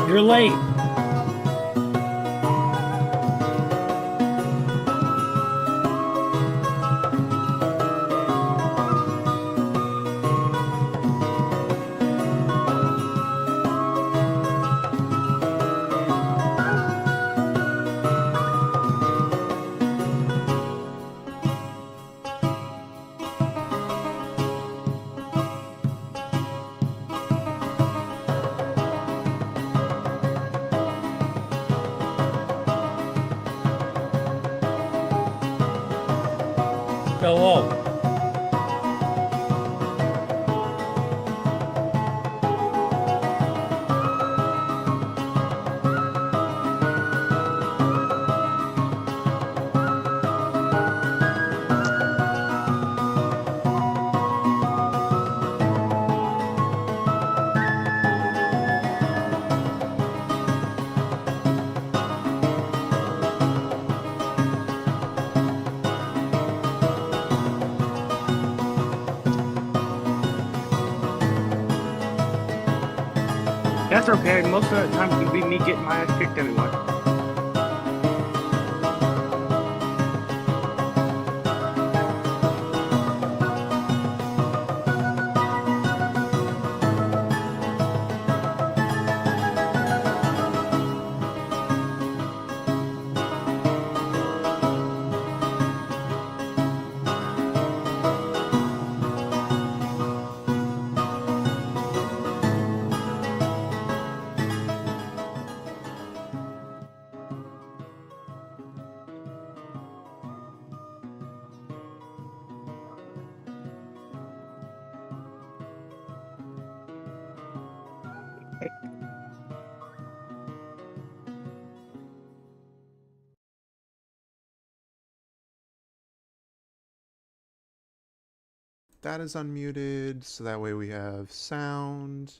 You're late. Hello. That's okay. Most of the time it can be me getting my ass kicked anyway. That is unmuted, so that way we have sound.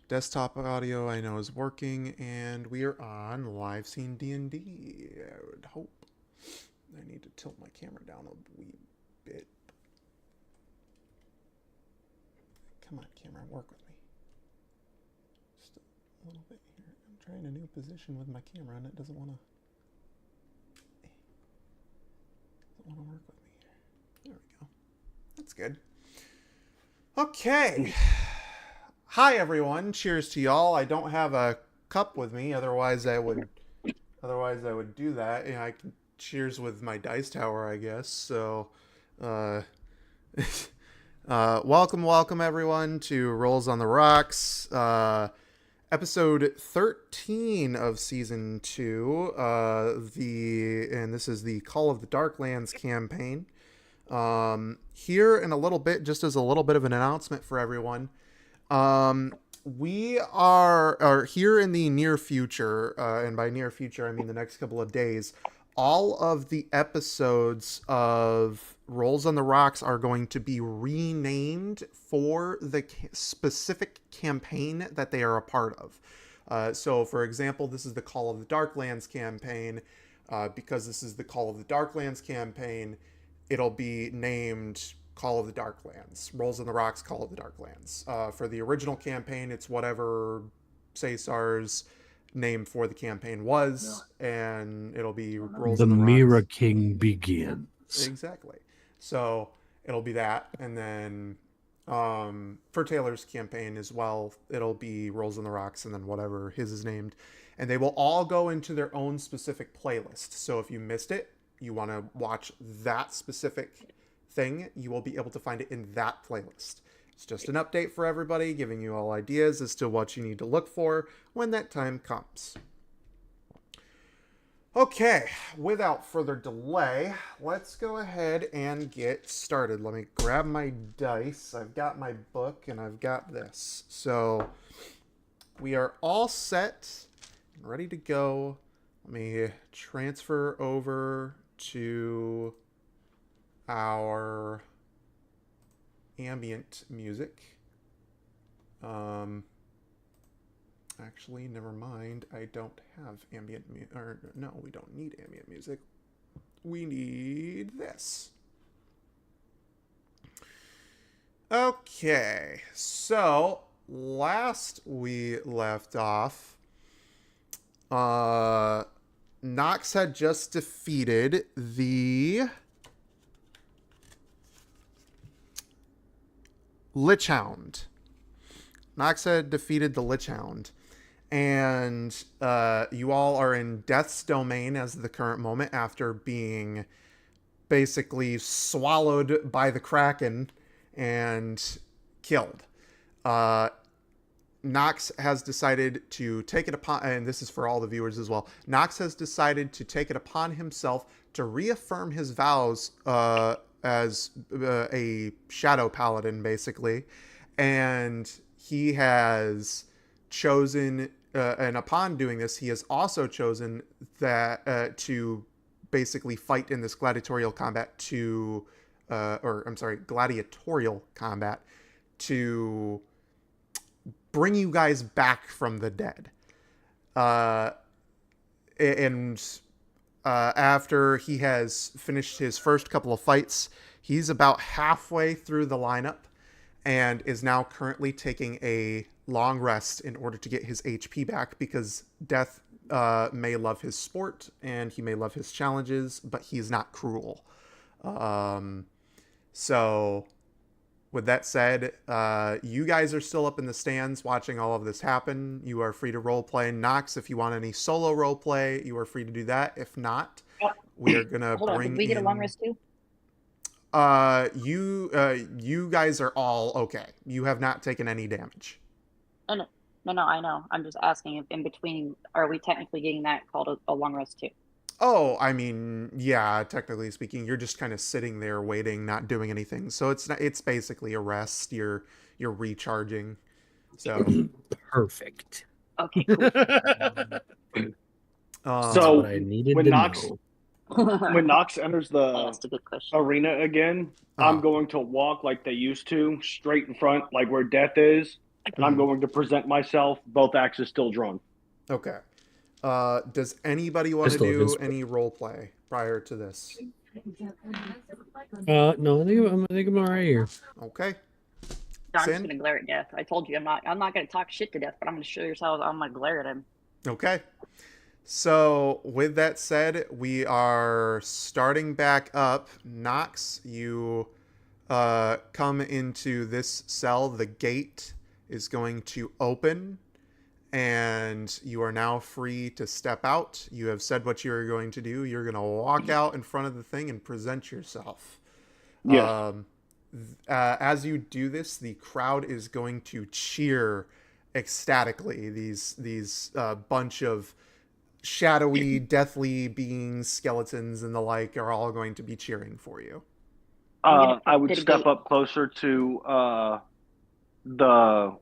Desktop audio I know is working, and we are on live scene D&D. I would hope. I need to tilt my camera down a wee bit. Come on, camera, work with me. Just a little bit here. I'm trying a new position with my camera, and it doesn't want to work with me here. There we go. That's good. Okay. Hi everyone. Cheers to y'all. I don't have a cup with me, otherwise I would do that. I can cheers with my dice tower, I guess. So welcome everyone to Rolls on the Rocks. Episode 13 of season 2. And this is the Call of the Darklands campaign. Here in a little bit, just as a little bit of an announcement for everyone, we are here in the near future, and by near future I mean the next couple of days. All of the episodes of Rolls on the Rocks are going to be renamed for the specific campaign that they are a part of. So, for example, this is the Call of the Darklands campaign. Because this is the Call of the Darklands campaign, it'll be named Call of the Darklands. Rolls on the Rocks, Call of the Darklands. For the original campaign, it's whatever Cesar's name for the campaign was, and it'll be Rolls The on the Mira Rocks. King begins. Exactly. So it'll be that, and then for Taylor's campaign as well, it'll be Rolls on the Rocks, and then whatever his is named. And they will all go into their own specific playlist. So if you missed it, you want to watch that specific thing, you will be able to find it in that playlist. It's just an update for everybody, giving you all ideas as to what you need to look for when that time comes. Okay, without further delay, let's go ahead and get started. Let me grab my dice. I've got my book and I've got this. So we are all set, ready to go. Let me transfer over to our ambient music. Actually, never mind. I don't have ambient music. Or no, we don't need ambient music. We need this. Okay, so last we left off, Nox had just defeated the Lich Hound. Nox had defeated the Lich Hound. And you all are in Death's domain as of the current moment after being basically swallowed by the Kraken and killed. Nox has decided to take it upon, and this is for all the viewers as well, Nox has decided to take it upon himself to reaffirm his vows as a shadow paladin, basically. And he has chosen, and upon doing this, he has also chosen that to basically fight in this gladiatorial combat gladiatorial combat to bring you guys back from the dead. After he has finished his first couple of fights, he's about halfway through the lineup and is now currently taking a long rest in order to get his HP back, because Death may love his sport and he may love his challenges, but he is not cruel. So with that said, you guys are still up in the stands watching all of this happen. You are free to roleplay. Nox, if you want any solo roleplay, you are free to do that. If not, we are gonna Hold on, did we get a long rest too? You guys are all okay. You have not taken any damage. Oh, no, I know. I'm just asking if in between, are we technically getting that called a long rest too? Oh, I mean, yeah, technically speaking, you're just kind of sitting there waiting, not doing anything. So it's basically a rest. You're recharging. So Perfect. Okay, cool. So What I needed when to Nox know. when Nox enters I the asked a good question. arena again, Uh-huh. I'm going to walk like they used to, straight in front, like where Death is, and I'm Mhm. going to present myself, both axes still drawn. Okay. Does anybody want to Pistol do against- any role play prior to this? No, I think I'm all right here. Okay. No, I'm Sin? just gonna glare at Death. I told you I'm not gonna talk shit to Death, but I'm gonna show yourselves. I'm gonna glare at him. Okay. So with that said, we are starting back up. Nox, you come into this cell. The gate is going to open, and you are now free to step out. You have said what you are going to do. You're going to walk out in front of the thing and present yourself. Yes. As you do this, the crowd is going to cheer ecstatically. These bunch of shadowy, deathly beings, skeletons, and the like are all going to be cheering for you. I would step up closer to the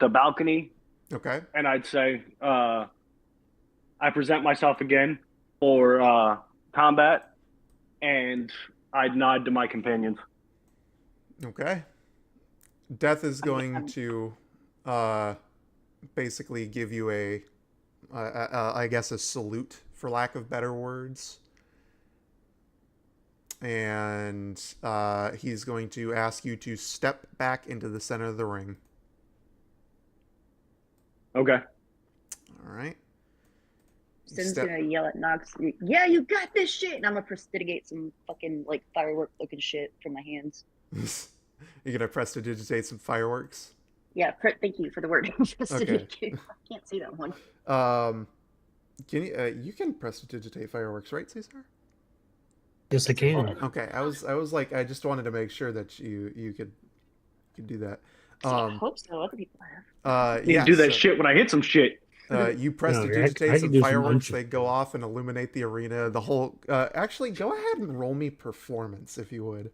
balcony, Okay. and I'd say, I present myself again for combat, and I'd nod to my companions. Okay. Death is going to basically give you I guess a salute, for lack of better words. And he's going to ask you to step back into the center of the ring. Okay. All right. Sin's gonna yell at Nox, "Yeah, you got this shit!" And I'm gonna prestidigate some fucking like firework looking shit from my hands. You're gonna prestidigitate some fireworks. Yeah, thank you for the word. Prestidigitate. I can't see that one. Can you can prestidigitate fireworks, right, Cesar? Yes, I can. Okay, I was like, I just wanted to make sure that you could do that. I hope so. Other people have. You Yeah, do that so, shit when I hit some shit. You prestidigitate I some could do some fireworks. bunch of They go off and illuminate the arena. The whole. Actually, go ahead and roll me performance if you would.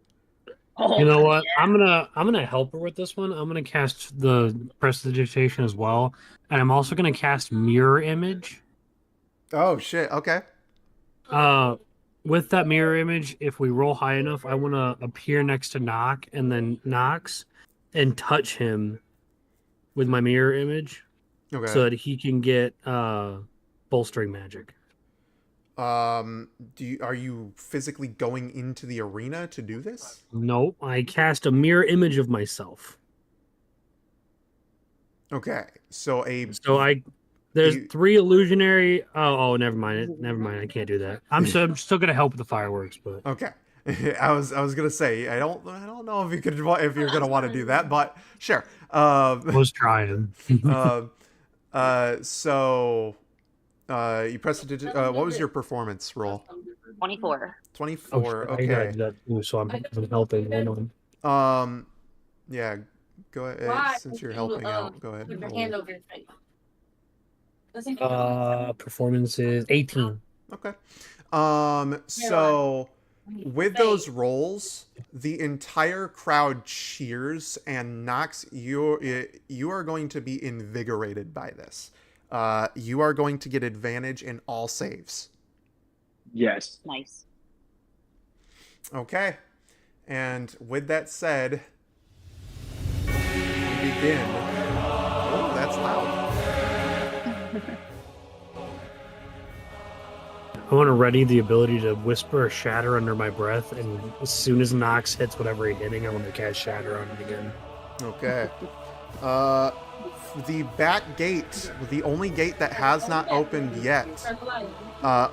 Oh, You know what? yeah. I'm gonna help her with this one. I'm gonna cast the prestidigitation as well, and I'm also gonna cast mirror image. Oh shit! Okay. With that mirror image, if we roll high enough, I want to appear next to Nox and touch him with my mirror image, Okay. so that he can get bolstering magic. Are you physically going into the arena to do this? Nope, I cast a mirror image of myself. Okay, so there's You- 3 illusionary. Oh, never mind. Never mind. I can't do that. I'm still gonna help with the fireworks, but okay. I was gonna say I don't know if you're gonna want to do that, but sure. I was trying. Um, so you press the digit. What was your performance roll? 24. 24. I gotta Okay. do that too, so I'm helping. Hold on. Yeah. Go ahead. Since you're helping out, go ahead. And roll. Performance is 18. Okay. So with those rolls, the entire crowd cheers, and Nox, you are going to be invigorated by this. You are going to get advantage in all saves. Yes. Nice. Okay. And with that said, we begin. Oh, that's loud. I want to ready the ability to whisper or shatter under my breath, and as soon as Nox hits whatever he's hitting, I want to cast shatter on it again. Okay. The back gate, the only gate that has not opened yet,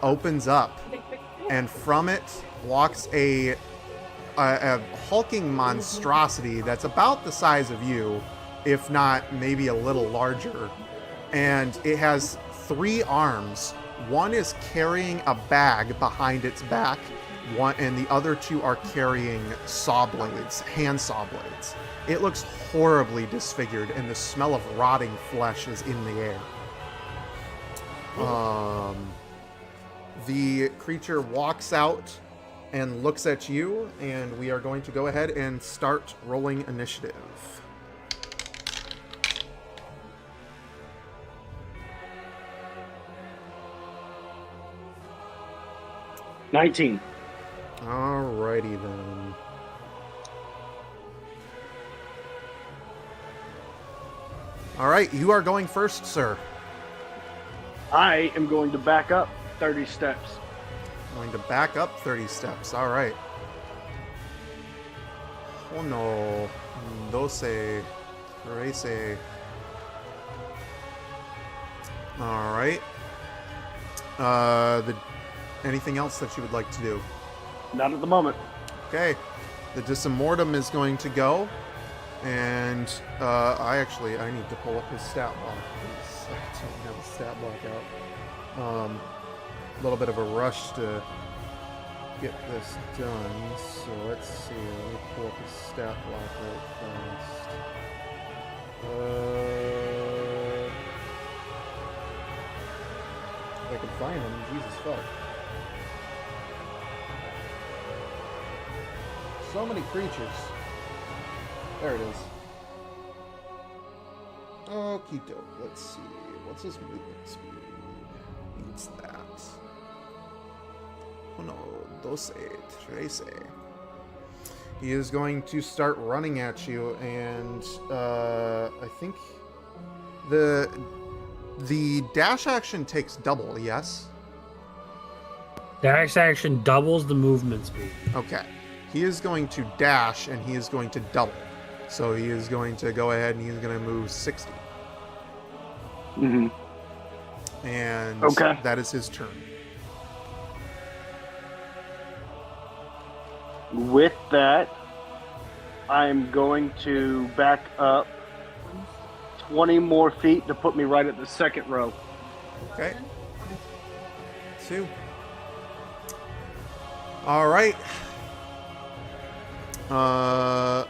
opens up, and from it walks a hulking monstrosity that's about the size of you, if not maybe a little larger. And it has 3 arms. One is carrying a bag behind its back, and the other 2 are carrying saw blades, hand saw blades. It looks horribly disfigured, and the smell of rotting flesh is in the air. The creature walks out and looks at you, and we are going to go ahead and start rolling initiative. $19. Alrighty then. Alright, you are going first, sir. I am going to back up 30 steps. Going to back up 30 steps. Alright. Oh no. 12. 13. Alright. Anything else that you would like to do? Not at the moment. Okay. The Disamortum is going to go. And I need to pull up his stat block. I don't have a stat block out. A little bit of a rush to get this done. So let's see. Let me pull up his stat block real fast. If I can find him, Jesus fuck. So many creatures. There it is. Okie doke. Let's see. What's his movement speed? Needs that. Oh no. 13. He is going to start running at you, and I think the dash action takes double, yes? Dash action doubles the movement speed. Okay. He is going to dash, and he is going to double. So he is going to go ahead and he's going to move 60. Mm-hmm. And okay. That is his turn. With that, I'm going to back up 20 more feet to put me right at the second row. Okay. 2. All right. The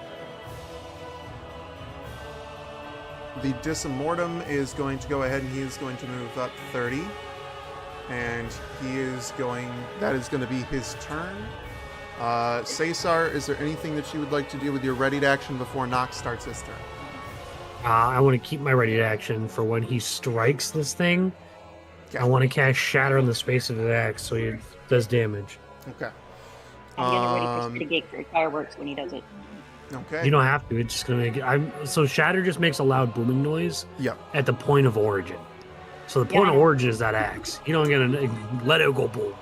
Disamortum is going to go ahead and he is going to move up 30. And that is going to be his turn. Cesar, is there anything that you would like to do with your ready to action before Nox starts his turn? I want to keep my ready to action for when he strikes this thing. Okay. I want to cast shatter on the space of his axe so he does damage. Okay. I'm getting ready for mitigate for fireworks when he does it. Okay. You don't have to. It's just gonna make it. So shatter just makes a loud booming noise. Yep. At the point of origin. So the point of origin is that axe. You don't get to let it go boom.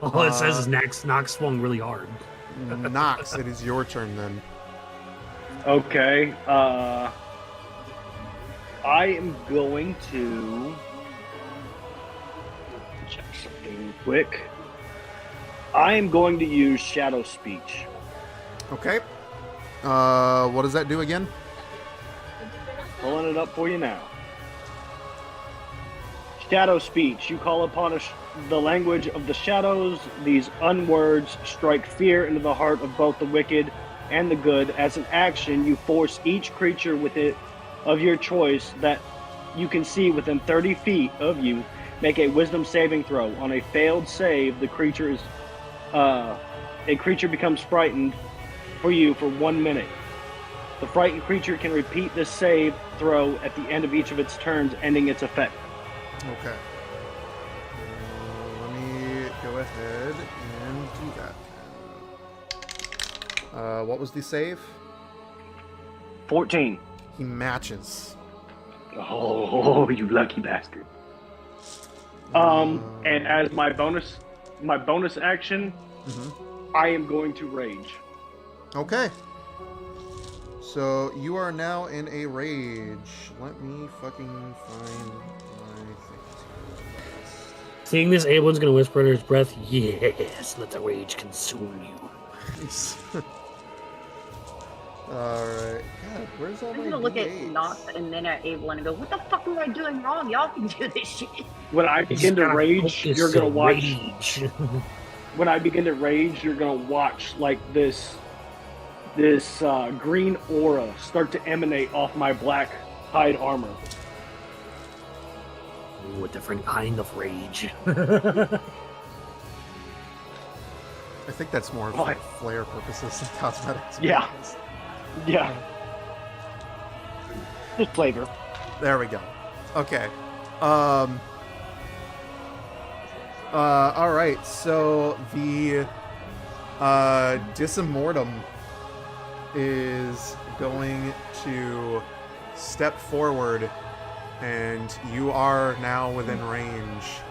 All it says is Nox swung really hard. Nox, it is your turn then. Okay. I am going to check something quick. I am going to use Shadow Speech. Okay. What does that do again? Pulling it up for you now. Shadow Speech. You call upon the language of the shadows. These unwords strike fear into the heart of both the wicked and the good. As an action, you force each creature of your choice that you can see within 30 feet of you make a wisdom saving throw. On a failed save, a creature becomes frightened for you for 1 minute. The frightened creature can repeat this save throw at the end of each of its turns, ending its effect. Okay. Let me go ahead and do that. What was the save? 14. He matches. Oh, you lucky bastard. And as my bonus action, I am going to rage. Okay. So you are now in a rage. Let me fucking find my things. Seeing this, Abel's gonna whisper under his breath, "Yes, let the rage consume you." Alright. God, where's all I'm my gonna look at D8s? Nox and then at Abel and go, "What the fuck am I doing wrong? Y'all can do this shit." When I begin to rage, you're gonna watch. Rage. When I begin to rage, you're gonna watch like this green aura start to emanate off my black hide armor. Ooh, a different kind of rage. I think that's more for flair purposes than cosmetics. Yeah. Yeah. Just flavor. There we go. Okay. All right. So the Disimortum is going to step forward, and you are now within range.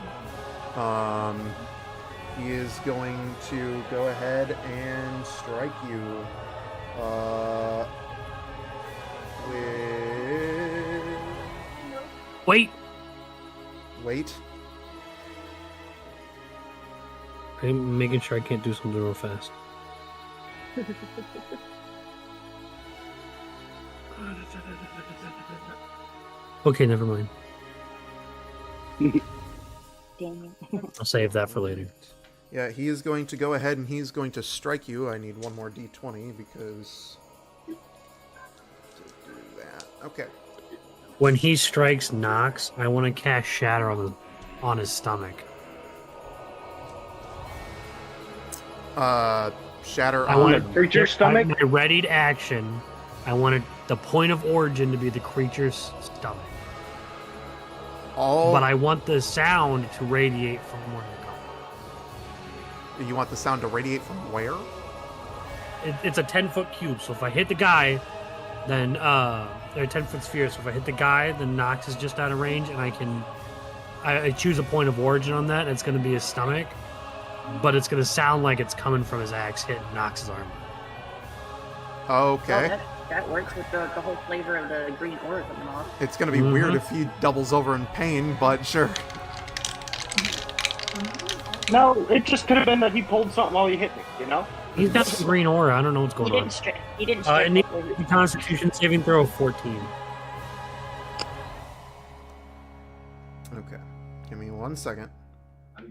He is going to go ahead and strike you with... Wait. I'm making sure I can't do something real fast. Okay, never mind. Dang I'll save that for later. Yeah, he is going to go ahead and he's going to strike you. I need one more d20 because... to do that. Okay. When he strikes Nox, I want to cast Shatter on his stomach. Shatter I on... want a creature's stomach? My readied action, I wanted the point of origin to be the creature's stomach. all... But I want the sound to radiate from where it comes. You want the sound to radiate from where? It's a 10-foot cube, so if I hit the guy, then or a 10-foot sphere, so if I hit the guy, then Nox is just out of range, and I choose a point of origin on that, and it's going to be his stomach, but it's going to sound like it's coming from his axe hitting Nox's armor. Okay. Well, that works with the whole flavor of the green aura coming off. It's going to be weird if he doubles over in pain, but sure. No, it just could have been that he pulled something while he hit me, you know? He's got some green aura. I don't know what's going on. He didn't strike. It needs a Constitution saving throw of 14. Okay. Give me 1 second. I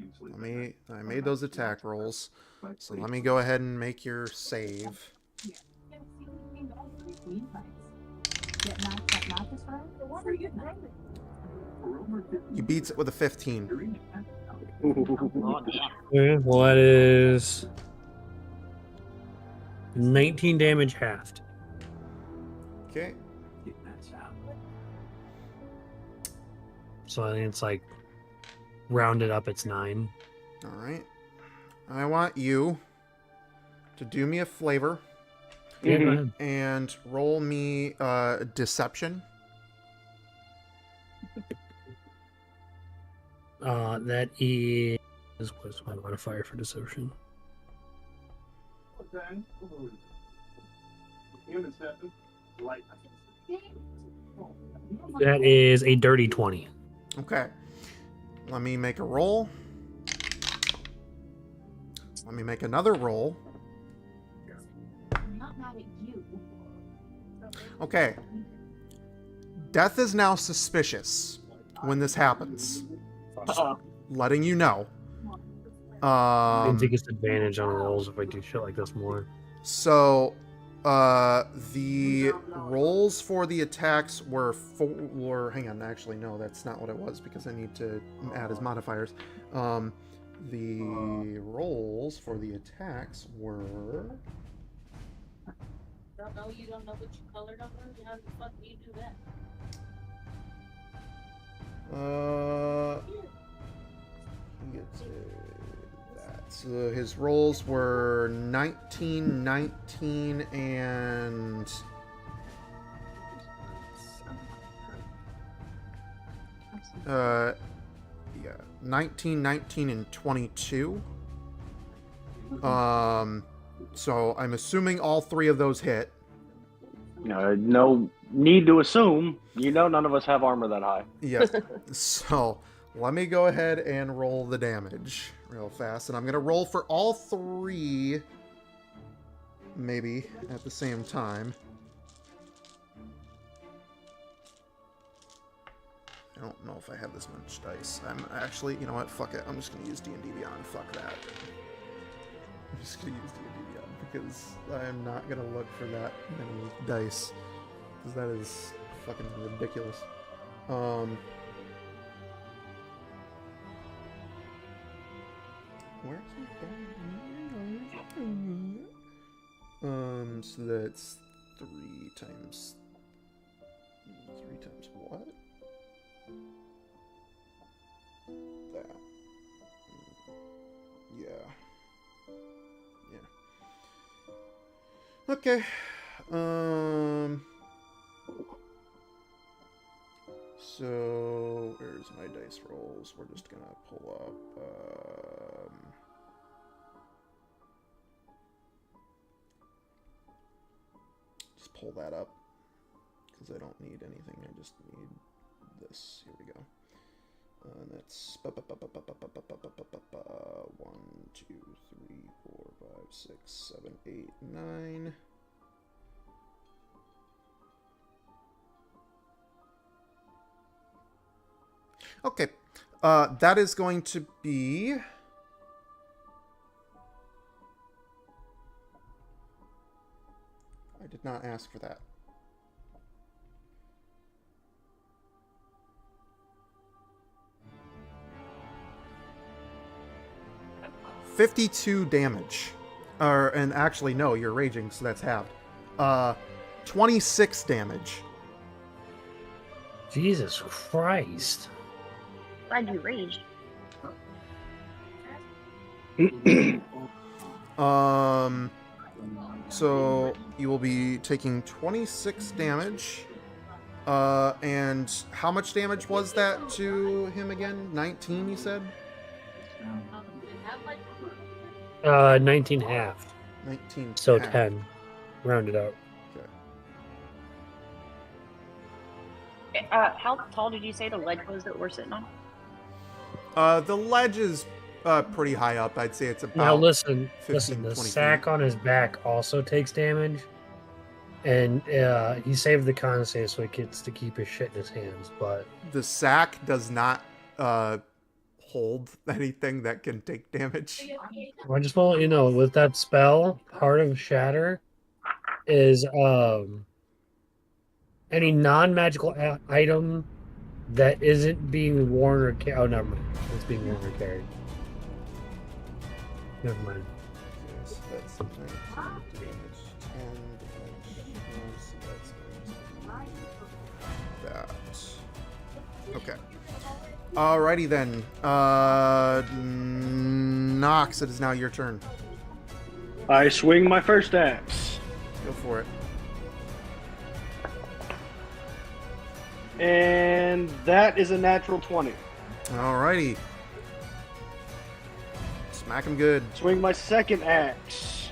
made those attack rolls. So let me go ahead and make your save. He beats it with a 15. Okay, well, that is 19 damage halved. Okay. So I think it's like rounded up, it's 9. All right. I want you to do me a flavor Yeah, go ahead. and roll me deception. That is what's my modifier for deception? That is a dirty 20. Okay. Let me make a roll. Let me make another roll. I'm not mad at you. Okay. Death is now suspicious when this happens. Letting you know. I think it's advantage on rolls if I do shit like this more. So, the rolls for the attacks were hang on, actually, no, that's not what it was, because I need to add as modifiers. The rolls for the attacks were... Don't know, you don't know what you colored on them? How the fuck do you do that? Gets that. So his rolls were 19, 19, and... yeah, 19, 19, and 22. So I'm assuming all three of those hit. No need to assume. None of us have armor that high. Yep. So let me go ahead and roll the damage real fast. And I'm going to roll for all three, maybe, at the same time. I don't know if I have this much dice. I'm actually, you know what? Fuck it. I'm just going to use D&D Beyond. Fuck that. I'm just going to use D&D Beyond because I'm not going to look for that many dice. Because that is fucking ridiculous. Where's my so that's 3 times what? That. Yeah. Okay. So where's my dice rolls? We're just gonna pull up. Just pull that up because I don't need anything. I just need this. Here we go. And that's 1, 2, 3, 4, 5, 6, 7, 8, 9. Okay, that is going to be... I did not ask for that. $52 damage. And actually, no, you're raging, so that's halved. 26 damage. Jesus Christ. Glad you raged. So you will be taking 26 damage. And how much damage was that to him again? 19, you said? 19 half. 19. So half. 10. Rounded out. Okay. How tall did you say the ledge was that we're sitting on? The ledge is pretty high up. I'd say it's about... Now listen, 15, the 20 sack feet. on his back also takes damage. And he saved the con save so he gets to keep his shit in his hands, but... The sack does not hold anything that can take damage. I just want to let you know, with that spell, Heart of Shatter is any non-magical item that isn't being worn or carried. Oh, never mind. It's being worn or carried. Never mind. Okay, so that's 19 damage, 10 damage, so that's that. Okay. Alrighty then. Nox, it is now your turn. I swing my first axe. Go for it. And that is a natural 20. Alrighty. Smack him good. Swing my second axe.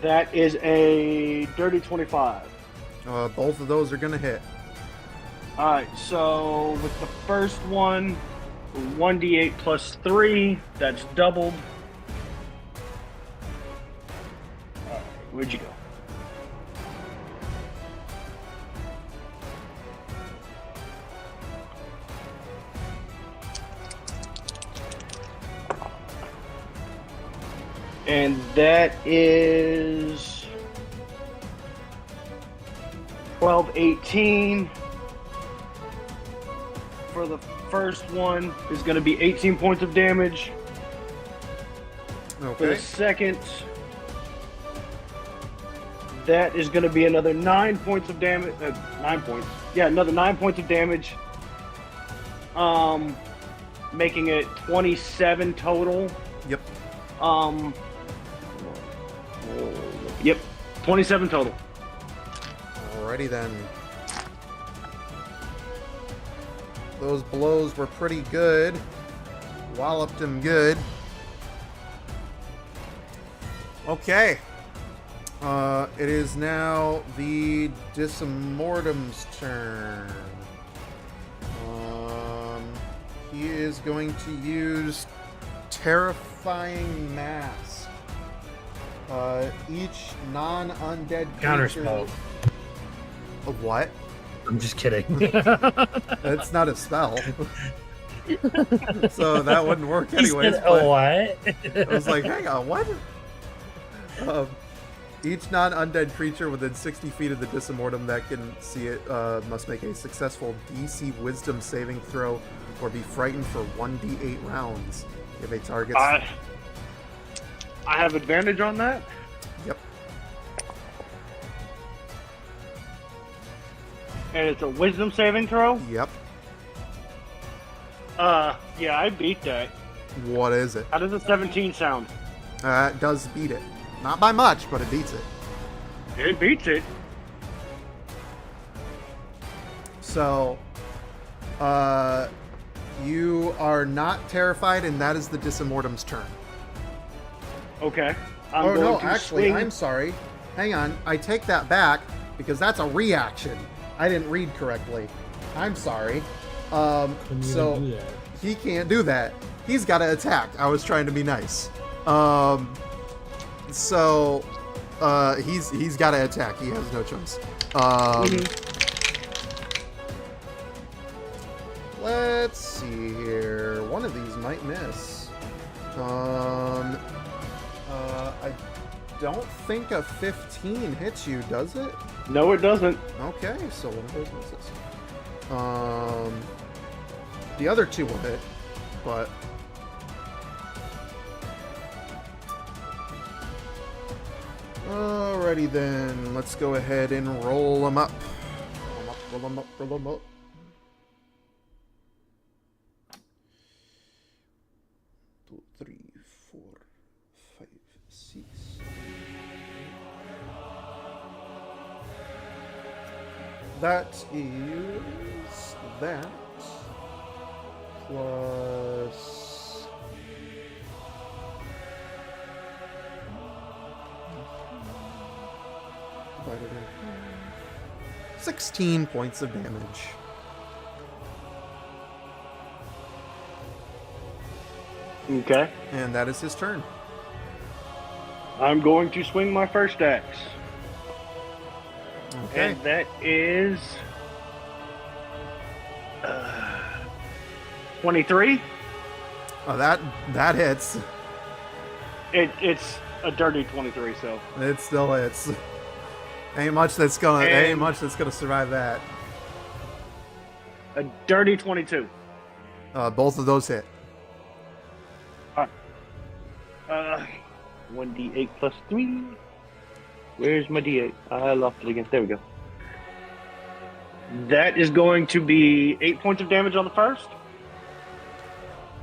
That is a dirty 25. Both of those are gonna hit. Alright, so with the first one, 1d8 plus 3, that's doubled. Alright, where'd you go? And that is 12, 18. For the first one is going to be 18 points of damage. For Okay. the second, that is going to be another 9 points of damage. 9 points. Yeah, another 9 points of damage. Making it 27 total. Yep. Yep, 27 total. Alrighty then. Those blows were pretty good. Walloped him good. Okay. It is now the Disamortum's turn. He is going to use Terrifying Mask. Each non-undead Counterspell. What? I'm just kidding. That's not a spell. So that wouldn't work He anyways. said, but oh, what? I was like, hang on, what? Each non-undead creature within 60 feet of the Disamortum that can see it must make a successful DC Wisdom saving throw or be frightened for 1d8 rounds. If a target's... I have advantage on that. Yep. And it's a wisdom saving throw. Yep. Yeah, I beat that. What is it? How does a 17 sound? It does beat it. Not by much, but it beats it. It beats it. So, you are not terrified, and that is the Disamortum's turn. Okay. Oh, no, to actually, swing. I'm sorry. Hang on. I take that back, because that's a reaction. I didn't read correctly. I'm sorry. So, he can't do that. He's got to attack. I was trying to be nice. So, he's got to attack. He has no choice. Let's see here. One of these might miss. I don't think a 15 hits you, does it? No, it doesn't. Okay, so one of those misses. The other two will hit, but... Alrighty then, let's go ahead and roll them up. Roll them up, roll them up. Two, three, 4, 5, 6. That is that plus 16 points of damage. Okay. And that is his turn. I'm going to swing my first axe. Okay. And that is 23. Oh, that hits. It's a dirty 23, so It still hits. Ain't much that's gonna survive that. a dirty 22. Both of those hit. 1d8 plus 3. Where's my d8? I lost it again. There we go. That is going to be 8 points of damage on the first,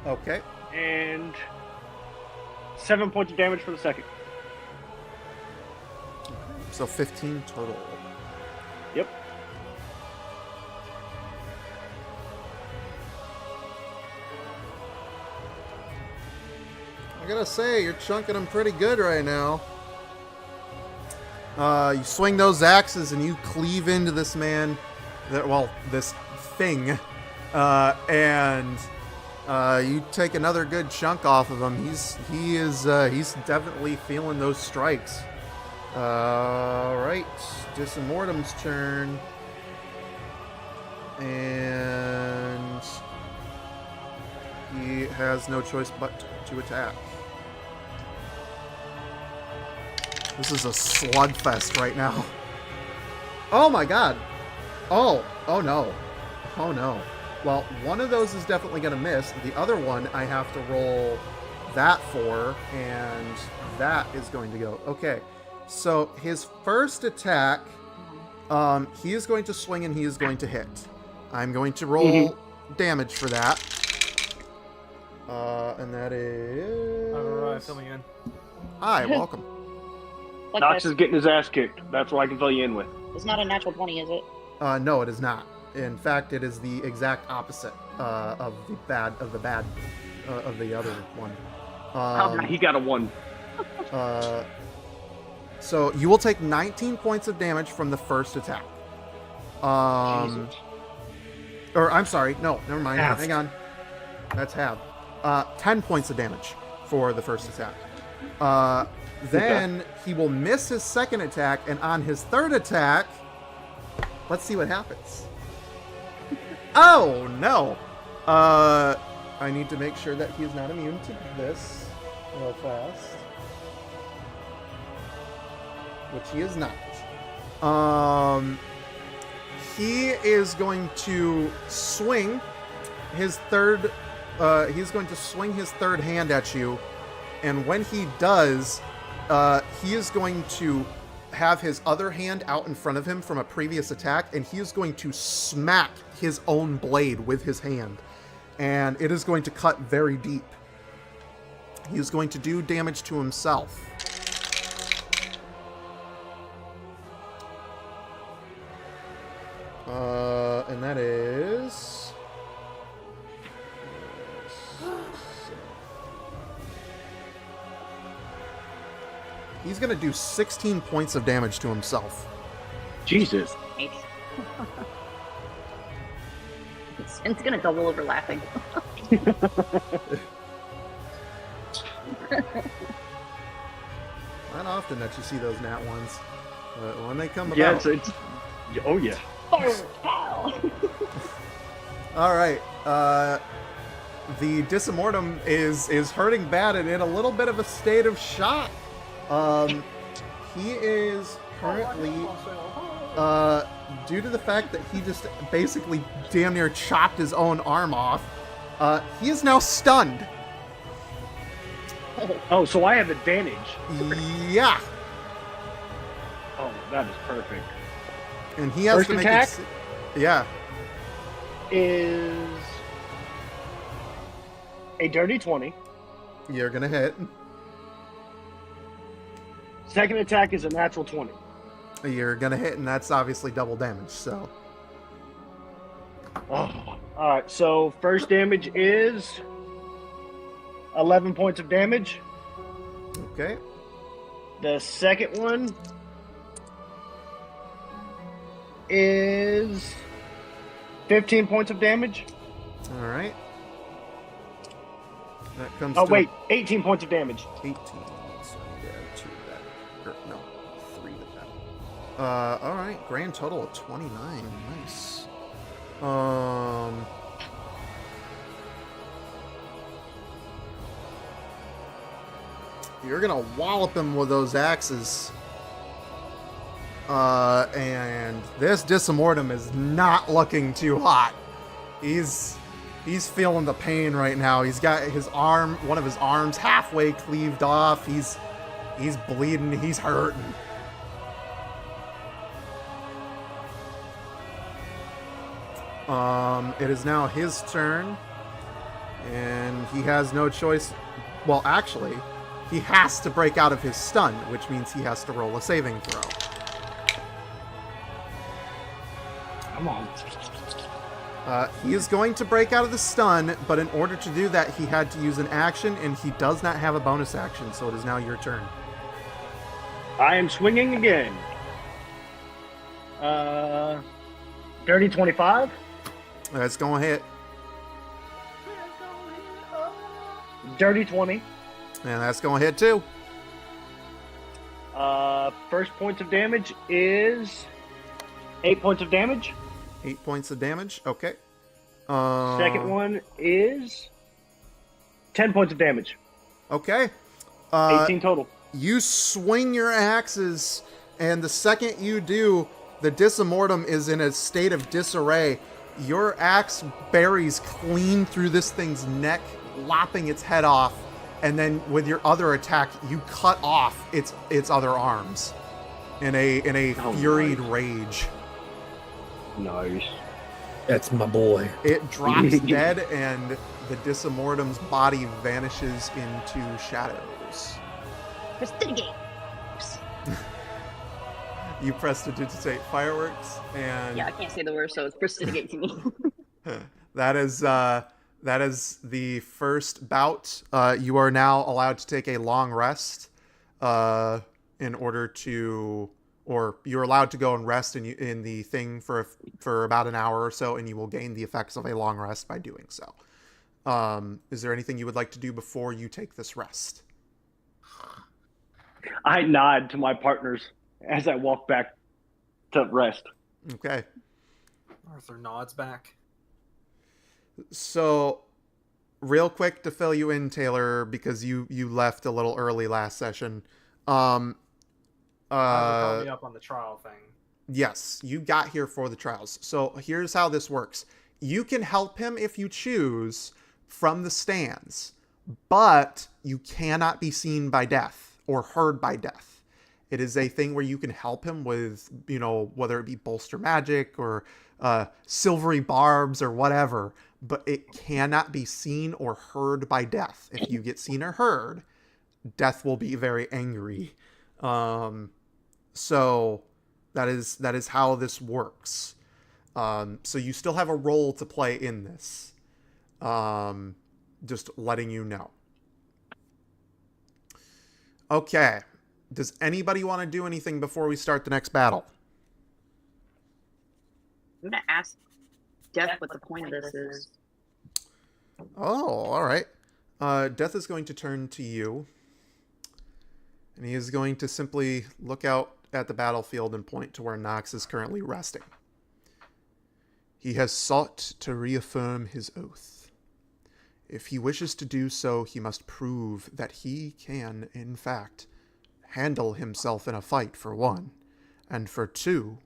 Okay. and 7 points of damage for the second. So 15 total. Yep. I gotta say, you're chunking them pretty good right now. You swing those axes and you cleave into this man, this thing. And you take another good chunk off of him. He's definitely feeling those strikes. Alright, Disimortum's turn. And he has no choice but to attack. This is a slugfest right now. Oh my god. Oh no. Oh no. Well, one of those is definitely going to miss. The other one I have to roll that for, and that is going to go. Okay. So his first attack, he is going to swing and he is going to hit. I'm going to roll damage for that. And that is... Alright, fill me in. Hi, welcome. Like Nox that. is getting his ass kicked. That's what I can fill you in with. It's not a natural 20, is it? No, it is not. In fact, it is the exact opposite of the other one. He got a 1. So you will take 19 points of damage from the first attack. Or I'm sorry, no, never mind. Half. Hang on, that's half. 10 points of damage for the first attack. Then he will miss his second attack, and on his third attack, let's see what happens. Oh no! I need to make sure that he is not immune to this real fast. Which he is not. He is going to swing his third. He's going to swing his third hand at you, and when he does, he is going to have his other hand out in front of him from a previous attack, and he is going to smack his own blade with his hand, and it is going to cut very deep. He is going to do damage to himself. And that is... He's going to do 16 points of damage to himself. Jesus. It's gonna double over laughing. Not often that you see those nat ones. But when they come Yeah, about... it's oh yeah. All right. The Disimortum is hurting bad and in a little bit of a state of shock. He is currently, due to the fact that he just basically damn near chopped his own arm off, he is now stunned. Oh, so I have advantage. Yeah. Oh, that is perfect. And he has First to make attack? Yeah. Is a dirty 20. You're gonna hit. Second attack is a natural 20. You're gonna hit, and that's obviously double damage, so. Oh. Alright, so first damage is 11 points of damage. Okay. The second one is 15 points of damage. Alright. That comes Oh, to wait, 18 points of damage. 18. So yeah, 2 to that. Or, no, 3 to that. Alright. Grand total of 29. Nice. You're gonna wallop him with those axes. And this Disimortum is not looking too hot. He's feeling the pain right now. He's got his arm, one of his arms halfway cleaved off. He's bleeding. He's hurting. It is now his turn, and he has no choice. Well, actually, he has to break out of his stun, which means he has to roll a saving throw. Come on. He is going to break out of the stun, but in order to do that, he had to use an action, and he does not have a bonus action, so it is now your turn. I am swinging again. Dirty 25. That's going to hit. Dirty 20. And that's going to hit too. First points of damage is 8 points of damage. 8 points of damage. Okay. Second one is 10 points of damage. Okay. 18 total. You swing your axes, and the second you do, the Disamortum is in a state of disarray. Your axe buries clean through this thing's neck, lopping its head off, and then with your other attack, you cut off its other arms in a furied rage. Nice. That's my boy. It drops dead, and the Disamortum's body vanishes into shadows. Prestidigate. You prestidigitate fireworks, and Yeah, I can't say the word, so it's prestidigate to me. that is the first bout. You are now allowed to take a long rest in order to, or you're allowed to go and rest in the thing for about an hour or so, and you will gain the effects of a long rest by doing so. Is there anything you would like to do before you take this rest? I nod to my partners as I walk back to rest. Okay. Arthur nods back. So, real quick to fill you in, Taylor, because you left a little early last session. Caught me up on the trial thing. Yes, you got here for the trials. So here's how this works. You can help him if you choose from the stands, but you cannot be seen by death or heard by death. It is a thing where you can help him with, whether it be bolster magic or silvery barbs or whatever, but it cannot be seen or heard by death. If you get seen or heard, death will be very angry. So that is how this works. So you still have a role to play in this. Just letting you know. Okay. Does anybody want to do anything before we start the next battle? I'm gonna ask Death what the point of this is. Oh, all right. Death is going to turn to you, and he is going to simply look out at the battlefield and point to where Nox is currently resting. He has sought to reaffirm his oath. If he wishes to do so, he must prove that he can, in fact, handle himself in a fight, for one, and for two,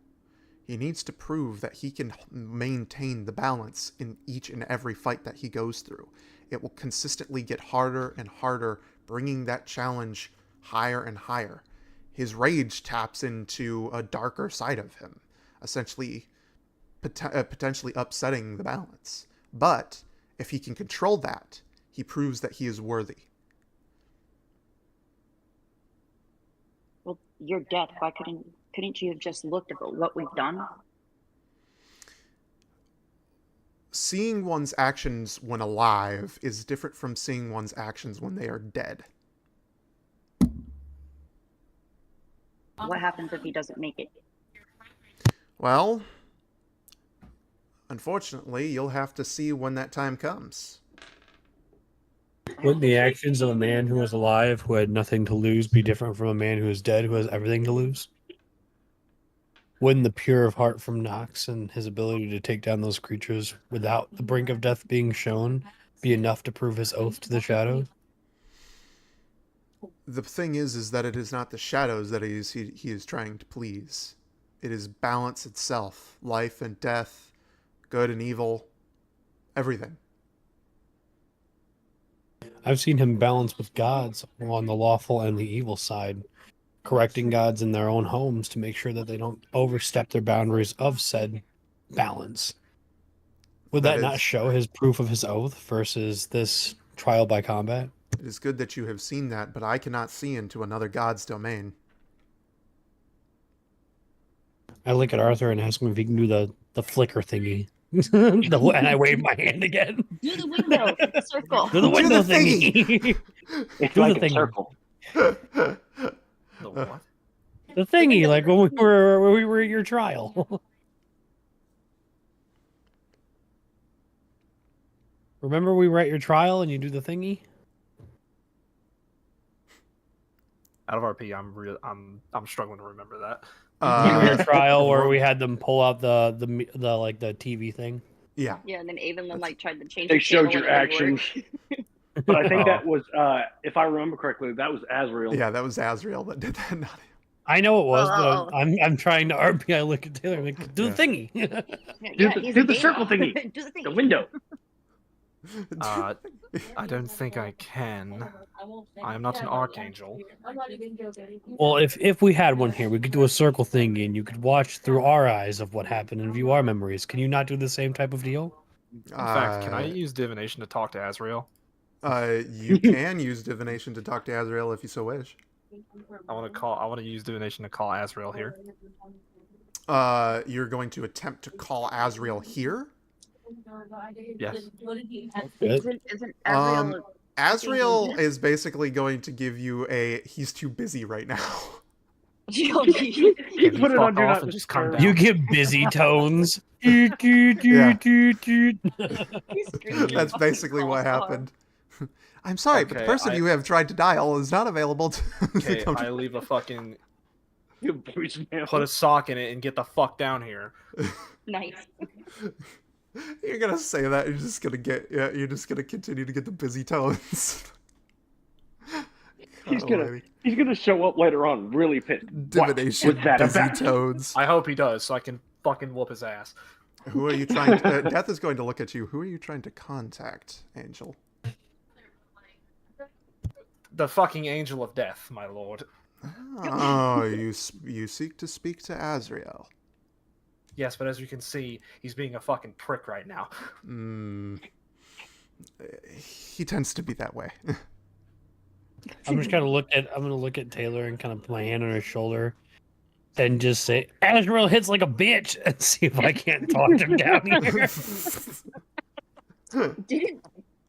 he needs to prove that he can maintain the balance in each and every fight that he goes through. It will consistently get harder and harder, bringing that challenge higher and higher. His rage taps into a darker side of him, essentially potentially upsetting the balance. But if he can control that, he proves that he is worthy. Well, you're Death. Why couldn't you have just looked at what we've done? Seeing one's actions when alive is different from seeing one's actions when they are dead. What happens if he doesn't make it? Well, unfortunately, you'll have to see when that time comes. Wouldn't the actions of a man who was alive, who had nothing to lose, be different from a man who is dead, who has everything to lose? Wouldn't the pure of heart from Nox and his ability to take down those creatures without the brink of death being shown be enough to prove his oath to the shadows? The thing is that it is not the shadows that he is trying to please. It is balance itself, life and death, good and evil, everything. I've seen him balance with gods on the lawful and the evil side, correcting gods in their own homes to make sure that they don't overstep their boundaries of said balance. Would that not show his proof of his oath versus this trial by combat? It is good that you have seen that, but I cannot see into another god's domain. I look at Arthur and ask him if he can do the flicker thingy. And I wave my hand again. Do the window circle. Do the window the thingy. It's Do like the a thingy. circle. The what? The thingy, like when we were at your trial. Remember we were at your trial and you do the thingy? Out of RP, I'm struggling to remember that. Your trial where we had them pull out the like the TV thing. Yeah. Yeah, and then Evelyn like tried to change. They the showed channel your and it didn't actions. work. But I think that was, if I remember correctly, that was Azrael. Yeah, that was Azrael that did that. Not him. I know it was, Oh. but I'm trying to RP. I look at Taylor like, do the thingy. Do the circle thingy. Do the thingy. The window. I don't think I can. I am not an archangel. I'm not even joking. Well, if we had one here, we could do a circle thingy, and you could watch through our eyes of what happened and view our memories. Can you not do the same type of deal? In fact, can I use divination to talk to Azrael? You can use divination to talk to Azrael if you so wish. I want to use divination to call Azrael here. You're going to attempt to call Azrael here. Yes. Isn't Azrael Azrael is basically going to give you a. He's too busy right now. He put it on do off not and just come disturb. down. You get busy tones. That's basically what happened. I'm sorry, but the Okay, person you have tried to dial is not available to Okay, come I to. leave a fucking You voicemail. put a sock in it and get the fuck down here. Nice. You're gonna say that. You're just gonna get. Yeah, you're just gonna continue to get the busy tones. He's God almighty. gonna show up later on really pissed. Divination, What was that busy about? tones. I hope he does, so I can fucking whoop his ass. Who are you trying to... Death is going to look at you. Who are you trying to contact, Angel? The fucking angel of death, my lord. Oh, you seek to speak to Azrael. Yes, but as you can see, he's being a fucking prick right now. He tends to be that way. I'm just gonna look at Taylor and kind of put my hand on her shoulder, and just say, "Azrael hits like a bitch," and see if I can't talk him down here.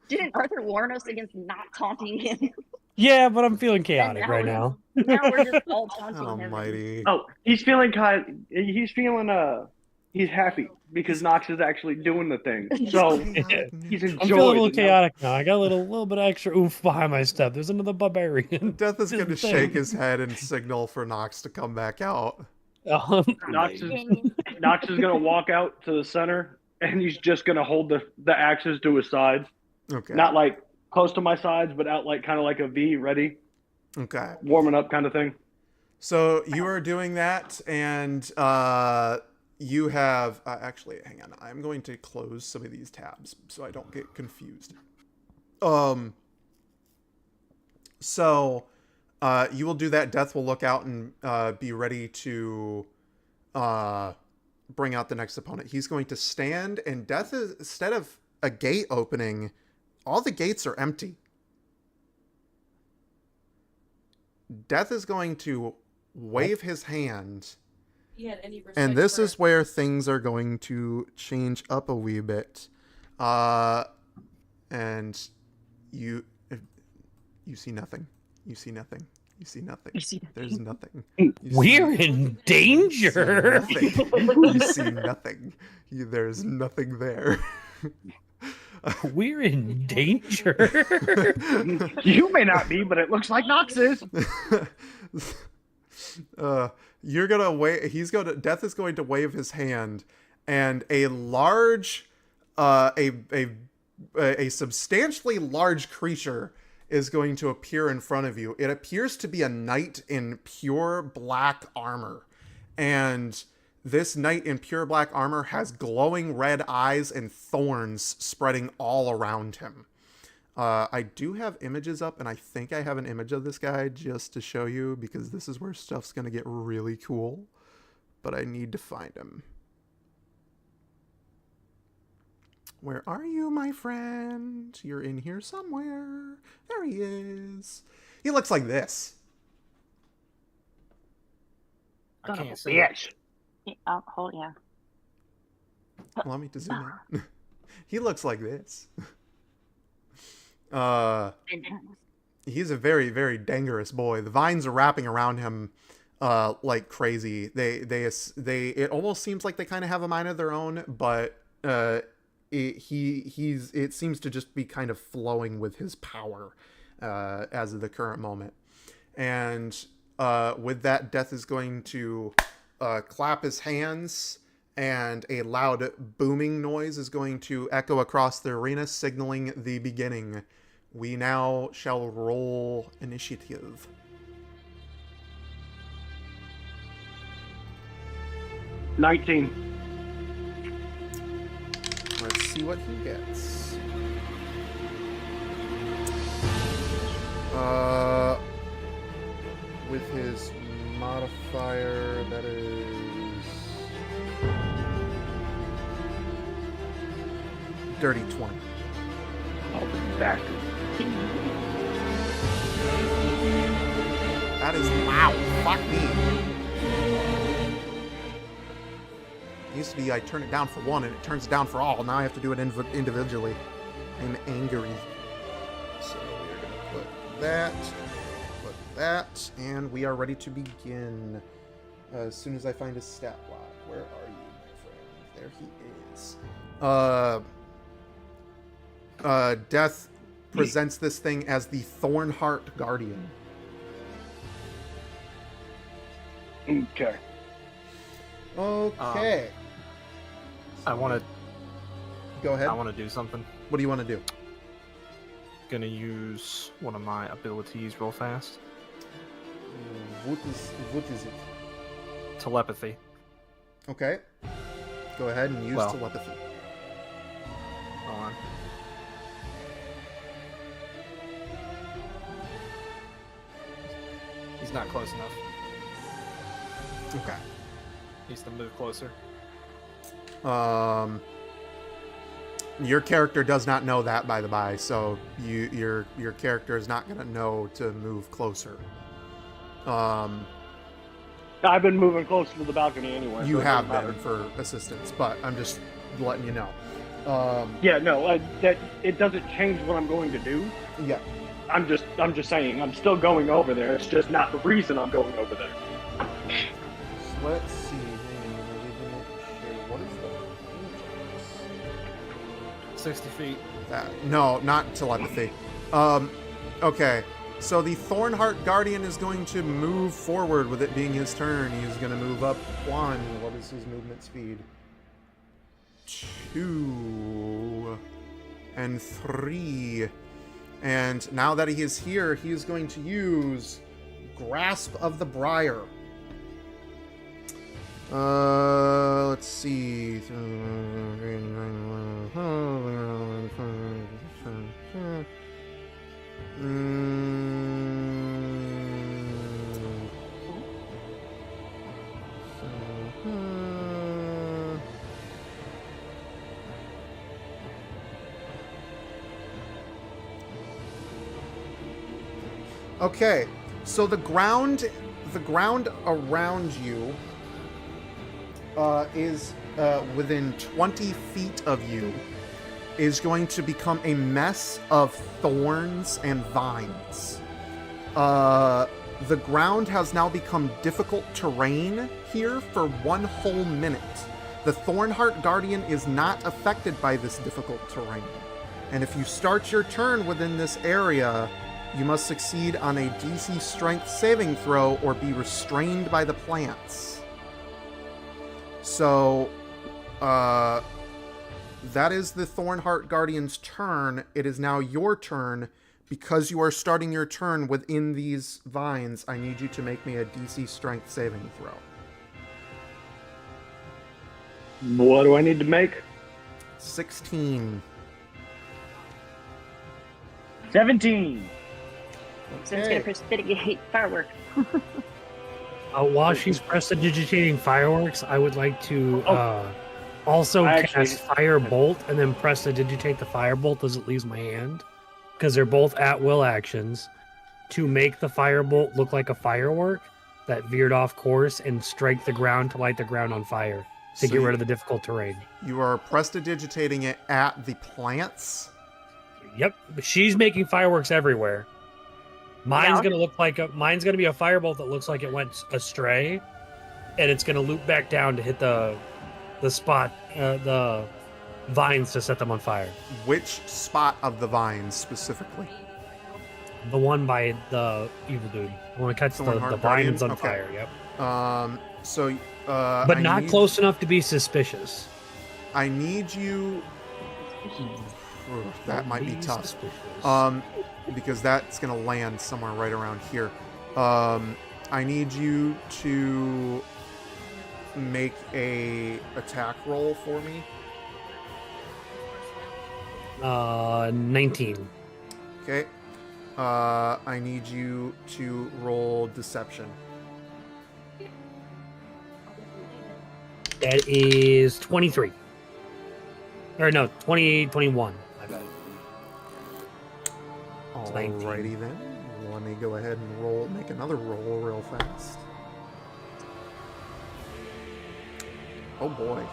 Didn't Arthur warn us against not taunting him? Yeah, but I'm feeling chaotic now right we're- now. Now we're just all taunting him. Almighty. Oh, he's feeling he's happy because Nox is actually doing the thing. So he's I'm feeling a enjoying little it. chaotic now. I got a little bit of extra oomph behind my step. There's another barbarian. Death is going to Thing. shake his head and signal for Nox to come back out. Nox is gonna walk out to the center and he's just gonna hold the axes to his sides. Okay. Not like close to my sides, but out like kind of like a V, ready, Okay. warming up kind of thing. So you are doing that, and you have... actually, hang on. I'm going to close some of these tabs so I don't get confused. So you will do that. Death will look out and be ready to bring out the next opponent. He's going to stand, and Death is, instead of a gate opening, all the gates are empty. Death is going to wave his hand, He had any respect and this for is where things are going to change up a wee bit. And you see nothing. You see nothing. You see nothing. You see There's nothing. We're in danger. You see nothing. There's nothing there. We're in danger. You may not be, but it looks like Nox is. You're gonna wave. Death is going to wave his hand, and a large, a substantially large creature is going to appear in front of you. It appears to be a knight in pure black armor, and this knight in pure black armor has glowing red eyes and thorns spreading all around him. I do have images up, and I think I have an image of this guy just to show you, because this is where stuff's going to get really cool. But I need to find him. Where are you, my friend? You're in here somewhere. There he is. He looks like this. I can't see. Bitch. yeah. Allow me to zoom in. He looks like this. He's a very, very dangerous boy. The vines are wrapping around him like crazy. It almost seems like they kind of have a mind of their own, but it seems to just be kind of flowing with his power as of the current moment. And with that, Death is going to clap his hands, and a loud booming noise is going to echo across the arena, signaling the beginning. We now shall roll initiative. $19. Let's see what he gets. With his modifier, that is dirty 20. Oh, bastard. That is loud. Fuck me. It used to be I turn it down for one and it turns it down for all. Now I have to do it individually. I'm angry. So we're going to put that, and we are ready to begin. As soon as I find his stat block. Where are you, my friend? There he is. Death presents this thing as the Thornheart Guardian. Okay. Okay. I want to. Go ahead. I want to do something. What do you want to do? Gonna use one of my abilities real fast. What is it? Telepathy. Okay. Go ahead and use telepathy. Hold on. He's not close enough. Okay. Needs to move closer. Your character does not know that, by the by, so your character is not going to know to move closer. I've been moving closer to the balcony anyway. You so have been for assistance, but I'm just letting you know. Yeah, no, that it doesn't change what I'm going to do. Yeah. I'm just saying I'm still going over there. It's just not the reason I'm going over there. So let's see. What is the 60 feet. no, not telepathy. Okay. So the Thornheart Guardian is going to move forward with it being his turn. He's going to move up 1. What is his movement speed? 2 and 3. And now that he is here, he is going to use Grasp of the Briar. Let's see. Okay, so the ground around you is within 20 feet of you is going to become a mess of thorns and vines. The ground has now become difficult terrain here for 1 whole minute. The Thornheart Guardian is not affected by this difficult terrain. And if you start your turn within this area, you must succeed on a DC Strength saving throw or be restrained by the plants. So, that is the Thornheart Guardian's turn. It is now your turn. Because you are starting your turn within these vines, I need you to make me a DC Strength saving throw. What do I need to make? 16. 17. Sin's gonna prestidigitate firework. While she's prestidigitating fireworks, I would like to also cast Firebolt and then prestidigitate the Firebolt as it leaves my hand. Because they're both at-will actions to make the Firebolt look like a firework that veered off course and strike the ground to light the ground on fire to get rid of the difficult terrain. You are prestidigitating it at the plants? Yep. She's making fireworks everywhere. Mine's gonna be a firebolt that looks like it went astray, and it's gonna loop back down to hit the spot, the vines to set them on fire. Which spot of the vines specifically? The one by the evil dude. I want to catch Someone the harmed vines on Guardian? fire. Yep. So, But I not need- close enough to be suspicious. I need you. That might be tough. Suspicious. Because that's gonna land somewhere right around here. I need you to make a attack roll for me. 19. Okay. I need you to roll deception. That is 23. Or no, 21. I bet. It's 19. Alrighty then. Let me go ahead and make another roll real fast. Oh boy.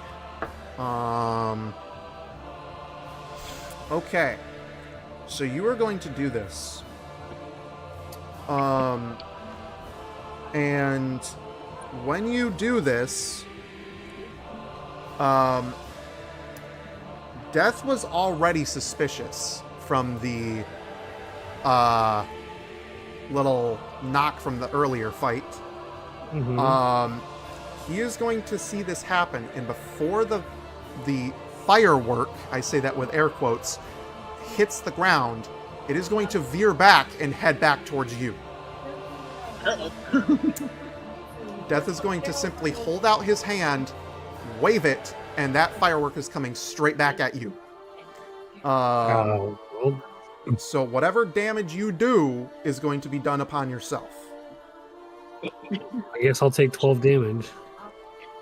Okay. So you are going to do this. And when you do this, Death was already suspicious from the little knock from the earlier fight. Mhm. He is going to see this happen, and before the firework, I say that with air quotes, hits the ground, it is going to veer back and head back towards you. Death is going to simply hold out his hand, wave it, and that firework is coming straight back at you. Well, So whatever damage you do is going to be done upon yourself. I guess I'll take 12 damage.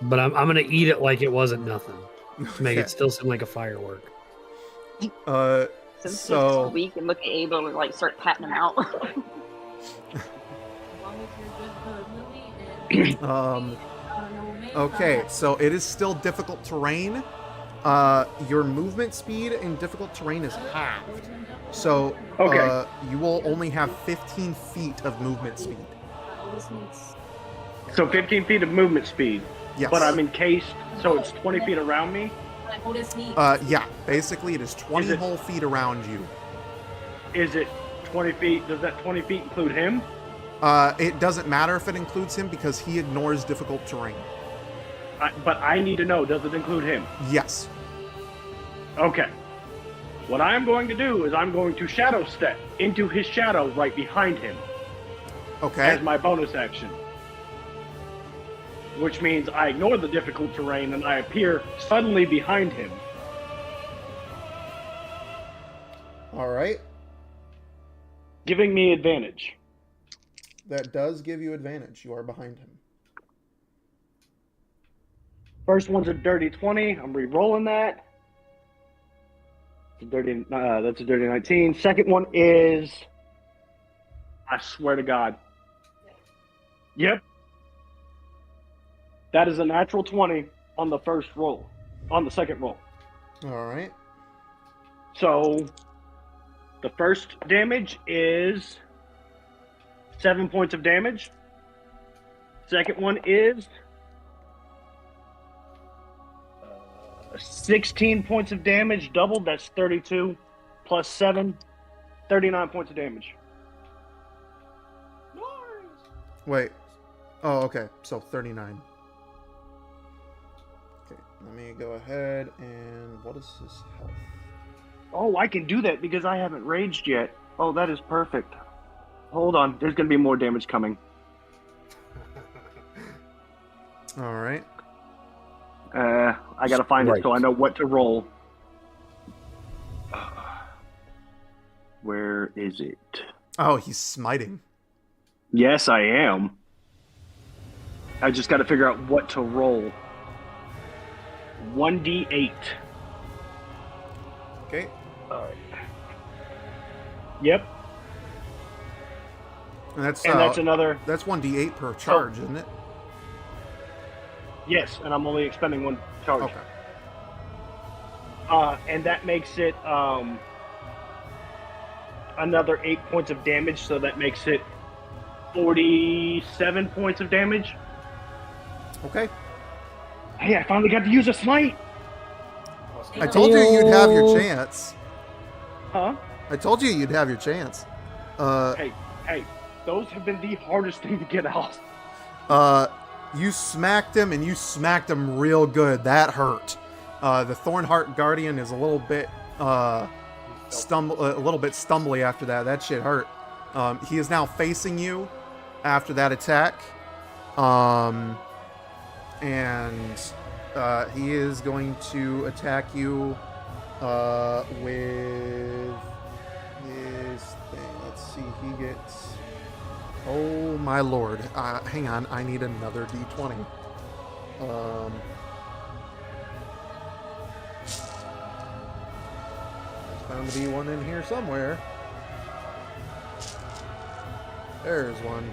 But I'm going to eat it like it wasn't nothing. To make Okay. it still seem like a firework. Since So- next week and look at Abel and like start patting him out. As long as you're good permanently and Okay, so it is still difficult terrain. Your movement speed in difficult terrain is halved. So Okay. you will only have 15 feet of movement speed. So 15 feet of movement speed, Yes. but I'm encased, so it's 20 feet around me. Yeah, basically it is 20 Is it- whole feet around you. Is it 20 feet? Does that 20 feet include him? It doesn't matter if it includes him because he ignores difficult terrain. But I need to know, does it include him? Yes. Okay. What I'm going to do is I'm going to shadow step into his shadow right behind him Okay. as my bonus action. Which means I ignore the difficult terrain and I appear suddenly behind him. All right. Giving me advantage. That does give you advantage. You are behind him. First one's a dirty 20. I'm re-rolling that. That's a dirty 19. Second one is, I swear to God. Yep. That is a natural 20 on the first roll, on the second roll. All right. So the first damage is 7 points of damage. Second one is 16 points of damage, doubled. That's 32 plus 7, 39 points of damage. Wait. Oh, okay. So 39. Okay. Let me go ahead and what is his health? Oh, I can do that because I haven't raged yet. Oh, that is perfect. Hold on. There's going to be more damage coming. All right. I got to find Right. it so I know what to roll. Where is it? Oh, he's smiting. Yes, I am. I just got to figure out what to roll. 1d8. Okay. All right. Yep. And that's And that's another. that's 1d8 per charge, isn't it? Yes, and I'm only expending one charge. Okay. And that makes it another 8 points of damage, so that makes it 47 points of damage. Okay. Hey, I finally got to use a smite. I told you you'd have your Ayo. chance. Huh? I told you you'd have your chance. Hey, those have been the hardest thing to get out. You smacked him, and you smacked him real good. That hurt. The Thornheart Guardian is a little bit stumbly after that. That shit hurt. He is now facing you after that attack. And he is going to attack you with his thing. Let's see. He gets... Oh my lord. Hang on. I need another d20. There's bound to be one in here somewhere. There's one.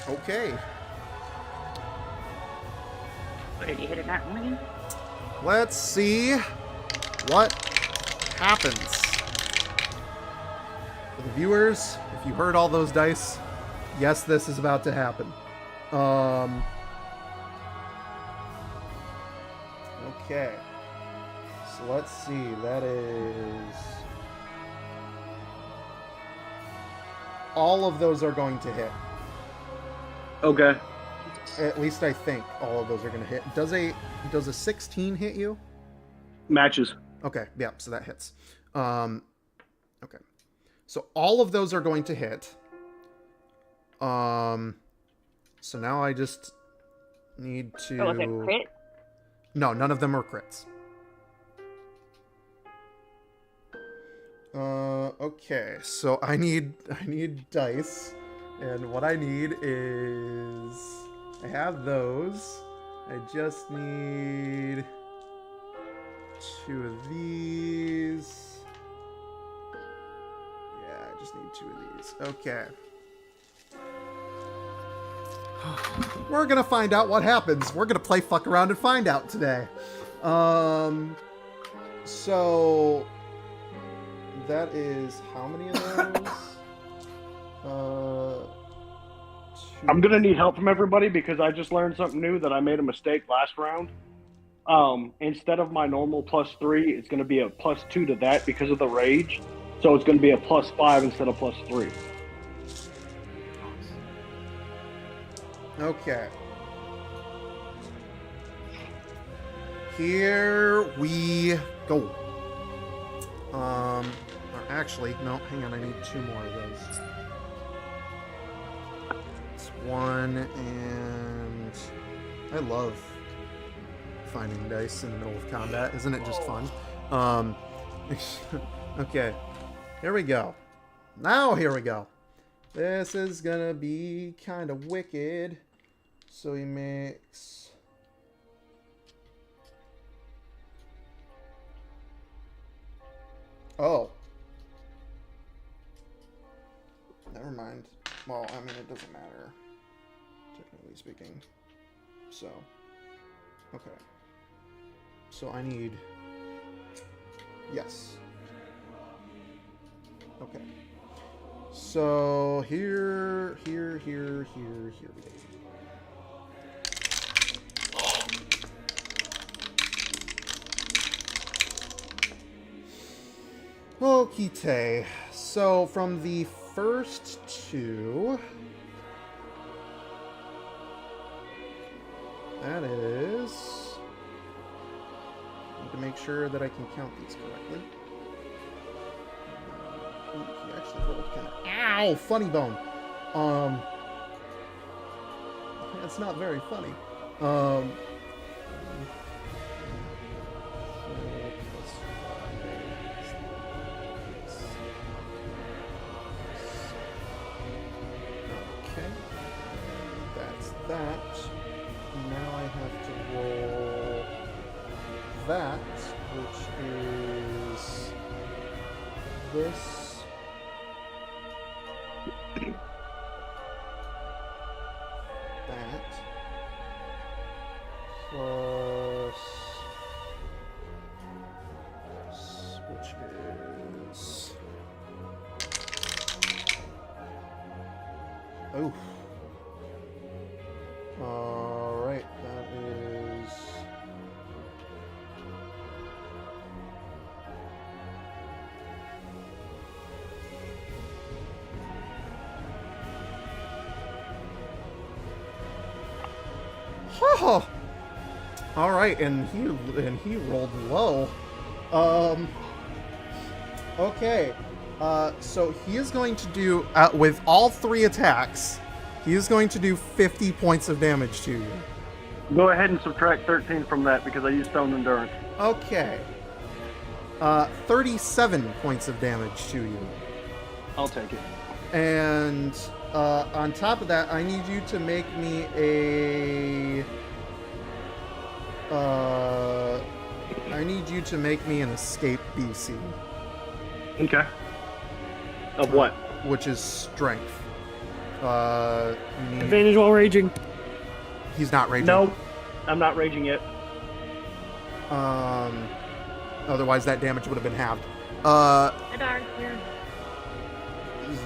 Okay. What did you hit it that one again? Let's see what happens. For the viewers, if you heard all those dice, yes, this is about to happen. Okay. So let's see. That is... All of those are going to hit. Okay. At least I think all of those are going to hit. Does a 16 hit you? Matches. Okay, yeah, so that hits. Okay. So all of those are going to hit. So now I just need to... Oh, was it crit? No, none of them are crits. Okay, so I need dice, and what I need is... I have those. I just need 2 of these. Yeah, I just need 2 of these. Okay. We're gonna find out what happens. We're gonna play fuck around and find out today. So that is how many of those? I'm gonna need help from everybody because I just learned something new that I made a mistake last round. Instead of my normal +3, it's gonna be a +2 to that because of the rage. So it's gonna be a +5 instead of +3. Okay. Here we go. Or actually, no, hang on, I need 2 more of those. It's 1, and I love finding dice in the middle of combat. Isn't it just fun? Okay. Here we go. Now here we go. This is gonna be kind of wicked. So he makes... Oh. Never mind. Well, I mean, it doesn't matter, technically speaking. So. Okay. So I need... Yes. Okay. So here we go. Okay, so from the first 2, that is... I need to make sure that I can count these correctly. Ooh, he actually rolled kind of... Ow! Funny bone! That's not very funny. Okay. That's that. Now I have to roll that, which is this. That plus which is oh, all right, that is Oh. All right, and he rolled low. Okay. So he is going to do with all 3 attacks. He is going to do 50 points of damage to you. Go ahead and subtract 13 from that because I used Stone Endurance. Okay. 37 points of damage to you. I'll take it. And on top of that, I need you to make me an escape BC. Okay. Of what? Which is strength. You need... Advantage while raging. He's not raging. Nope. I'm not raging yet. Otherwise that damage would have been halved.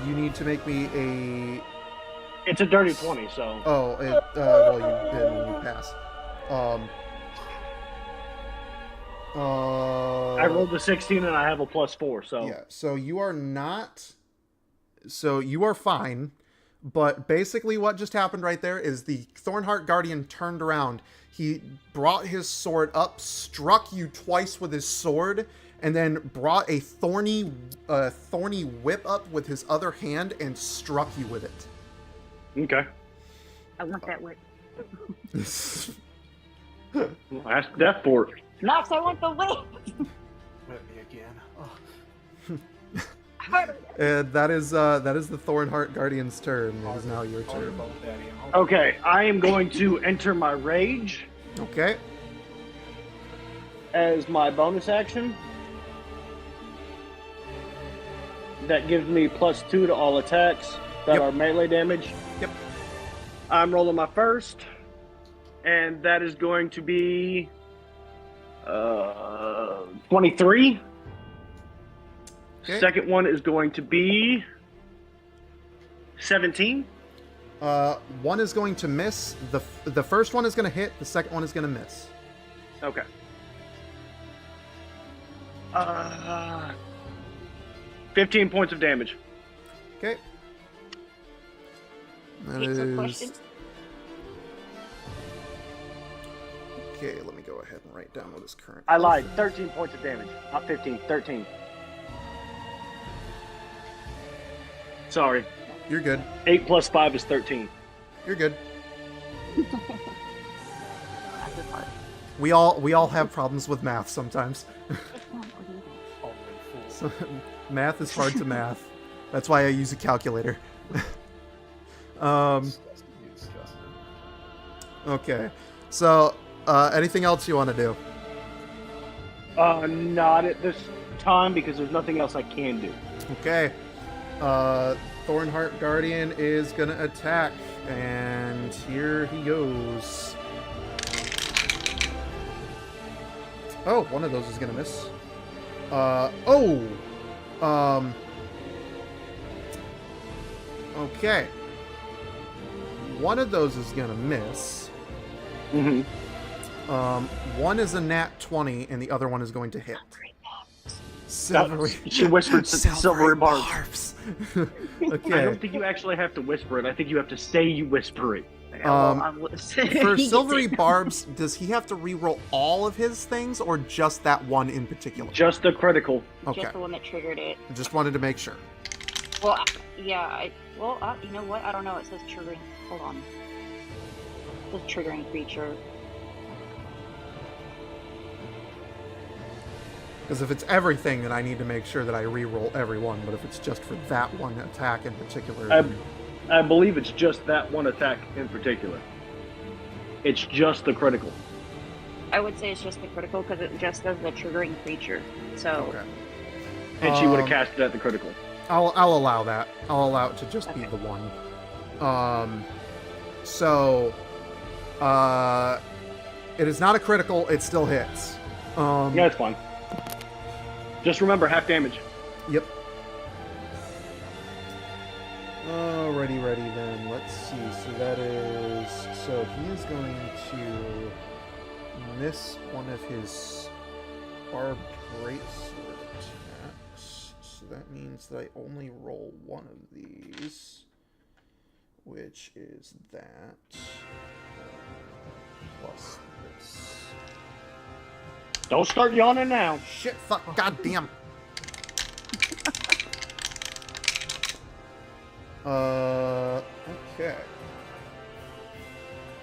You need to make me a... It's a dirty 20, so... Oh, well, you pass. I rolled a 16 and I have a +4, so... Yeah, so you are not... So you are fine, but basically what just happened right there is the Thornheart Guardian turned around. He brought his sword up, struck you twice with his sword, and then brought a thorny whip up with his other hand and struck you with it. Okay. I want that whip. Ask Death for it. Nox, I want the whip. Hit me again. Oh. And that is the Thornheart Guardian's turn. It is now your Call your turn. boat daddy and hope- Okay, I am going to enter my rage Okay. as my bonus action. That gives me +2 to all attacks that Yep. are melee damage. Yep. I'm rolling my first, and that is going to be 23. Okay. Second one is going to be 17. One is going to miss. The first one is going to hit. The second one is going to miss. Okay. 15 points of damage. Okay. That It's a is... question. Okay, let me go ahead and write down what his current... I lied. 13 points of damage. Not 15. 13. Sorry. You're good. 8 plus 5 is 13. You're good. That's the part. We all have problems with math sometimes. Only fool. So, math is hard to math. That's why I use a calculator. Disgusting. Okay. So, anything else you want to do? Not at this time because there's nothing else I can do. Okay. Thornheart Guardian is gonna attack, and here he goes. Oh, one of those is gonna miss. Okay. One of those is gonna miss. Mm-hmm. One is a nat 20, and the other one is going to hit. She whispered silvery barbs. Okay. I don't think you actually have to whisper it. I think you have to say you whisper it. For Silvery Barbs, does he have to reroll all of his things, or just that one in particular? Just the critical. Okay. Just the one that triggered it. Just wanted to make sure. Well, yeah. You know what? I don't know. It says triggering. Hold on. It says triggering creature. Because if it's everything, then I need to make sure that I reroll every one. But if it's just for that one attack in particular, then... I believe it's just that one attack in particular. It's just the critical. I would say it's just the critical because it just says the triggering creature. So Okay. And she would have cast it at the critical. I'll allow that. I'll allow it to just be Okay. the one. It is not a critical. It still hits. Yeah, it's fine. Just remember, half damage. Yep. Alrighty, ready then. Let's see. So that is... So he is going to miss one of his barbed greatsword attacks. So that means that I only roll one of these, which is that. plus this. Don't start yawning now. Shit, fuck, goddamn. Okay.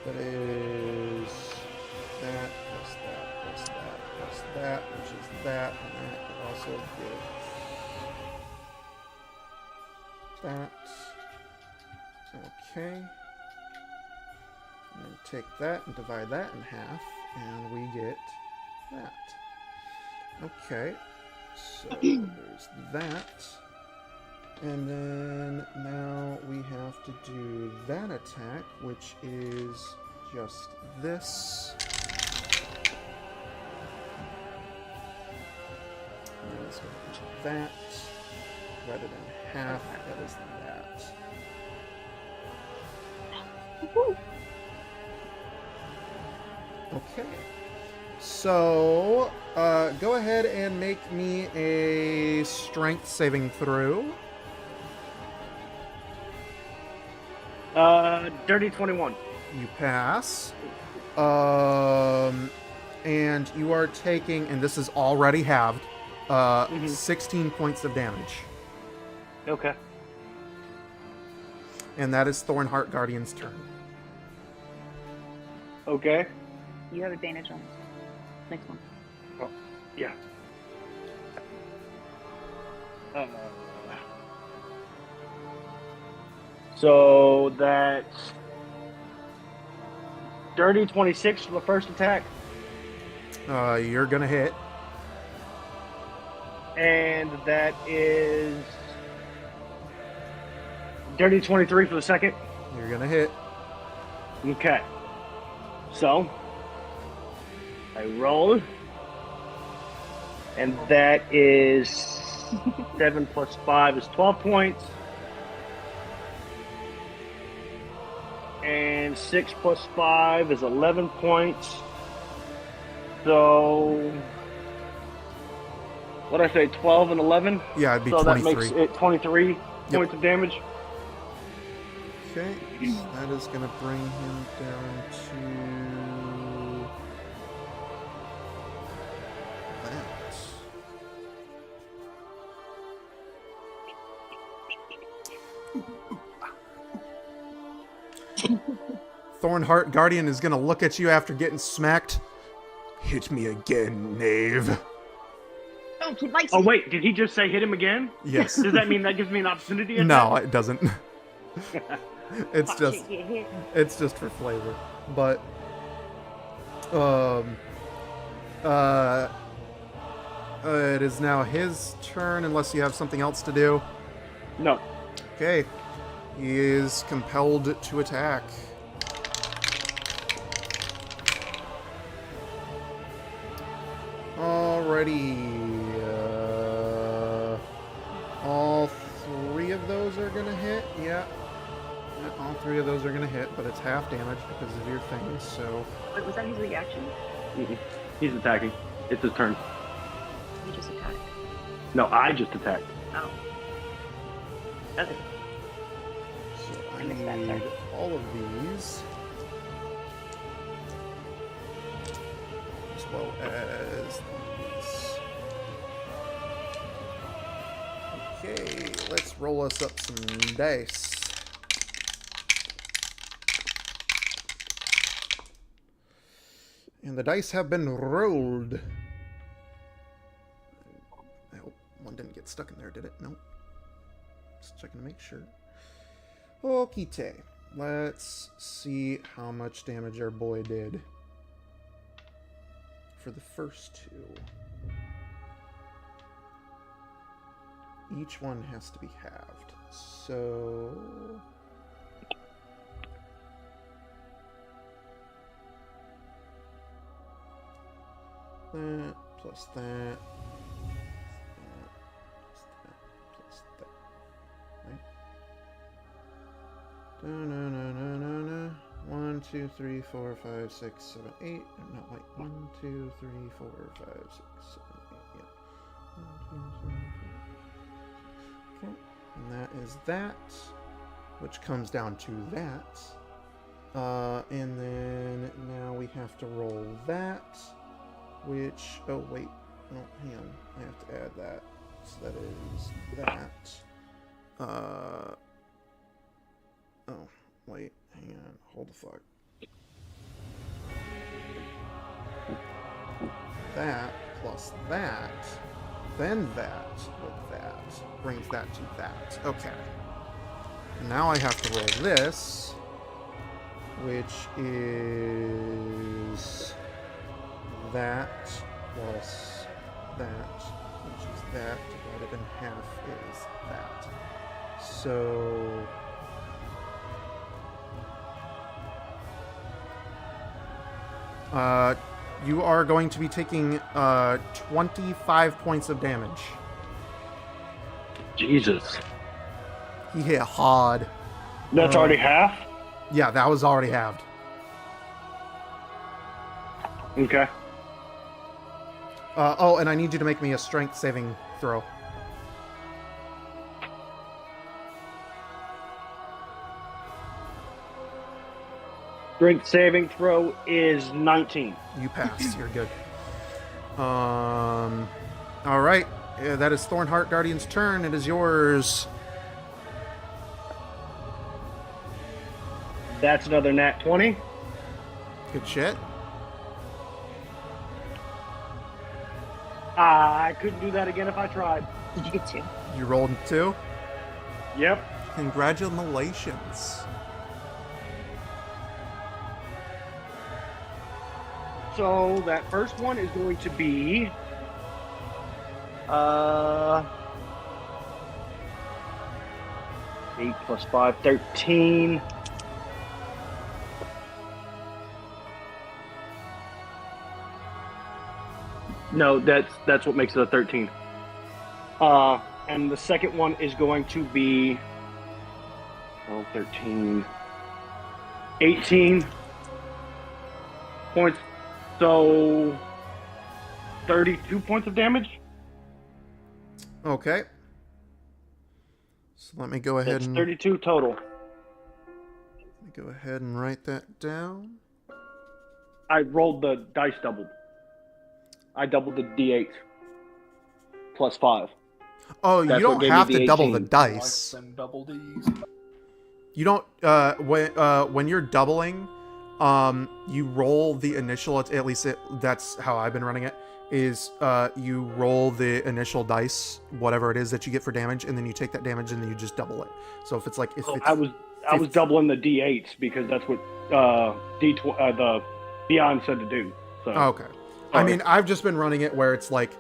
That is that plus that plus that plus that, which is that, and that could also give that. Okay. And then take that and divide that in half, and we get that. Okay. So there's that. And then now we have to do that attack, which is just this. And then it's going to be that. Divided in half, that is that. Okay. So, go ahead and make me a strength saving throw. Dirty 21. You pass. And you are taking, and this is already halved, 16 points of damage. Okay. And that is Thornheart Guardian's turn. Okay. You have advantage on next one. Oh, yeah. So that's dirty 26 for the first attack, You're gonna hit. and that is dirty 23 for the second. You're gonna hit. Okay. So I roll, and that is 7 plus 5 is 12 points. And 6 plus 5 is 11 points. So, what did I say, 12 and 11? Yeah, it'd be So 23. that makes it 23 points of damage. Okay, so that is gonna bring him down to that. Thornheart Guardian is gonna look at you after getting smacked. Hit me again, knave. Oh, he likes Oh, me. wait, did he just say hit him again? Yes. Does that mean that gives me an opportunity? at No, it doesn't. It's Watch just it get hit. it's just for flavor. But it is now his turn unless you have something else to do. that? No. Okay. He is compelled to attack. Alrighty. All three of those are gonna hit. Yeah. All three of those are gonna hit, but it's half damage because of your thing, so... Wait, was that his reaction? He's attacking. It's his turn. He just attacked. No, I just attacked. Oh. Okay. So I I missed that, need sorry. all of these. As well as these. Okay, let's roll us up some dice. And the dice have been rolled. I hope one didn't get stuck in there, did it? Nope. Just checking to make sure. Okite. Let's see how much damage our boy did. For the first two. Each one has to be halved. So... that, plus that, plus that. Right? Da-na-na-na-na-na. 1, 2, 3, 4, 5, 6, 7, 8. No, wait. 1, 2, 3, 4, 5, 6, 7, 8. Yeah. 1, 2, 3, 4. Okay. And that is that, which comes down to that. And then now we have to roll that, which, oh wait, no, hang on, I have to add that, so that is that. Oh, wait, hang on, hold the fuck. That plus that, then that with that brings that to that. Okay. Now I have to roll this, which is that plus that, which is that divided in half is that. So you are going to be taking 25 points of damage. Jesus. He hit hard. That's already half? Yeah, that was already halved. Okay. Oh, and I need you to make me a strength saving throw. Strength saving throw is 19. You pass. You're good. All right. Yeah, that is Thornheart Guardian's turn. It is yours. That's another nat 20. Good shit. I couldn't do that again if I tried. Did you get 2? You rolled 2. Yep. Congratulations. So that first one is going to be 8 plus 5, 13. No, that's what makes it a 13. And the second one is going to be 13, 18 points. So 32 points of damage. Okay. So let me go ahead That's and 32 total. let me go ahead and write that down. I rolled the dice doubled. I doubled the d8 plus 5. Oh, That's you what don't gave me have the to double the 18. dice. And double D's. You don't. When you're doubling, you roll the initial. At least that's how I've been running it. Is you roll the initial dice, whatever it is that you get for damage, and then you take that damage and then you just double it. So if it's like if it's I was doubling the d8s because that's what the Beyond said to do. So okay. I Sorry. mean, I've just been running it where it's like,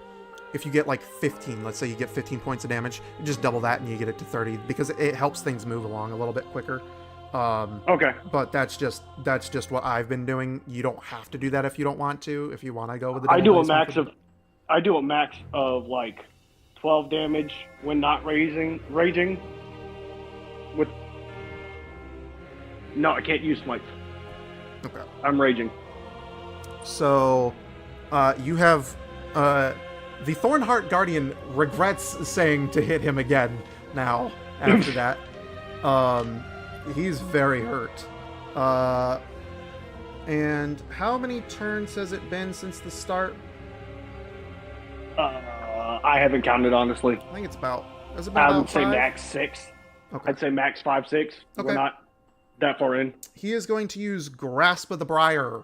if you get like 15, let's say you get 15 points of damage, you just double that and you get it to 30 because it helps things move along a little bit quicker. Okay. But that's just what I've been doing. You don't have to do that if you don't want to. If you want to go with the I do double a dice max method. of like 12 damage when not raging. With no, I can't use smites. Okay. I'm raging. So, you have the Thornheart Guardian regrets saying to hit him again now after that. He's very hurt. And how many turns has it been since the start? I haven't counted honestly. I think it's about. Has it been I about would say 5? max 6. Okay. I'd say max 5, 6. Okay. We're not that far in. He is going to use Grasp of the Briar.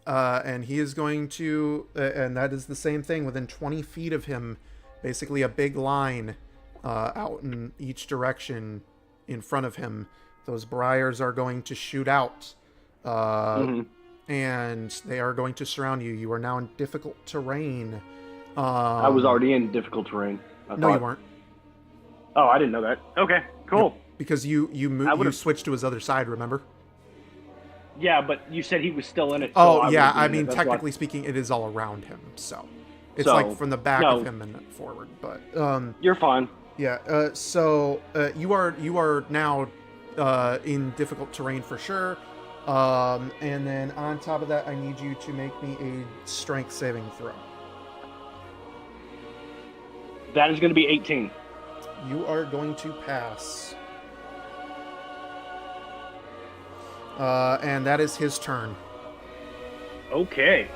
And he is going to, and that is the same thing, within 20 feet of him, basically a big line out in each direction in front of him. Those briars are going to shoot out, and they are going to surround you. You are now in difficult terrain. I was already in difficult terrain. No, you weren't. Oh, I didn't know that. Okay, cool. Because you switched to his other side, remember? Yeah, but you said he was still in it. Oh, so yeah. I I would've been in mean, it. That's why- technically speaking, it is all around him. So it's So, like from the back no. of him and forward. But You're fine. yeah. So you are now in difficult terrain for sure. And then on top of that, I need you to make me a strength saving throw. That is going to be 18. You are going to pass. And that is his turn. Okay.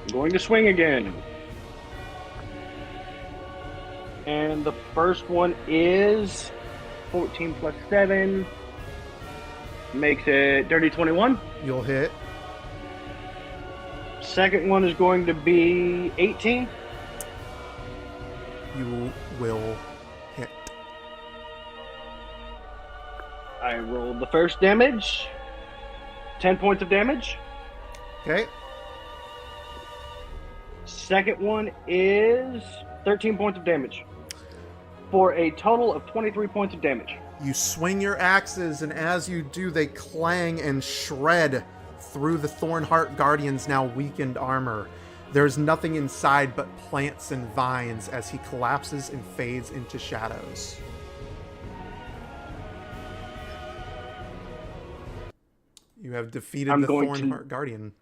I'm going to swing again. And the first one is 14 plus 7. Makes it dirty 21. You'll hit. Second one is going to be 18. You will hit. I rolled the first damage. 10 points of damage. Okay. Second one is 13 points of damage. For a total of 23 points of damage. You swing your axes, and as you do, they clang and shred through the Thornheart Guardian's now weakened armor. There's nothing inside but plants and vines as he collapses and fades into shadows. You have defeated the Thornheart Guardian.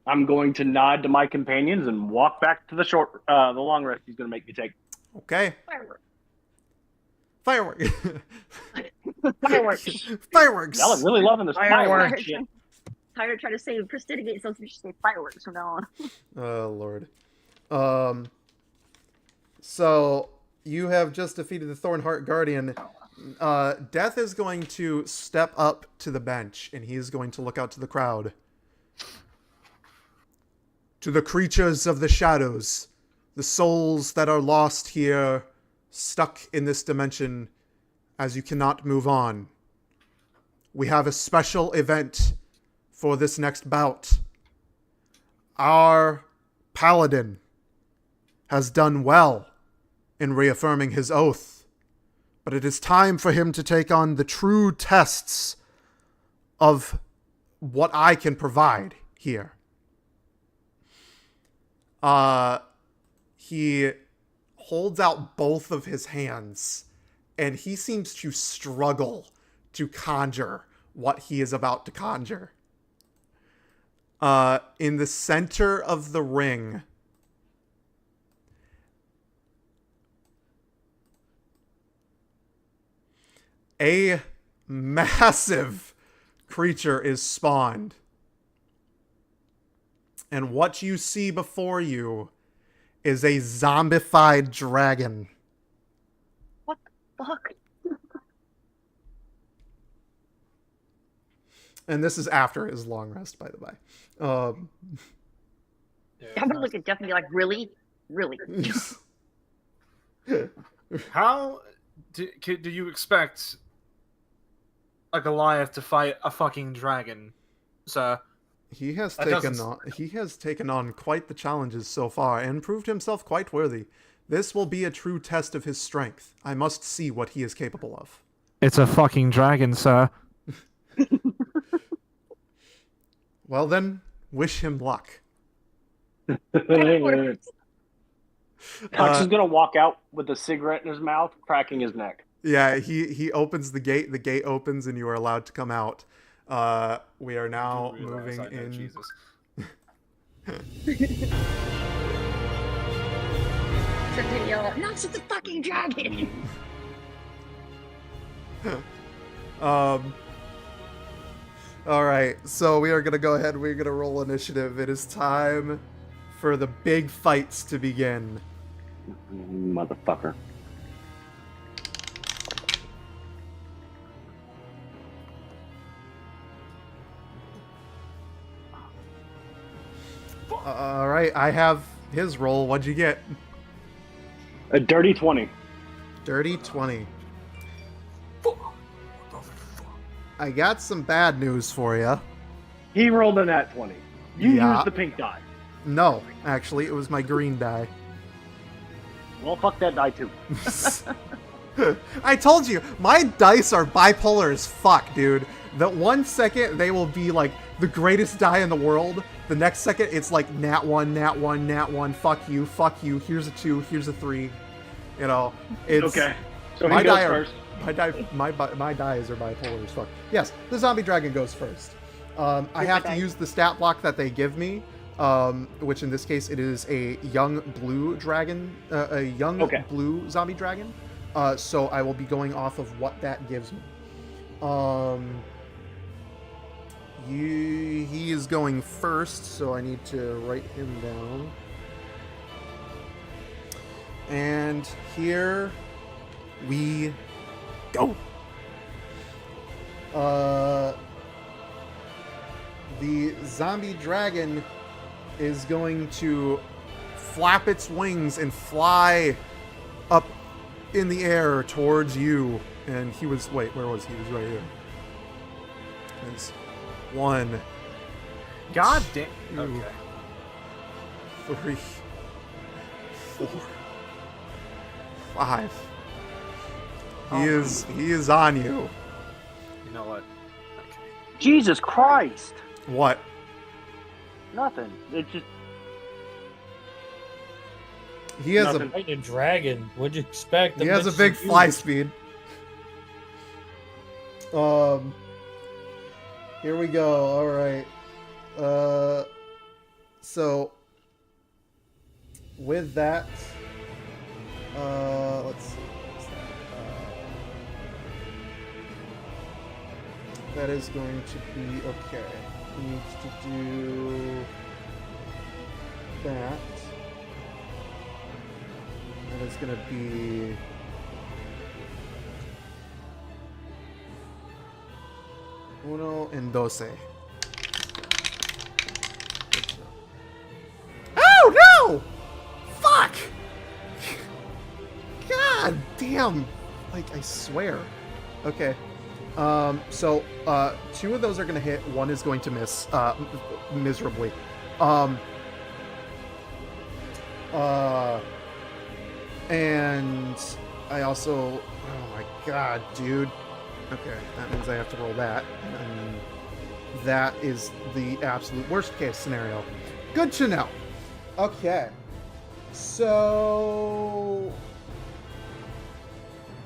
I'm going to nod to my companions and walk back to the long rest he's going to make me take. Okay. Fireworks. Fireworks. Fireworks. Fireworks. Y'all are really loving this fireworks shit. Tired of trying to say prestidigate, so we should say fireworks from now on. Oh, Lord. So, you have just defeated the Thornheart Guardian. Death is going to step up to the bench, and he is going to look out to the crowd. To the creatures of the shadows, the souls that are lost here, stuck in this dimension, as you cannot move on. We have a special event for this next bout. Our paladin has done well in reaffirming his oath, but it is time for him to take on the true tests of what I can provide here. He holds out both of his hands, and he seems to struggle to conjure what he is about to conjure. In the center of the ring, a massive creature is spawned. And what you see before you is a zombified dragon. What the fuck? And this is after his long rest, by the way. I'm gonna look at Jeff and be like, really? Really? How do you expect a Goliath to fight a fucking dragon, sir? He has That taken on quite the challenges so far and proved himself quite worthy. This will be a true test of his strength. I must see what he is capable of. It's a fucking dragon, sir. Well then, wish him luck. Cox is gonna walk out with a cigarette in his mouth, cracking his neck. Yeah, he opens the gate. The gate opens, and you are allowed to come out. We are now moving in. Jesus. To yell, no, it's a fucking dragon. All right, so we are gonna go ahead. We're gonna roll initiative. It is time for the big fights to begin. Motherfucker. All right, I have his roll. What'd you get? A dirty 20. Dirty 20. I got some bad news for you. He rolled a nat 20. You Yeah. used the pink die. No, actually, it was my green die. Well, fuck that die too. I told you, my dice are bipolar as fuck, dude. The 1 second they will be like the greatest die in the world. The next second it's like nat 1, nat 1, nat 1, fuck you, here's a 2, here's a 3. You know, it's Okay. So my he goes die first. my dies are bipolar as fuck. Yes, the zombie dragon goes first. I have to use the stat block that they give me, which in this case it is a young blue dragon, blue zombie dragon. So I will be going off of what that gives me. He is going first, so I need to write him down. And here we go. The zombie dragon is going to flap its wings and fly up in the air towards you. And he was, wait, where was he? He was right here. There's 1, God damn. 2, Okay. 3, 4, 5. He is on you. You know what? Okay. Jesus Christ! What? Nothing. It just He has Nothing. Fighting a dragon. What'd you expect? he has a big fly speed. Here we go. All right. So with that, let's see. What's that? That is going to be okay. He needs to do that. That is going to be uno and doce. Oh no! Fuck! God damn! Like, I swear. Okay. So 2 of those are gonna hit. 1 is going to miss miserably. And I also, oh my god, dude. Okay, that means I have to roll that. And that is the absolute worst case scenario. Good to know. Okay. So,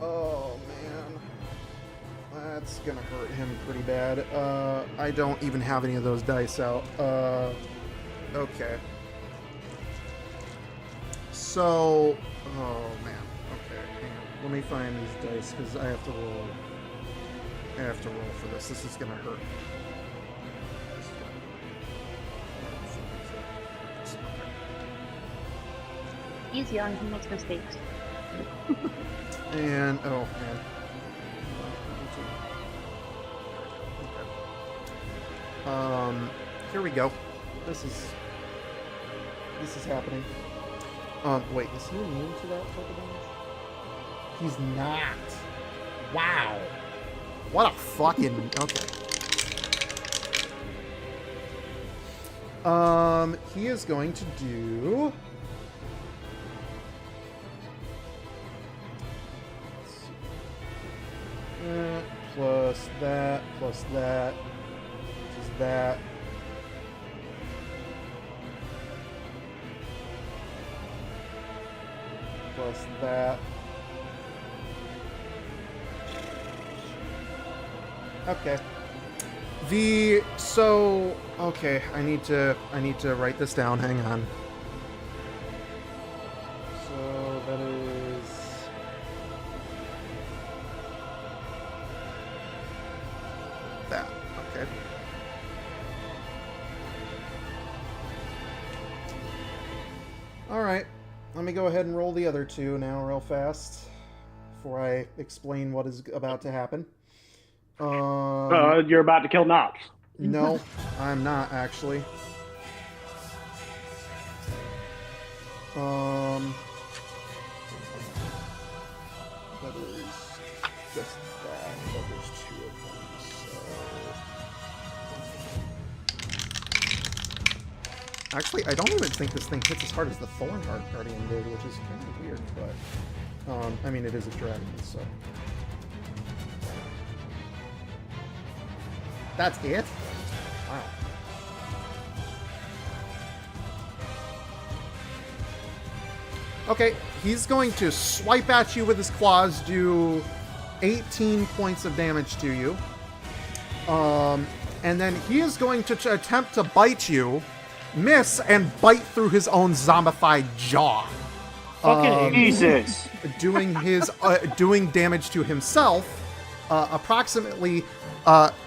oh man. That's gonna hurt him pretty bad. I don't even have any of those dice out. Okay. So, oh man. Okay, hang on. Let me find these dice because I have to roll. I have to roll for this. This is gonna hurt. He's young. He makes mistakes. And oh man. Here we go. This is happening. Wait, is he immune to that type of damage? He's not. Wow. What a fucking okay. He is going to do. Let's see. Plus that, which is that. Plus that. Okay. Okay, I need to write this down. Hang on. So that is that. Okay. All right. Let me go ahead and roll the other 2 now real fast before I explain what is about to happen. you're about to kill Knox. No, I'm not actually. That is just that, but there's 2 of them, so... Actually, I don't even think this thing hits as hard as the Thornheart Guardian did, which is kind of weird, but... I mean, it is a dragon, so... That's it? Wow. Okay, he's going to swipe at you with his claws, do 18 points of damage to you. And then he is going to attempt to bite you, miss, and bite through his own zombified jaw. Fucking Jesus. Doing doing damage to himself, approximately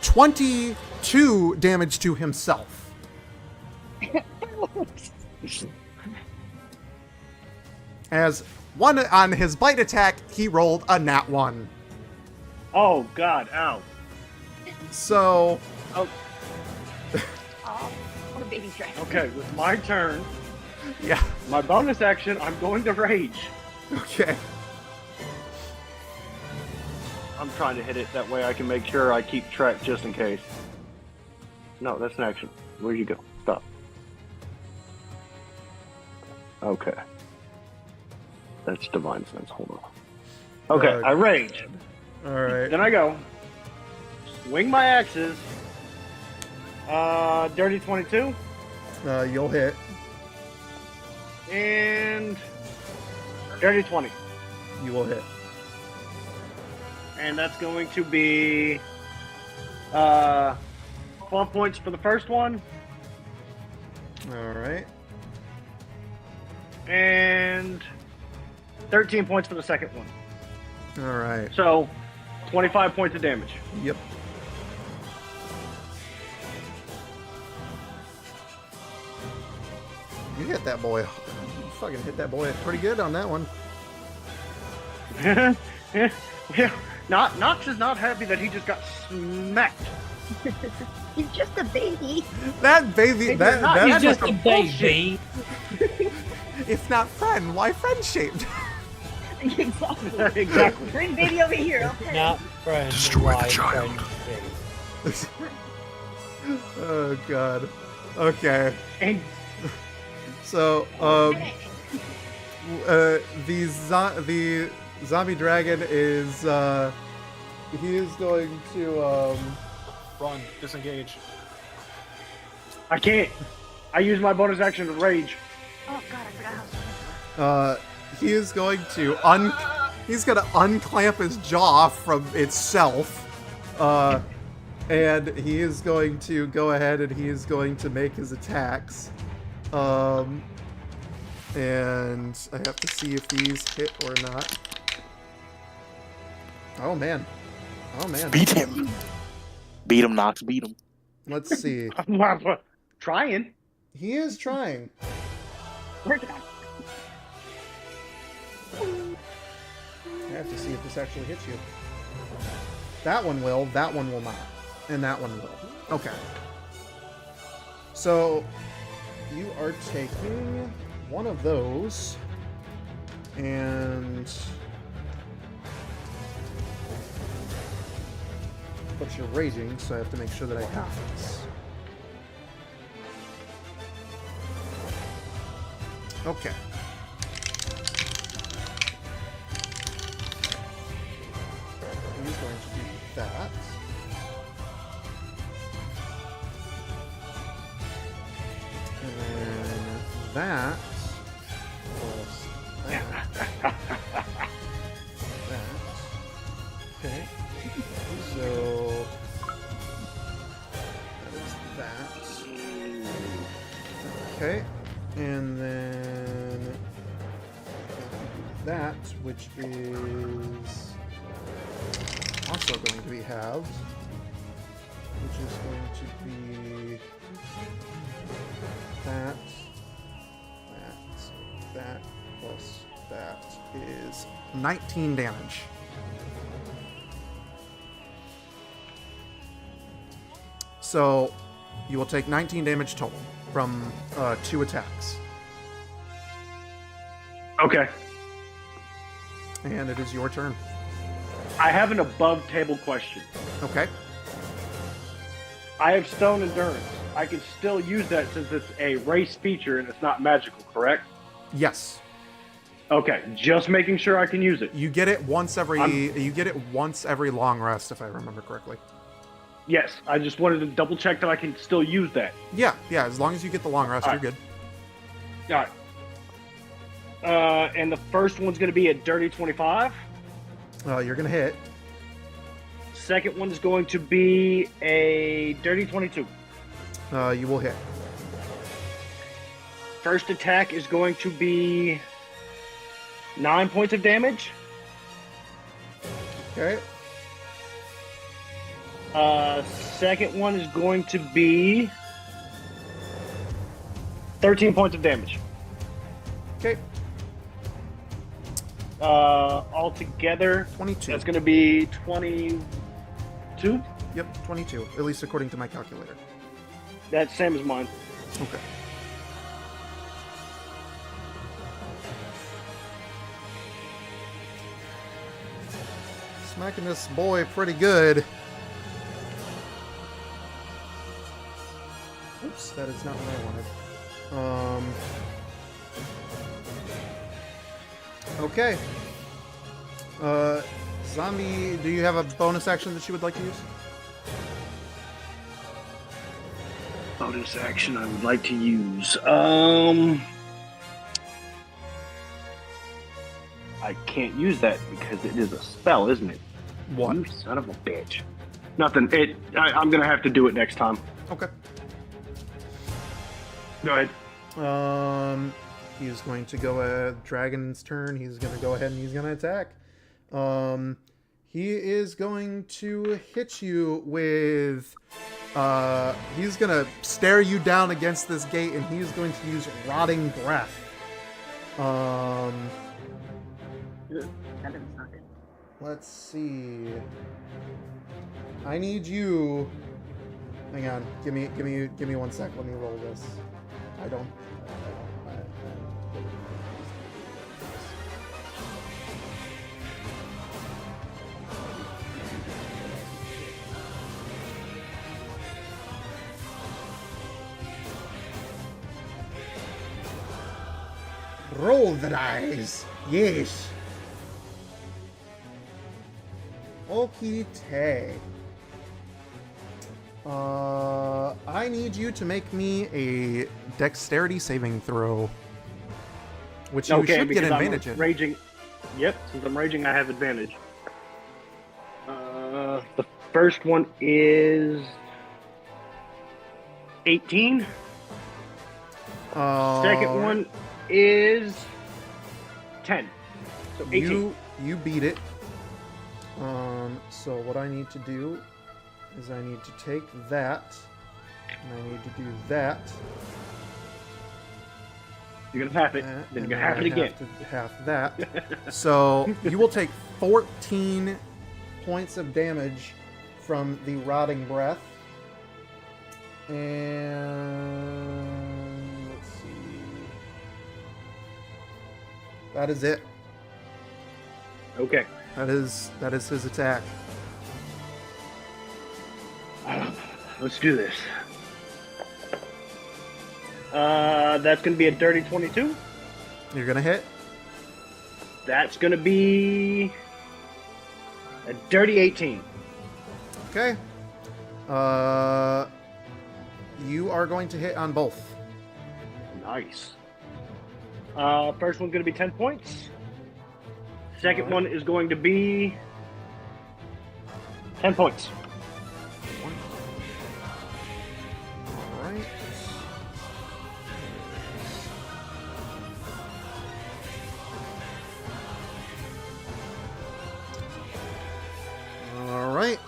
20 2 damage to himself. As one on his bite attack, he rolled a nat 1. Oh God! Ow! So, Oh, Oh, what a baby dragon. okay. With my turn, yeah, my bonus action, I'm going to rage. okay. I'm trying to hit it that way I can make sure I keep track just in case. No, that's an action. Where'd you go? Stop. Okay. That's divine sense. Hold on. Okay, I rage. Alright. Then I go. Swing my axes. Dirty 22. You'll hit. And dirty 20. You will hit. And that's going to be 12 points for the first one. Alright. And 13 points for the second one. Alright. So 25 points of damage. Yep. You hit that boy. You fucking hit that boy pretty good on that one. Yeah. Nox is not happy that he just got smacked. He's just a baby. That baby, He's that, not- that He's that's just like a a bullshit. baby. if not friend, why friend shaped? Exactly. Exactly. Bring baby over here, okay? Not friend. Destroy the why child. friend is. Oh god. Okay. And So, the zombie dragon is he is going to Run. Disengage. I can't. I use my bonus action to rage. Oh god, I forgot how to he is going to he's gonna unclamp his jaw from itself, and he is going to go ahead and he is going to make his attacks, and I have to see if these hit or not. Oh man, Beat him. Beat him, Nox. Beat him. let's see. I'm trying. He is trying. Where's the guy? I have to see if this actually hits you. That one will not. And that one will. Okay. So, you are taking one of those, and... But you're raging, so I have to make sure that I have this. Okay. He's going to do that. And then that plus that. That. Okay. So that is that. Okay. And then that, which is also going to be halved, which is going to be that plus that is 19 damage. So you will take 19 damage total from 2 attacks. Okay. And it is your turn. I have an above table question. Okay. I have stone endurance. I can still use that since it's a race feature and it's not magical, correct? Yes. Okay, just making sure I can use it. You get it once every long rest, if I remember correctly. Yes, I just wanted to double check that I can still use that. Yeah, as long as you get the long rest, All you're good. All right. And the first one's going to be a dirty 25. You're gonna hit. Second one is going to be a dirty 22. You will hit. First attack is going to be 9 points of damage. Okay. Second one is going to be 13 points of damage. Okay. Altogether, 22. that's going to be 22. Yep, 22. At least according to my calculator. That's same as mine. Okay. Smacking this boy pretty good. Oops, that is not what I wanted. Okay. Zombie, do you have a bonus action that you would like to use? Bonus action I would like to use. I can't use that because it is a spell, isn't it? What? You son of a bitch. Nothing. I'm gonna have to do it next time. Okay. Go ahead. He's going to go Dragon's turn. He's going to go ahead and he's going to attack. He is going to hit you with. He's going to stare you down against this gate, and he's going to use rotting breath. That doesn't sound good. Let's see. I need you. Hang on. Give me 1 sec. Let me roll this. I don't. Roll the dice. Yes. Okay. I need you to make me a dexterity saving throw, which you should get advantage in. Raging. Yep, since I'm raging, I have advantage. The first one is 18. Second one is 10. So 18. You beat it. So what I need to do is I need to take that, and I need to do that. You're gonna half it, then you're gonna half it again. Half that. So you will take 14 points of damage from the rotting breath. And let's see. That is it. Okay. That is his attack. Let's do this. That's gonna be a dirty 22. You're gonna hit. That's gonna be a dirty 18. Okay. You are going to hit on both. Nice. First one's gonna be 10 points. Second one is going to be 10 points. All right. All right.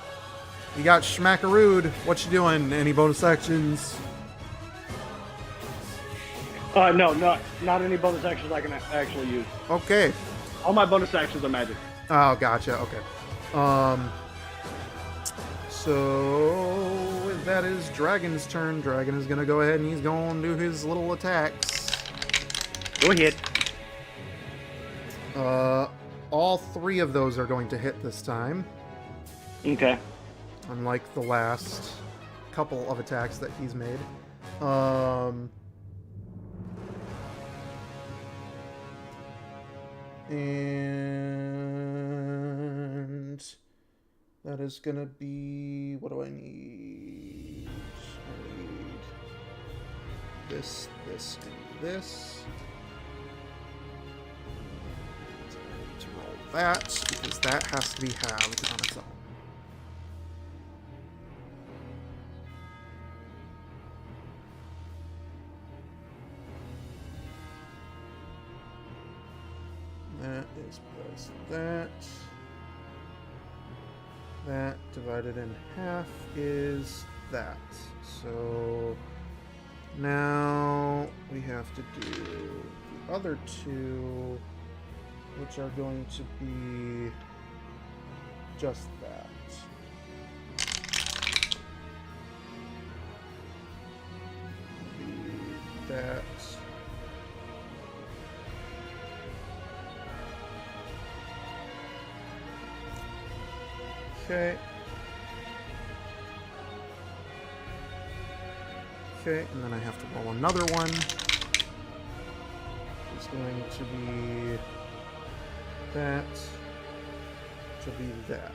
You got Schmackarood. What you doing? Any bonus actions? No, not any bonus actions I can actually use. Okay. All my bonus actions are magic. Oh, gotcha. Okay. So that is Dragon's turn. Dragon is gonna go ahead and he's going to do his little attacks. Go ahead. All three of those are going to hit this time, Okay. unlike the last couple of attacks that he's made. And that is gonna be, what do I need? I need this, this, and this. And I need to roll that because that has to be halved on its own. That is plus that. That divided in half is that. So now we have to do the other two, which are going to be just that. That. Okay. Okay, and then I have to roll another one. It's going to be that. To be that.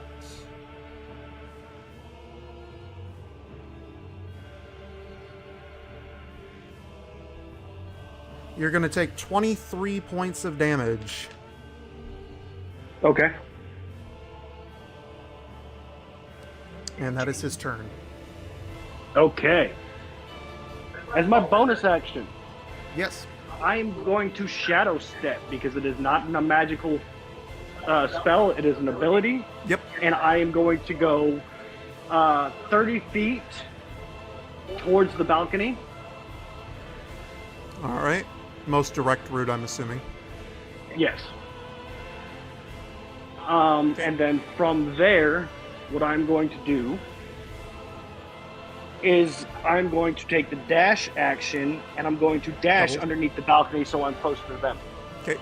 You're going to take 23 points of damage. Okay. And that is his turn. Okay. As my bonus action, Yes. I am going to Shadow Step because it is not a magical spell. It is an ability. Yep. And I am going to go 30 feet towards the balcony. All right. Most direct route, I'm assuming. Yes. And then from there, what I'm going to do is I'm going to take the dash action, and I'm going to dash Double. underneath the balcony so I'm closer to them. Okay.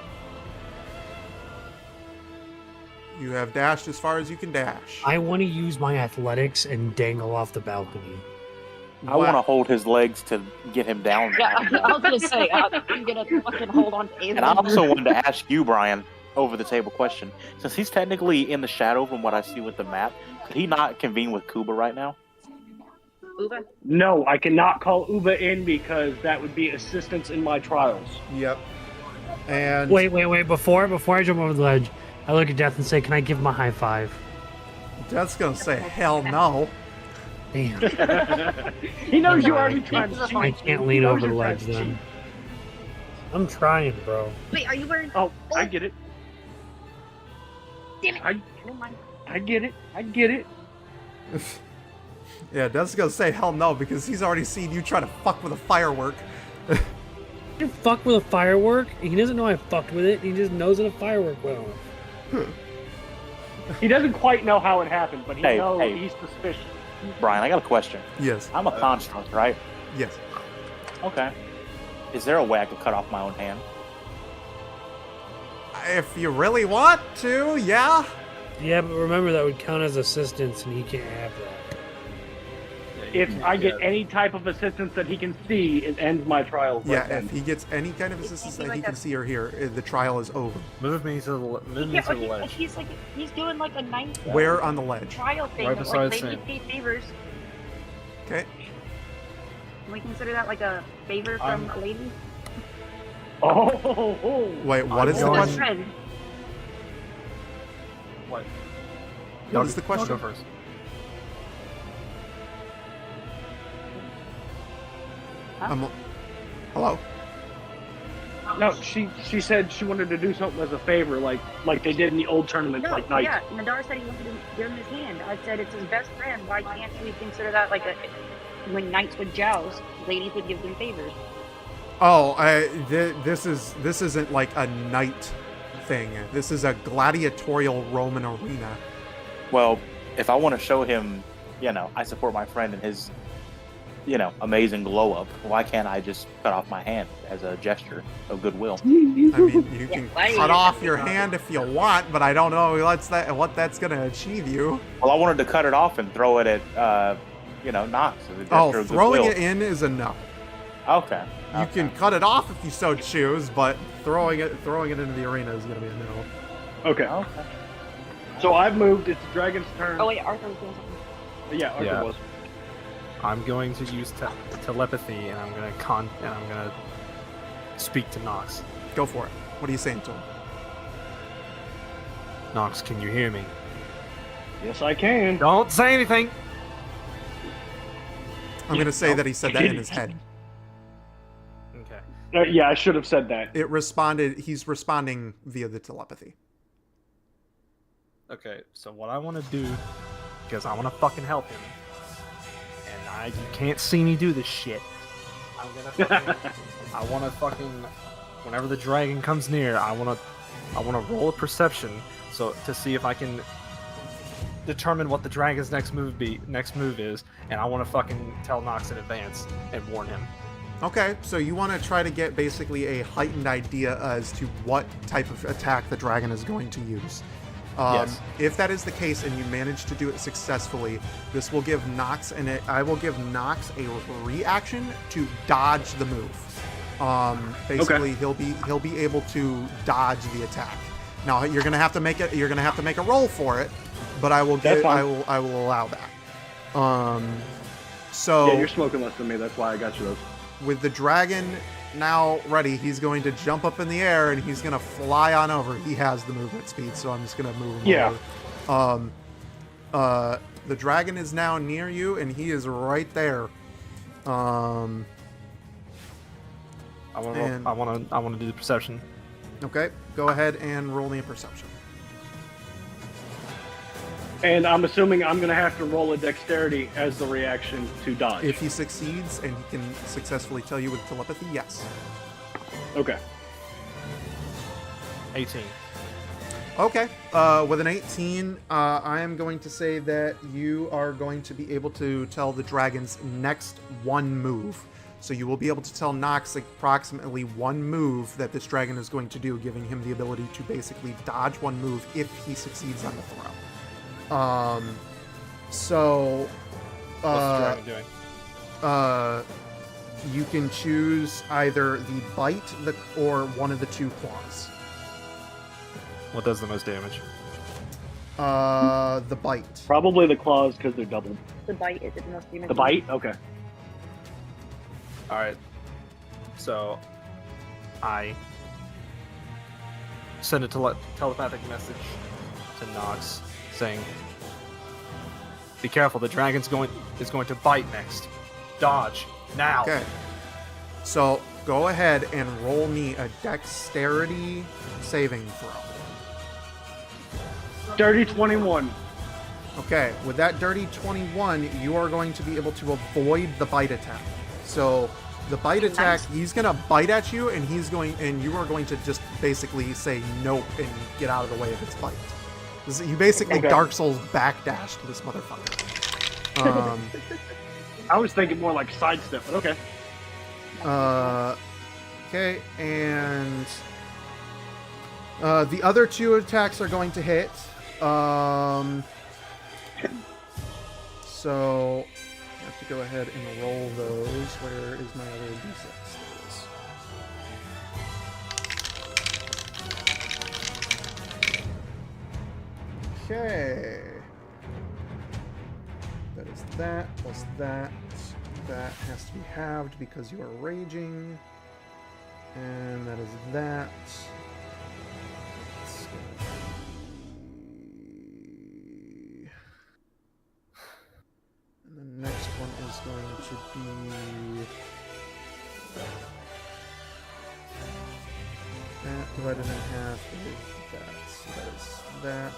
You have dashed as far as you can dash. I want to use my athletics and dangle off the balcony. I want to hold his legs to get him down. Yeah, I was gonna say, I'm gonna fucking hold on to And I also wanted to ask you, Brian, over the table question. Since he's technically in the shadow from what I see with the map, could he not convene with Kuba right now? Uber? No, I cannot call Uba in because that would be assistance in my trials. Yep. And Wait. Before I jump over the ledge, I look at Death and say, "Can I give him a high five?" Death's gonna say, "Hell no." Damn. He knows you Never already mind. tried to cheat. I can't lean He knows over the you're trying ledge to then. cheat. I'm trying, bro. Wait, are you wearing? Oh, I get it. Damn it! I Never mind. I get it. I get it. Yeah, Death's gonna say hell no because he's already seen you try to fuck with a firework. You fuck with a firework? He doesn't know I fucked with it. He just knows that a firework went off. He doesn't quite know how it happened, but he Hey, knows hey. he's suspicious. Brian, I got a question. Yes. I'm a construct, right? Yes. Okay. Is there a way I could cut off my own hand? If you really want to, yeah. Yeah, but remember that would count as assistance, and he can't have that. If I get any type of assistance that he can see, it ends my trial. Yeah, right then. if he gets any kind of assistance It'd be that he like can a- see or hear, the trial is over. Move me to the Yeah, to the ledge. he's like he's doing like a nice Where on the ledge? trial thing. Right Right beside like Sam. ladies pay favors. Okay. Can we consider that like a favor from a lady? Oh, Wait, what is the going- Best question? friend. What? What is the question? Go first. Hello? no, she said she wanted to do something as a favor, like they did in the old tournament, No, like Knights. yeah, Nadar said he wanted to give him his hand. I said it's his best friend. Why can't we consider that like a when knights would joust, ladies would give them favors? Oh, this isn't like a knight thing. This is a gladiatorial Roman arena. Well, if I want to show him, I support my friend in his, amazing glow up, why can't I just cut off my hand as a gesture of goodwill? I mean, you can why do you cut have off to your cut hand if you want, but I don't know what that's gonna achieve you. Well, I wanted to cut it off and throw it at, Knox as a gesture Oh, of throwing goodwill. it in is a no. Okay. You can cut it off if you so choose, but throwing it into the arena is gonna be a no. Okay, Okay. so I've moved. It's the dragon's turn. Oh wait, Arthur was doing something. Yeah, Arthur Yeah. was. I'm going to use telepathy, and I'm gonna speak to Nox. Go for it. What are you saying to him? Nox, can you hear me? Yes, I can. Don't say anything. I'm gonna say that he said that in his head. Okay. Yeah, I should have said that. It responded. He's responding via the telepathy. Okay. So what I want to do because I want to fucking help him. And you can't see me do this shit. I'm gonna fucking, I want to fucking, whenever the dragon comes near, I want to roll a perception to see if I can determine what the dragon's next move is, and I want to fucking tell Nox in advance and warn him. Okay, so you want to try to get basically a heightened idea as to what type of attack the dragon is going to use. Yes. If that is the case and you manage to do it successfully, this will give Nox I will give Nox a reaction to dodge the move. Basically, Okay. he'll be able to dodge the attack. Now you're gonna have to make a roll for it, but I will That's fine. I will allow that. So Yeah, you're smoking less than me. That's why I got you those. with the dragon now ready, he's going to jump up in the air and he's going to fly on over. He has the movement speed, so I'm just going to move him Yeah. over. The dragon is now near you and he is right there. I want to do the perception. Okay, go ahead and roll me a perception. And I'm assuming I'm going to have to roll a dexterity as the reaction to dodge. If he succeeds and he can successfully tell you with telepathy, yes. Okay. 18. Okay, with an 18, I am going to say that you are going to be able to tell the dragon's next one move. So you will be able to tell Nox approximately one move that this dragon is going to do, giving him the ability to basically dodge one move if he succeeds on the throw. So, What's the dragon doing? you can choose either the bite or one of the two claws. What does the most damage? The bite. Probably the claws because they're doubled. The bite is the most damage. The bite? Okay. Alright. So, I send a telepathic message to Nox saying, "Be careful, the dragon's is going to bite next. Dodge, now!" Okay. So, go ahead and roll me a dexterity saving throw. Dirty 21. Okay, with that dirty 21, you are going to be able to avoid the bite attack. So, the bite attack, he's going to bite at you, and you are going to just basically say nope and get out of the way of its bite. You basically Okay. Dark Souls backdashed this motherfucker. I was thinking more like sidestep, but okay. Okay, and the other two attacks are going to hit. So I have to go ahead and roll those. Where is my other d6? There it is. Okay. That is that plus that. That has to be halved because you are raging. And that is that. It's gonna be... And the next one is going to be... That divided in half is that. So that is that.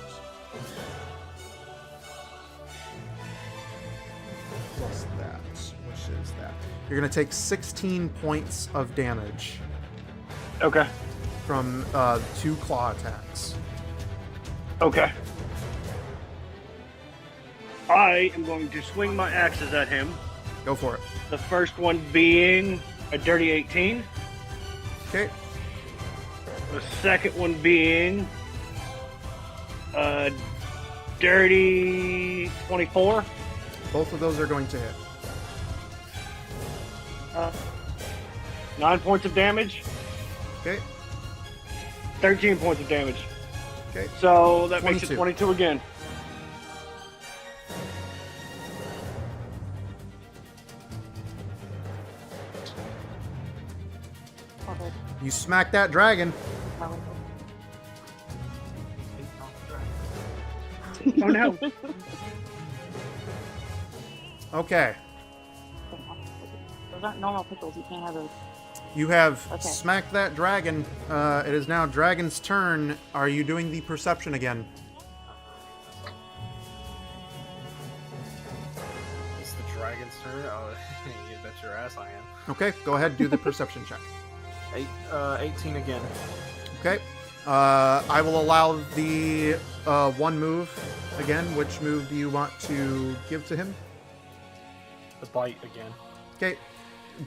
Plus that, which is that. You're going to take 16 points of damage Okay. from 2 claw attacks. Okay. I am going to swing my axes at him. Go for it. The first one being a dirty 18. Okay. The second one being a dirty 24. Both of those are going to hit. 9 points of damage. Okay. 13 points of damage. Okay. So that makes 22. it 22 again. Okay. You smack that dragon. Oh no. Okay. Those aren't normal pickles. You can't have those. You have Okay. smacked that dragon. It is now Dragon's turn. Are you doing the perception again? against her. Oh, you bet your ass I am. Okay, go ahead, do the perception check. 18 again. Okay. I will allow the one move again. Which move do you want to give to him? The bite again. Okay.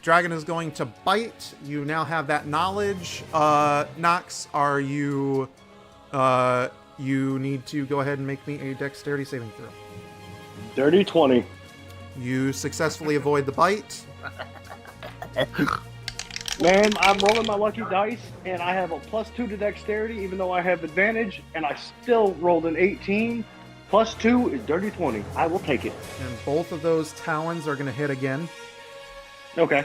Dragon is going to bite. You now have that knowledge. Nox, are you... you need to go ahead and make me a dexterity saving throw. Dirty 20. You successfully avoid the bite. Man, I'm rolling my lucky dice, and I have a +2 to dexterity, even though I have advantage, and I still rolled an 18. +2 is dirty 20. I will take it. And both of those talons are going to hit again. Okay.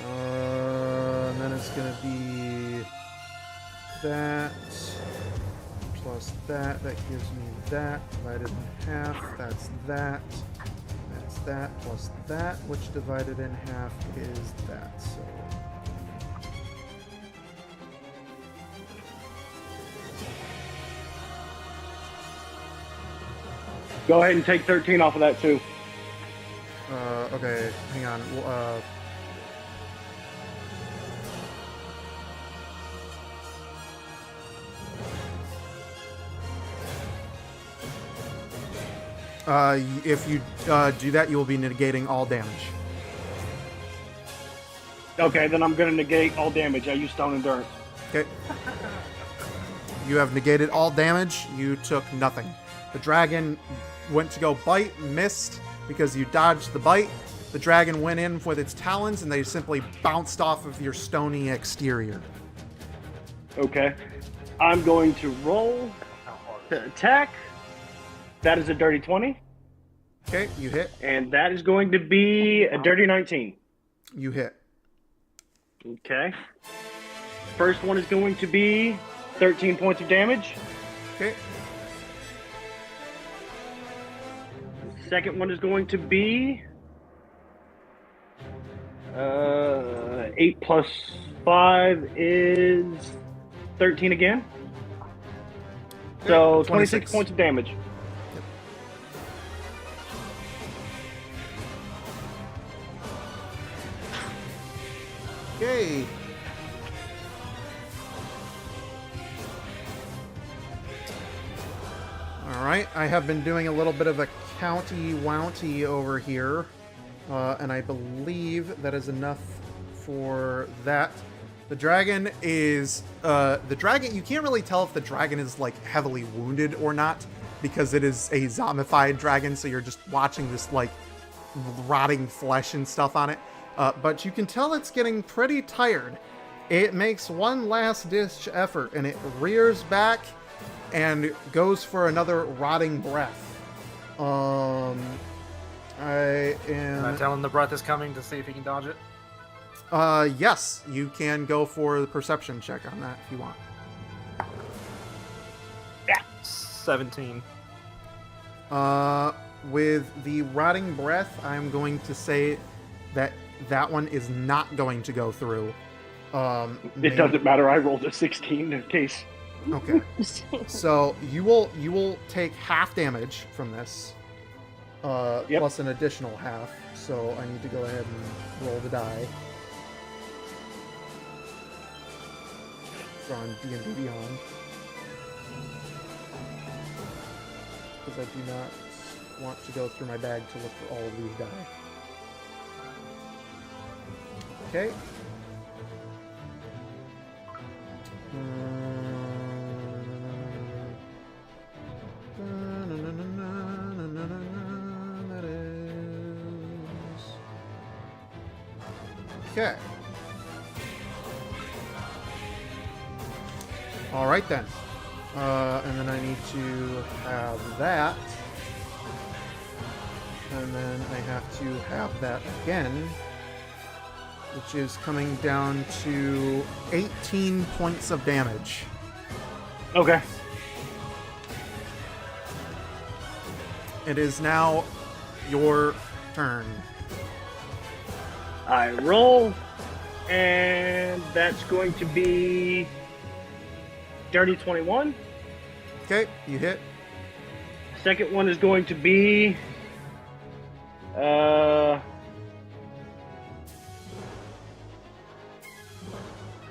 And then it's going to be that plus that. That gives me that divided in half. That's that. That's that plus that, which divided in half is that. So Go ahead and take 13 off of that, too. okay, hang on. If you do that, you will be negating all damage. Okay, then I'm going to negate all damage. I use Stone Endurance. Okay. You have negated all damage. You took nothing. The dragon went to go bite, missed because you dodged the bite. The dragon went in with its talons, and they simply bounced off of your stony exterior. Okay. I'm going to roll to attack. That is a dirty 20. Okay, you hit. And that is going to be a dirty 19. You hit. Okay. First one is going to be 13 points of damage. Okay. Second one is going to be 8 plus 5 is 13 again. So 26 points of damage. Okay. All right, I have been doing a little bit of a county-wounty over here, and I believe that is enough for that. The dragon is, you can't really tell if the dragon is, like, heavily wounded or not, because it is a zombified dragon, so you're just watching this, like, rotting flesh and stuff on it. But you can tell it's getting pretty tired. It makes one last-ditch effort, and it rears back and goes for another rotting breath. I am... Can I tell him the breath is coming to see if he can dodge it? Yes, you can go for the perception check on that if you want. 17. With the rotting breath, I'm going to say that that one is not going to go through. It doesn't matter. I rolled a 16 in case. Okay. So you will take half damage from this, plus an additional half. So I need to go ahead and roll the die. On D&D Beyond, because I do not want to go through my bag to look for all of these die. Okay. That is... Okay. All right then. And then I need to have that. And then I have to have that again, which is coming down to 18 points of damage. Okay. It is now your turn. I roll, and that's going to be dirty 21. Okay, you hit. Second one is going to be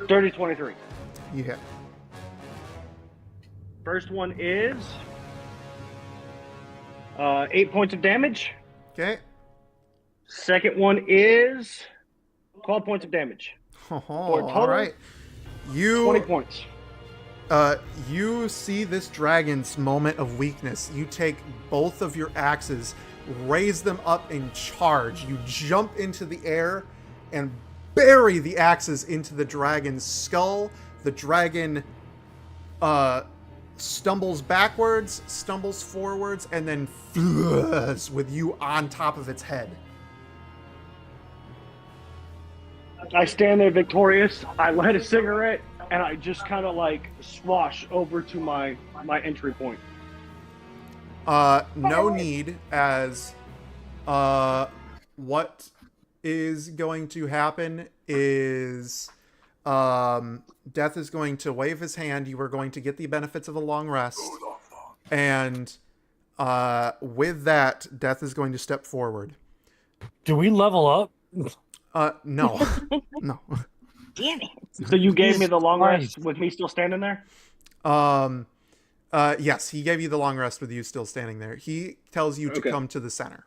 30-23. You hit. First one is 8 points of damage. Okay. Second one is 12 points of damage. Oh, For a total, all right. 20 points. You see this dragon's moment of weakness. You take both of your axes, raise them up and charge. You jump into the air and bury the axes into the dragon's skull. The dragon stumbles backwards, stumbles forwards, and then flies with you on top of its head. I stand there victorious. I light a cigarette, and I just kind of like swash over to my entry point. No need, as what is going to happen is Death is going to wave his hand. You are going to get the benefits of a long rest. And with that, Death is going to step forward. Do we level up? No. No. Damn it. So you gave me the long Christ. rest with me still standing there? Yes, he gave you the long rest with you still standing there. He tells you to Okay. come to the center.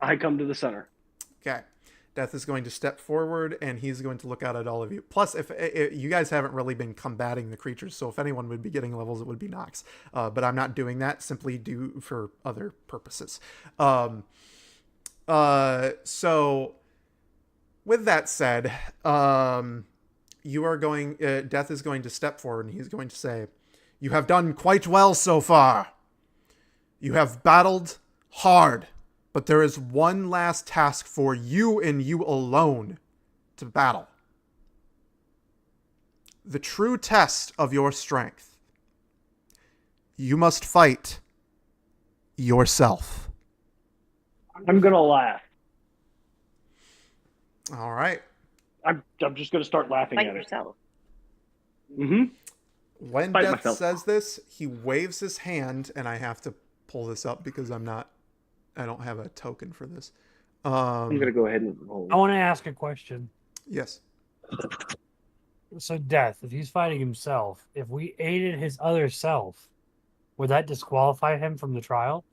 I come to the center. Okay. Death is going to step forward, and he's going to look out at all of you. Plus, if you guys haven't really been combating the creatures, so if anyone would be getting levels, it would be Nox. But I'm not doing that, simply do for other purposes. So, with that said, you are going. Death is going to step forward, and he's going to say, "You have done quite well so far. You have battled hard." But there is one last task for you and you alone to battle. The true test of your strength. You must fight yourself. I'm gonna laugh. All right. I'm just gonna start laughing Fight at it. yourself. Mm-hmm. When Fight Death myself. says this, he waves his hand, and I have to pull this up because I don't have a token for this. I'm gonna go ahead and roll. I want to ask a question. Yes. So, Death, if he's fighting himself, if we aided his other self, would that disqualify him from the trial?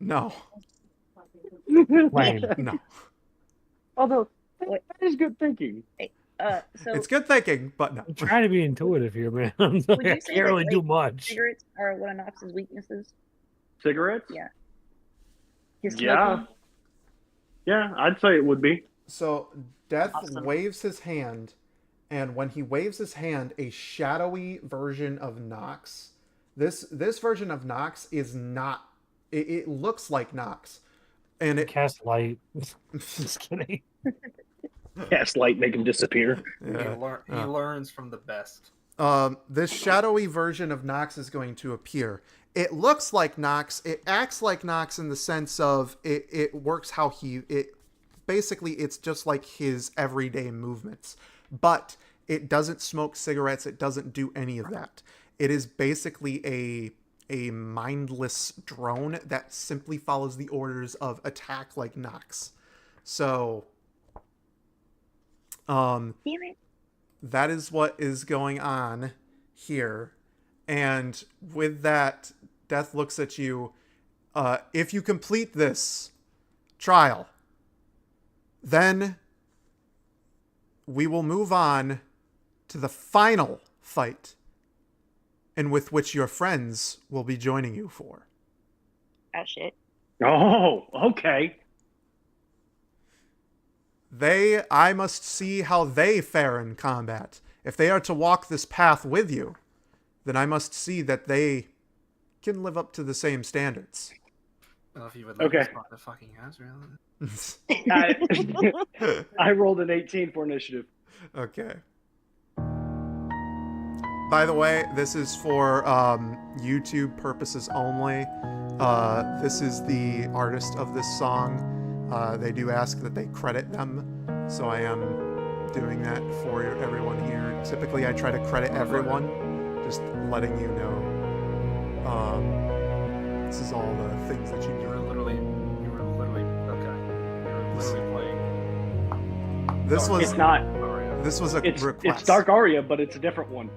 No. Lame. No. Although What? that is good thinking. So It's good thinking, but no. I'm trying to be intuitive here, man. I you can't say that, really do like, much. cigarettes are one of Nox's weaknesses. Cigarettes? Yeah. His Yeah. smoking? Yeah, I'd say it would be. So Death Awesome. waves his hand, and when he waves his hand, a shadowy version of Nox. This version of Nox is not. It looks like Nox, and it. Cast light. Just kidding. Cast light, make him disappear. Yeah. He learns from the best. This shadowy version of Nox is going to appear. It looks like Nox. It acts like Nox in the sense of it works how basically it's just like his everyday movements. But it doesn't smoke cigarettes. It doesn't do any of that. It is basically a mindless drone that simply follows the orders of attack like Nox. So Damn it. that is what is going on here. And with that, Death looks at you. If you complete this trial, then we will move on to the final fight, in with which your friends will be joining you for. Oh, shit. Oh, okay. I must see how they fare in combat. If they are to walk this path with you, then I must see that they can live up to the same standards. Well, if you would Okay. let me spot the fucking house, really. I rolled an 18 for initiative. Okay. By the way, this is for YouTube purposes only. This is the artist of this song. They do ask that they credit them, so I am doing that for everyone here. Typically, I try to credit everyone, Just letting you know. This is all the things that you You were do. literally okay. You were literally playing. This was It's not. Aria. this was a It's request. Dark Aria, but it's a different one.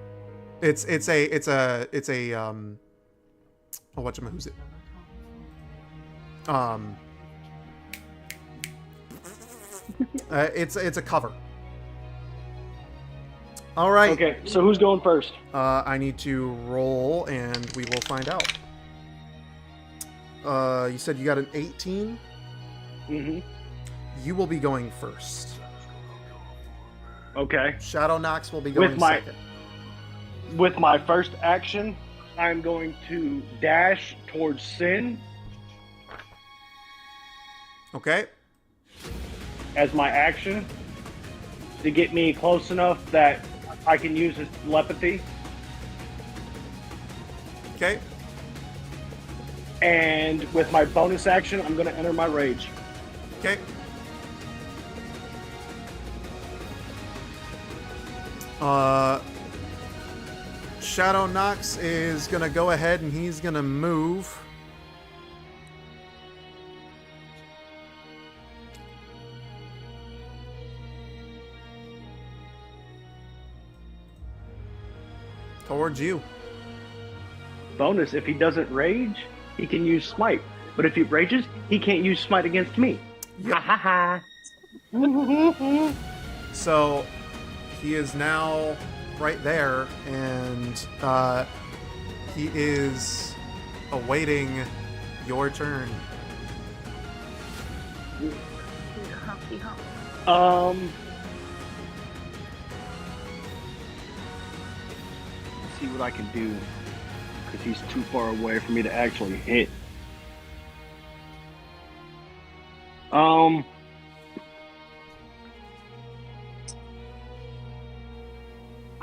It's a oh, who's it? It's a cover. All right. Okay, so who's going first? I need to roll, and we will find out. You said you got an 18. Mm-hmm. You will be going first. Okay. Shadow Nox will be going second. With my first action, I'm going to dash towards Sin Okay. as my action to get me close enough that I can use his telepathy. Okay. And with my bonus action, I'm going to enter my rage. Okay. Shadow Nox is gonna go ahead and he's gonna move. Towards you. Bonus, if he doesn't rage, he can use smite. But if he rages, he can't use smite against me. Yep. Ha ha ha. So he is now right there, and he is awaiting your turn. Let's see what I can do, because he's too far away for me to actually hit.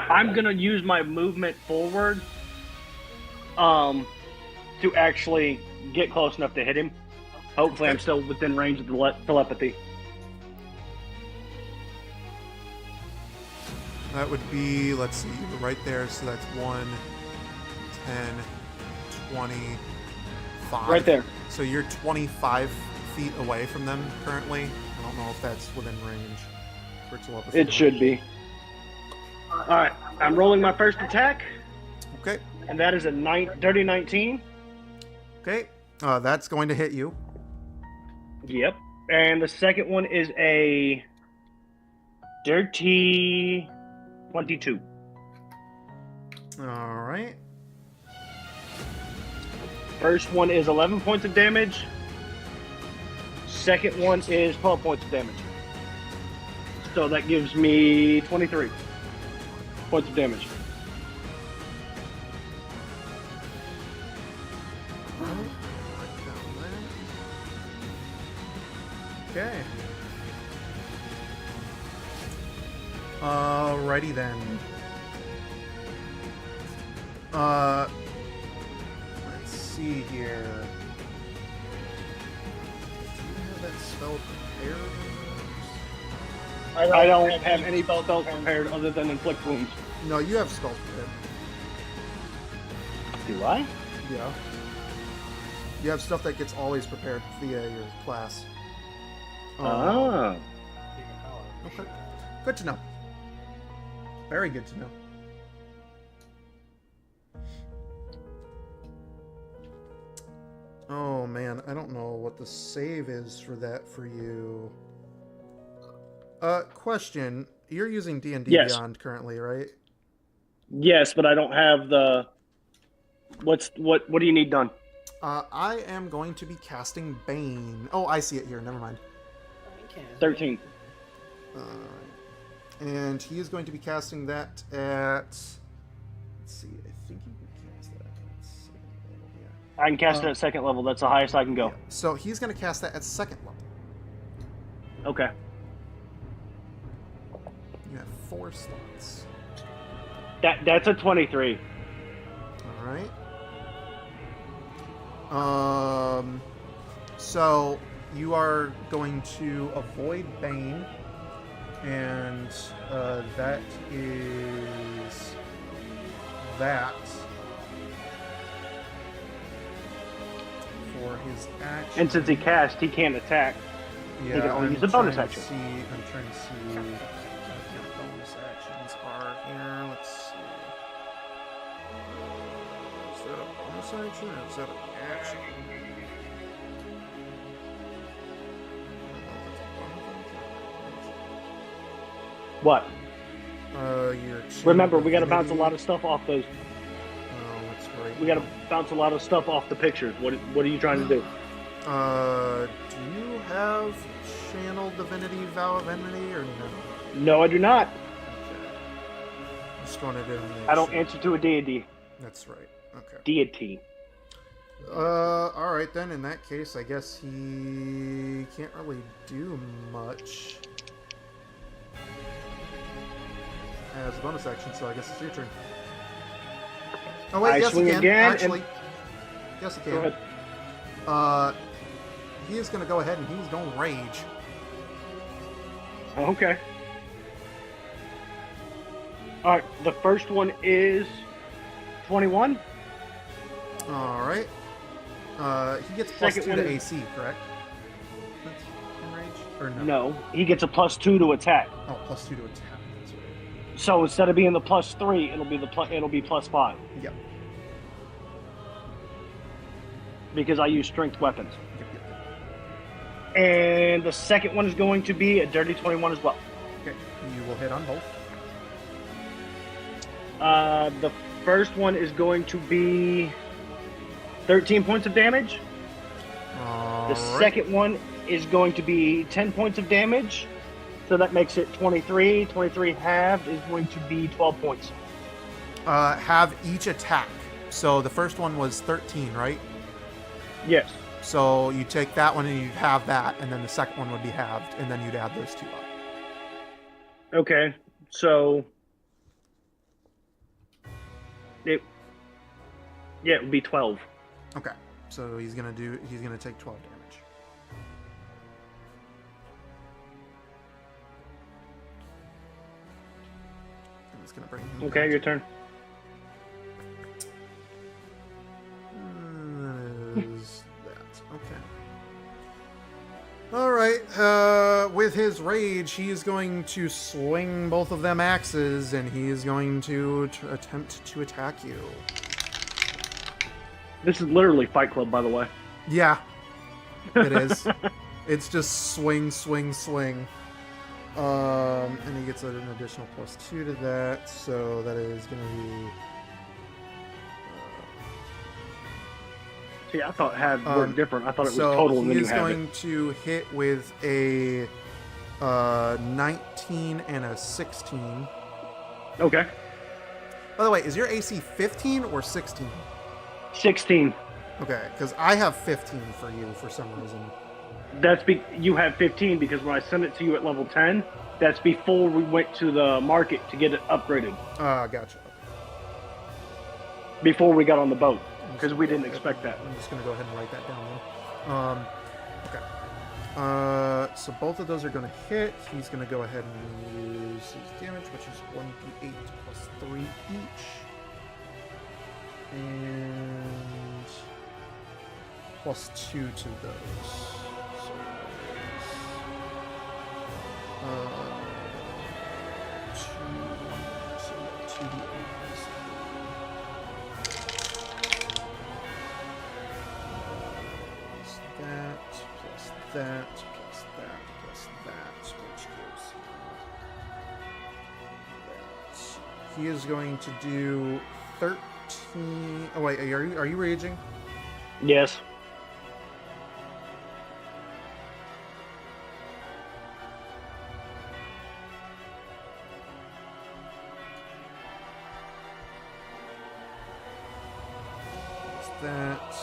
I'm gonna use my movement forward to actually get close enough to hit him. Hopefully I'm still within range of the telepathy. That would be, let's see, right there. So that's 1, 10, 25. Right there. So you're 25 feet away from them currently. I don't know if that's within range for telepathy. It should be. Alright, I'm rolling my first attack, Okay. and that is a dirty 19. Okay. That's going to hit you. Yep. And the second one is a dirty 22. All right. First one is 11 points of damage. Second one is 12 points of damage. So that gives me 23 points of damage. Okay. Alrighty then. Let's see here. Do you have that spell prepared? I don't have any spells prepared other than inflict wounds. No, you have spells prepared. Do I? Yeah. You have stuff that gets always prepared via your class. Ah. Okay. Good to know. Very good to know. Oh man, I don't know what the save is for that for you. Question. You're using D&D Yes. Beyond currently, right? Yes, but I don't have the. What do you need done? I am going to be casting Bane. Oh, I see it here. Never mind. 13. Alright. And he is going to be casting that at... Let's see, I think he can cast that at second level, yeah. I can cast it at second level. That's the highest I can go. Yeah. So he's going to cast that at second level. Okay. You have 4 slots. That's a 23. Alright. So you are going to avoid Bane, and that is that. For his action. And since he cast, he can't attack. Yeah, he can only I'm use a bonus trying to action. I'm trying to see what bonus actions are here. Let's see. Is that a bonus action or is that an action? What? Your Remember, we got to bounce a lot of stuff off those. Oh, that's right. We got to bounce a lot of stuff off the pictures. What are you trying to do? Do you have Channel Divinity Vow of Enmity or no? No, I do not. Okay. Just wanted to make I don't sure. answer to a deity. That's right. Okay. Deity. All right then. In that case, I guess he can't really do much as a bonus action. So I guess it's your turn. Oh wait, I yes swing he can. again, Actually, yes he Go can. ahead. He is going to go ahead and he's going to rage. Okay. All right. The first one is 21. All right. He gets plus Second 2 one to is- AC, correct? That's in rage? Or no? No, he gets a +2 to attack. Oh, plus 2 to attack. That's right. So instead of being the +3, it'll be +5 Yep. because I use strength weapons. Yep, yep. And the second one is going to be a dirty 21 as well. Okay. You will hit on both. The first one is going to be 13 points of damage. The second one is going to be 10 points of damage. So that makes it 23. 23 halved is going to be 12 points. Have each attack. So the first one was 13, right? Yes. So you take that one and you'd have that, and then the second one would be halved, and then you'd add those two up. Okay. So it would be 12. Okay. So he's gonna take 12 damage. And it's gonna bring him Okay, down your to- turn. Is that okay? All right. With his rage, he is going to swing both of them axes, and he is going to attempt to attack you. This is literally Fight Club, by the way. Yeah, it is. It's just swing, swing, swing. And he gets an additional +2 to that, so that is going to be. See, I thought halved were different. I thought it was So total and then he you is have going it. to hit with a 19 and a 16. Okay. By the way, is your AC 15 or 16? 16. Okay, because I have 15 for you for some reason. You have 15 because when I sent it to you at level 10, that's before we went to the market to get it upgraded. Gotcha. Before we got on the boat. Because we didn't expect that. I'm just going to go ahead and write that down then. Okay. So both of those are going to hit. He's going to go ahead and use his damage, which is 1d8 plus 3 each. And plus 2 to those. So there's 2d8. That, plus that, plus that, plus that, which gives that. He is going to do 13. Oh wait, are you raging? Yes. Plus that.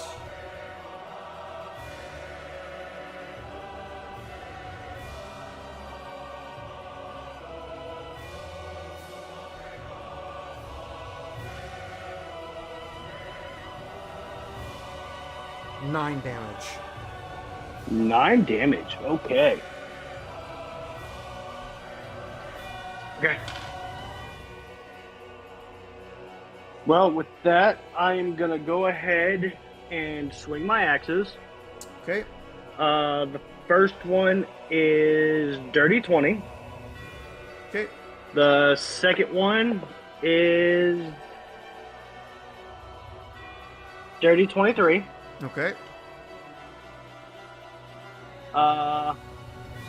Nine damage. 9 damage. Okay. Okay. Well, with that, I am gonna go ahead and swing my axes. Okay. The first one is Dirty 20. Okay. The second one is Dirty 23. Okay.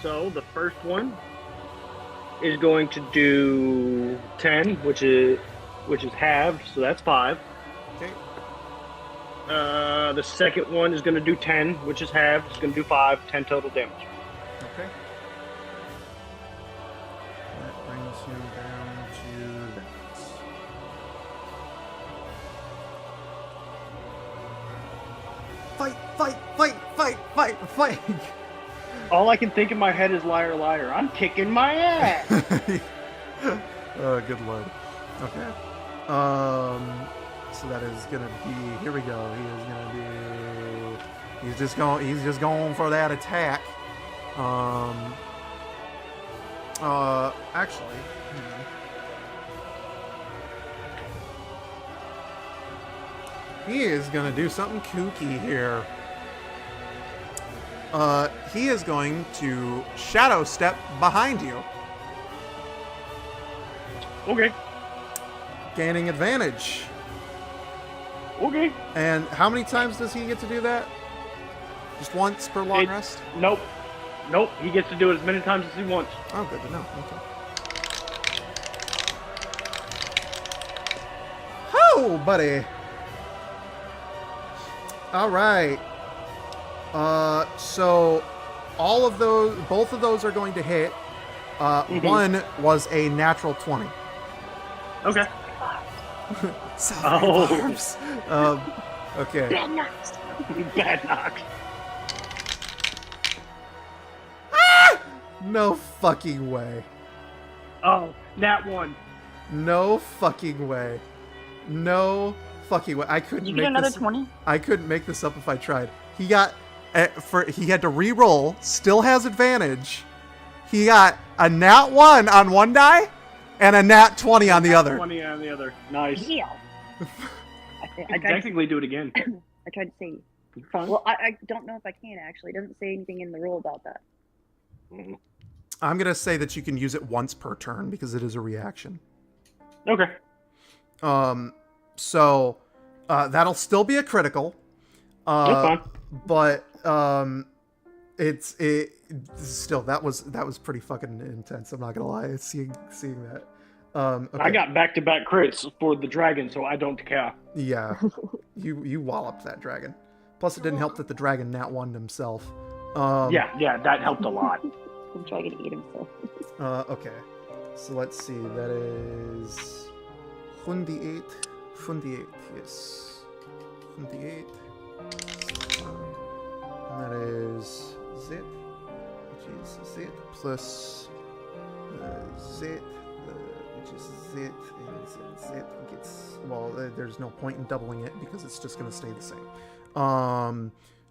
So the first one is going to do 10, which is halved, so that's 5. Okay. The second one is going to do 10, which is halved. It's going to do 5, 10 total damage. Okay. That brings you down to that. Fight, fight, fight, fight, fight, fight! All I can think in my head is liar, liar. I'm kicking my ass. Oh, good lord. Okay. So that is gonna be. Here we go. He is gonna be. He's just going for that attack. Actually. He is gonna do something kooky here. He is going to shadow step behind you, Okay. gaining advantage. Okay. And how many times does he get to do that? Just once per long rest? Nope. Nope. He gets to do it as many times as he wants. Oh, good to know. Okay. Oh, buddy. All right. So both of those are going to hit. One was a natural 20. Okay. Barbs. Okay. Bad knocks. Bad knock. No fucking way. Oh, that one. No fucking way. No fucking way. I couldn't Did you make get another this. 20? I couldn't make this up if I tried. He got he had to re-roll. Still has advantage. He got a nat 1 on one die and a nat 20 on the other. 20 on the other. Nice. Yeah. I I tried, technically do it again. I tried to say. Fun. Well, I don't know if I can actually. It doesn't say anything in the rule about that. I'm gonna say that you can use it once per turn because it is a reaction. Okay. So that'll still be a critical. That's fine. But it still that was pretty fucking intense. I'm not gonna lie, seeing that. Okay. I got back-to-back crits for the dragon, so I don't care. Yeah, you walloped that dragon. Plus, it didn't help that the dragon nat 1'd himself. Yeah, that helped a lot. I'm trying to eat himself. Okay, so let's see. That is 28, yes, 28. And that is Z, which is Z plus Z, which is Z, and Z gets, well, there's no point in doubling it because it's just going to stay the same.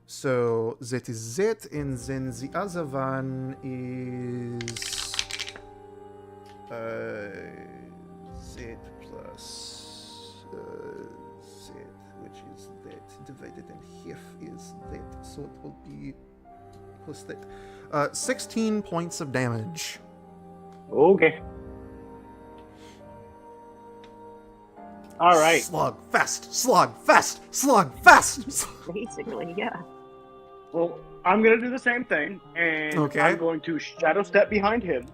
So Z is Z, and then the other one is Z plus Z, which is that divided in half is that, so it will be plus that. 16 points of damage. Okay. All right. Slug fest, slug fest, slug fest. Basically, yeah. Well, I'm going to do the same thing, and Okay. I'm going to shadow step behind him,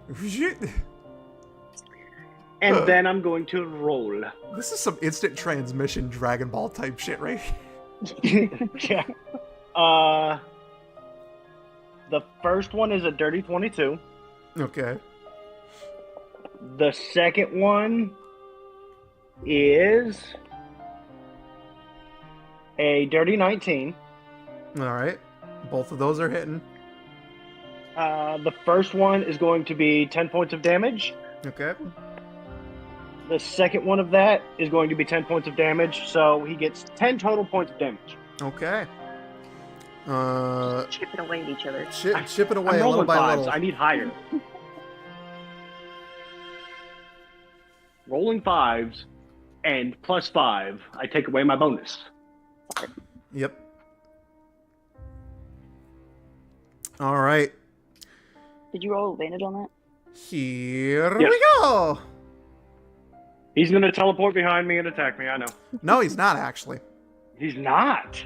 and then I'm going to roll. This is some instant transmission Dragon Ball type shit, right? Yeah. The first one is a dirty 22. Okay. The second one is a dirty 19. All right. Both of those are hitting. The first one is going to be 10 points of damage. Okay. The second one of that is going to be 10 points of damage, so he gets 10 total points of damage. Okay. Chipping away at each other. Chipping I'm away a little rolling by fives. little. I need higher. Rolling fives. and +5, I take away my bonus. Yep. All right. Did you roll advantage on that? Here Yeah. we go. He's going to teleport behind me and attack me, I know. No, he's not actually. He's not.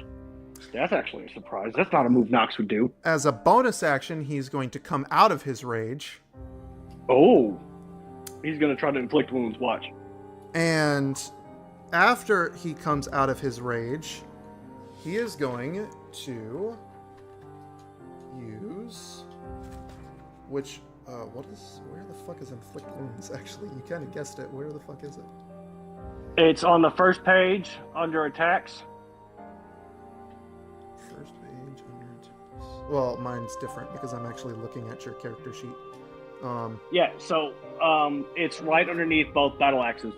That's actually a surprise. That's not a move Nox would do. As a bonus action, he's going to come out of his rage. Oh. He's going to try to inflict wounds, watch. And after he comes out of his rage, he is going to use... Which... where the fuck is inflict wounds? Actually, you kind of guessed it. Where the fuck is it? It's on the first page under attacks. First page under attacks. Well, mine's different because I'm actually looking at your character sheet. Yeah, so it's right underneath both battle axes.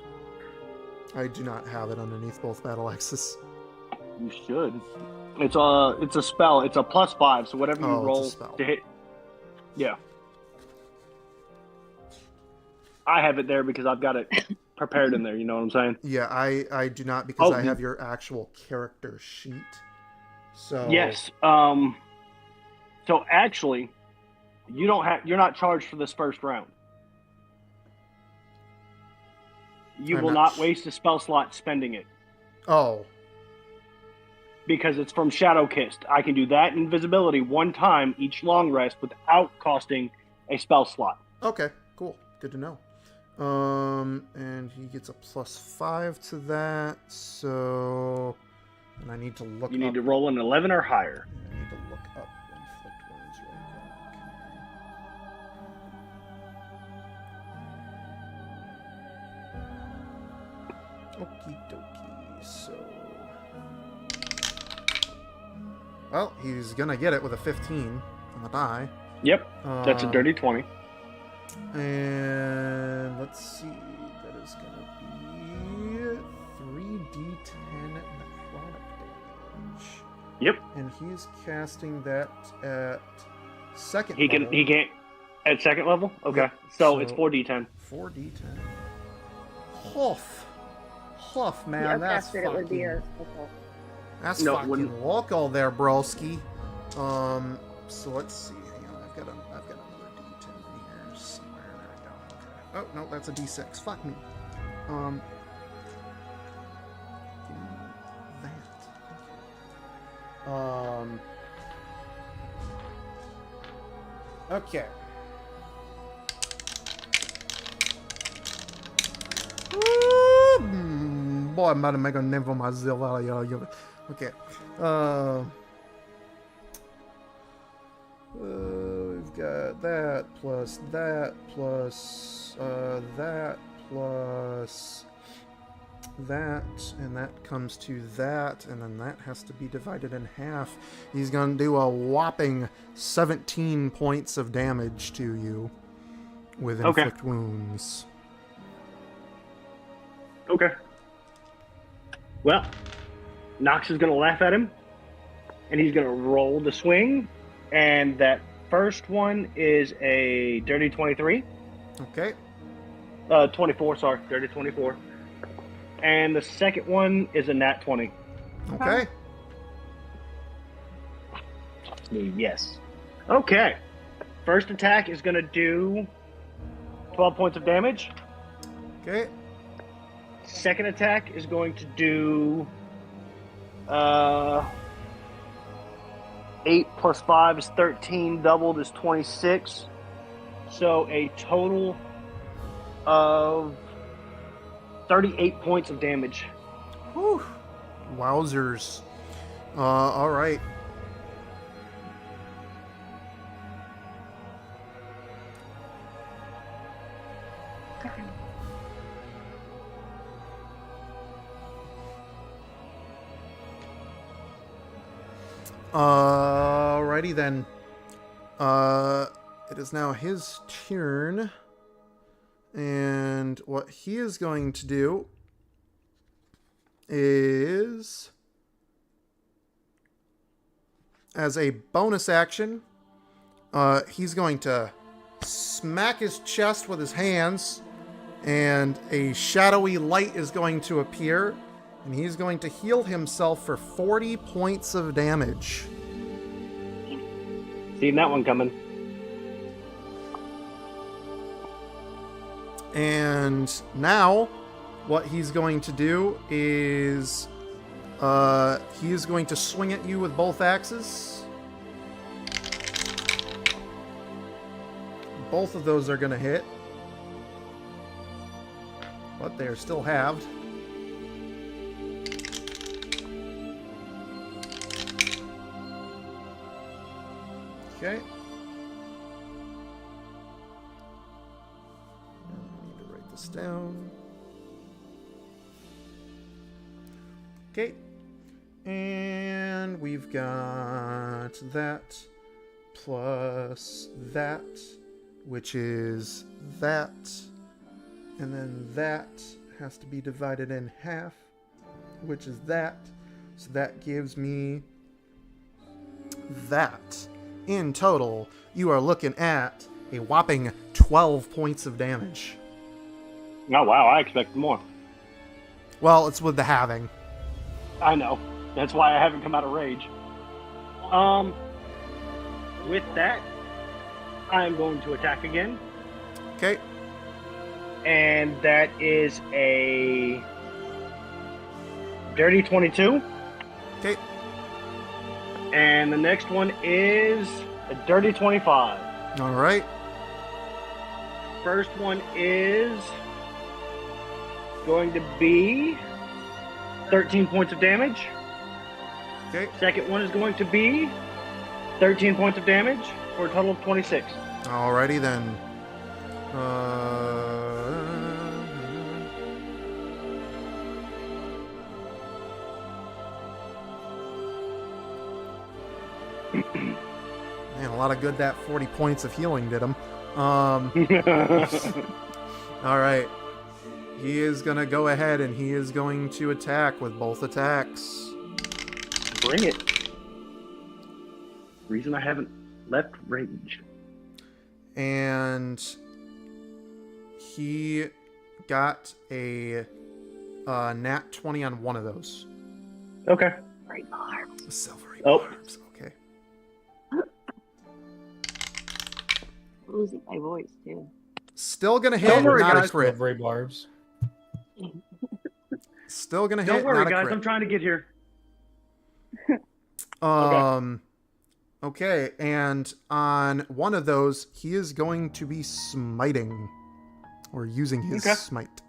I do not have it underneath both battle axes. You should. It's a spell. It's a +5, so whatever you roll it's a spell. to hit. Yeah. I have it there because I've got it prepared in there, you know what I'm saying? Yeah, I do not because Oh, I have your actual character sheet. So Yes. So actually, you're not charged for this first round. You I'm will not not waste a spell slot spending it Oh, because it's from Shadow Kissed. I can do that invisibility one time each long rest without costing a spell slot. okay, cool. Good to know. And he gets a +5 to that, so... And I need to look You need up... to roll an 11 or higher. I need to look up inflict wounds real quick. Okie dokie, so... Well, he's gonna get it with a 15 on the die. Yep, that's a dirty 20. And let's see, that is gonna be 3d10 necrotic damage. Yep. And he's casting that at second He level. can't at second level? Okay. Yep. So it's 4d10. 4d10. Huff, man, Yeah, that's faster it would be fucking... okay. That's No, it fucking wouldn't. local there, broski. So let's see. Hang on, I've got another D10 in here somewhere. There we go. Okay. Oh no, that's a D6. Fuck me. Give me that. Okay. Boy, I'm about to make a name for myself out of y'all. Okay. We've got that plus that plus that plus that, and that comes to that, and then that has to be divided in half. He's gonna do a whopping 17 points of damage to you with inflict wounds. Okay. Well, Nox is going to laugh at him, and he's going to roll the swing, and that first one is a dirty 23. Okay. 24, sorry, dirty 24. And the second one is a nat 20. Okay. Yes. Okay. First attack is going to do 12 points of damage. Okay. Second attack is going to do 8 plus 5 is 13, doubled is 26. So a total of 38 points of damage. Whew. Wowzers. All right. Alrighty then. It is now his turn. And what he is going to do is, as a bonus action, he's going to smack his chest with his hands And a shadowy light is going to appear, and he's going to heal himself for 40 points of damage. Seen that one coming. And now, what he's going to do is he is going to swing at you with both axes. Both of those are going to hit, but they're still halved. Okay. I need to write this down. Okay. And we've got that plus that, which is that. And then that has to be divided in half, which is that. So that gives me that. In total, you are looking at a whopping 12 points of damage. Oh, wow. I expected more. Well, it's with the halving. I know. That's why I haven't come out of rage. With that, I'm going to attack again. Okay. And that is a dirty 22. Okay. And the next one is a dirty 25. All right. First one is going to be 13 points of damage. Okay. Second one is going to be 13 points of damage for a total of 26. Alrighty then. Man, a lot of good that 40 points of healing did him. Alright. He is going to go ahead and he is going to attack with both attacks. Bring it. Reason I haven't left rage. And he got a nat 20 on one of those. Okay. Great barbs. Silvery Oh. barbs. Okay. Losing my voice too. Still gonna hit, Don't worry, not a guys. crit. Silvery barbs. Still gonna hit, Don't worry, not a guys. crit. I'm trying to get here. Okay, and on one of those, he is going to be smiting, or using his Okay. smite.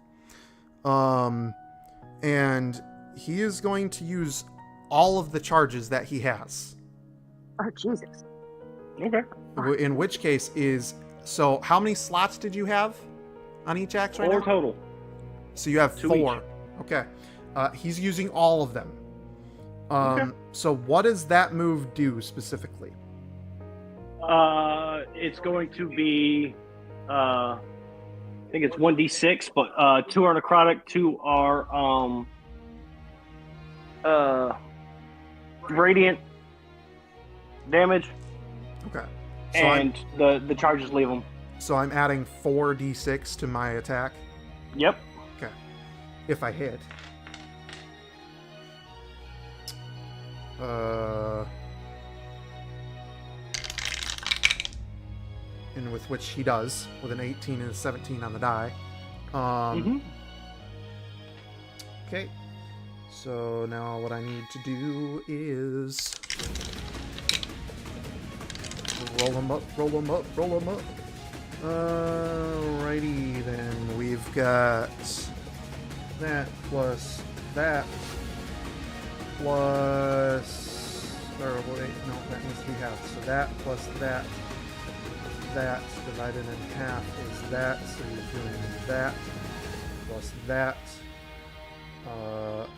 And he is going to use all of the charges that he has. Oh Jesus! Okay. In which case is, so how many slots did you have on each axe right 4 now? total. So you have 2 4. each. Okay. He's using all of them. Okay. So what does that move do specifically? It's going to be, I think it's 1d6, but 2 are necrotic, 2 are radiant damage, Okay. and the charges leave them. So I'm adding 4d6 to my attack. Yep. Okay. If I hit. And with which he does, with an 18 and a 17 on the die. Okay. So now what I need to do is roll them up, roll them up, roll them up. Alrighty then. We've got that plus that plus, or wait, no, that needs to be half. So that plus that divided in half is that. So you're doing that plus that.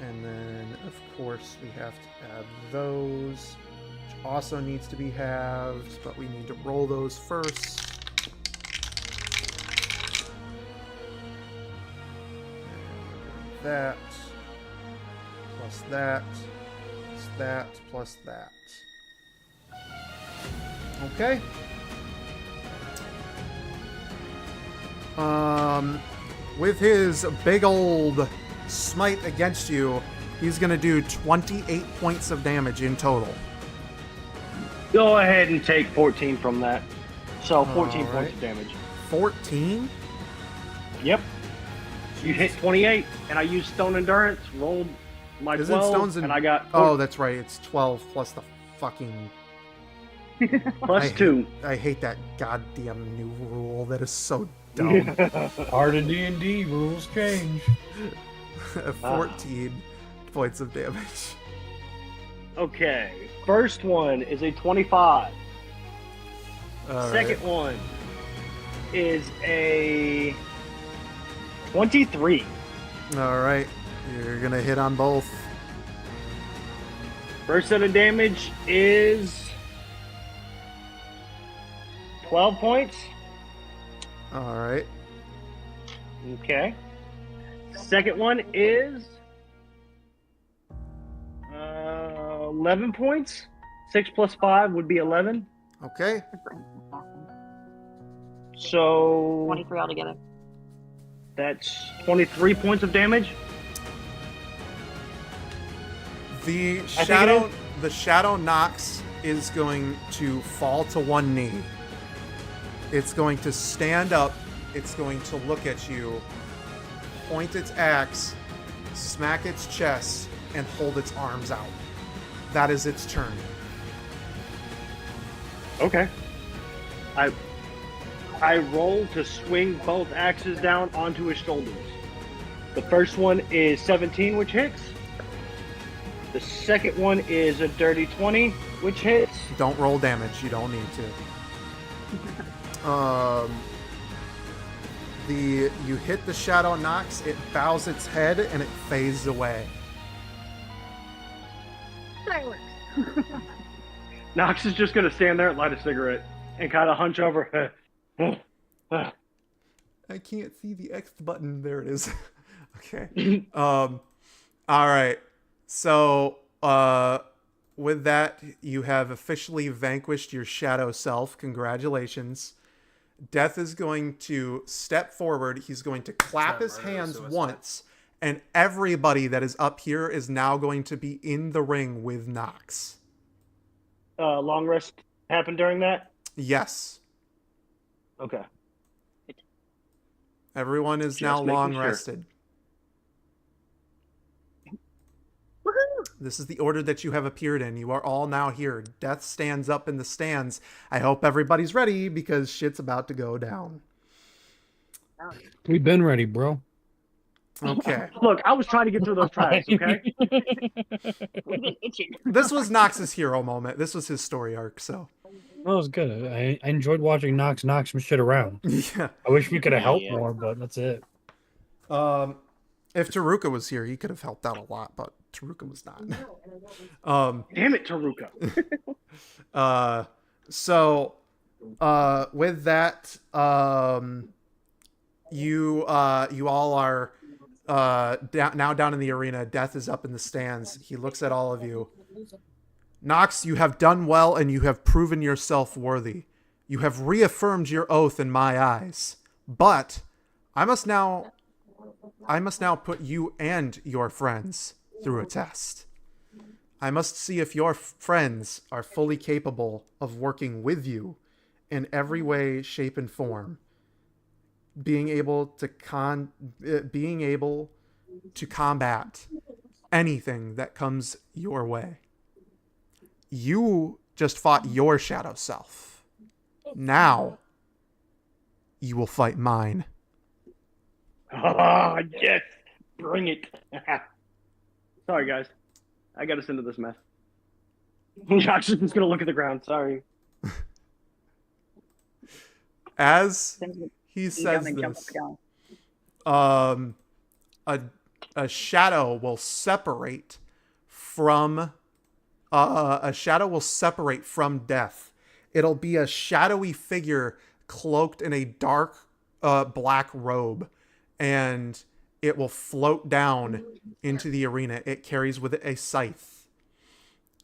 And then, of course, we have to add those, which also needs to be halved, but we need to roll those first. And that, plus that, plus that, plus that. Okay. with his big old smite against you, he's going to do 28 points of damage in total. Go ahead and take 14 from that. So 14 All points right. of damage. 14? Yep. You hit 28, and I used Stone Endurance, rolled my Isn't 12, Stone's and I got Oh, that's right. It's 12 plus the fucking... plus 2. I hate that goddamn new rule. That is so dumb. Part of D&D rules change. 14 points of damage. Okay. First one is a 25. All Second right. one is a 23. All right. You're going to hit on both. First set of damage is 12 points. All right. Okay. Second one is 11 points. 6 plus 5 would be 11. Okay. So 23 altogether. that's 23 points of damage. The think shadow Nox is going to fall to one knee. It's going to stand up. It's going to look at you, point its axe, smack its chest, and hold its arms out. That is its turn. Okay. I roll to swing both axes down onto his shoulders. The first one is 17, which hits. The second one is a dirty 20, which hits. Don't roll damage. You don't need to. You hit the shadow Nox. It bows its head and it fades away. Fireworks. Nox is just going to stand there and light a cigarette and kind of hunch over. I can't see the X button. There it is. Okay. All right. So, with that, you have officially vanquished your shadow self. Congratulations. Death is going to step forward. He's going to clap his hands once, and everybody that is up here is now going to be in the ring with Nox. Long rest happened during that? Yes. Okay. Everyone is Just now making long sure. rested. Woohoo! This is the order that you have appeared in. You are all now here. Death stands up in the stands. I hope everybody's ready because shit's about to go down. We've been ready, bro. Okay. Look, I was trying to get through those trials, okay? We've been itching. This was Nox's hero moment. This was his story arc, so. That was good. I enjoyed watching Nox knock some shit around. Yeah. I wish we could have helped Yeah. more, but that's it. If Taruka was here, he could have helped out a lot, but Taruka was not. Damn it, Taruka. With that, you all are now down in the arena. Death is up in the stands. He looks at all of you. Nox, you have done well and you have proven yourself worthy. You have reaffirmed your oath in my eyes. But I must now put you and your friends through a test. I must see if your friends are fully capable of working with you in every way, shape, and form. Being able to combat anything that comes your way. You just fought your shadow self. Now you will fight mine. Ah, yes. Bring it. Sorry, guys. I got us into this mess. Josh is just going to look at the ground. Sorry. As he You says jump up this, down. a shadow will separate from death. It'll be a shadowy figure cloaked in a dark black robe, and it will float down into the arena. It carries with it a scythe.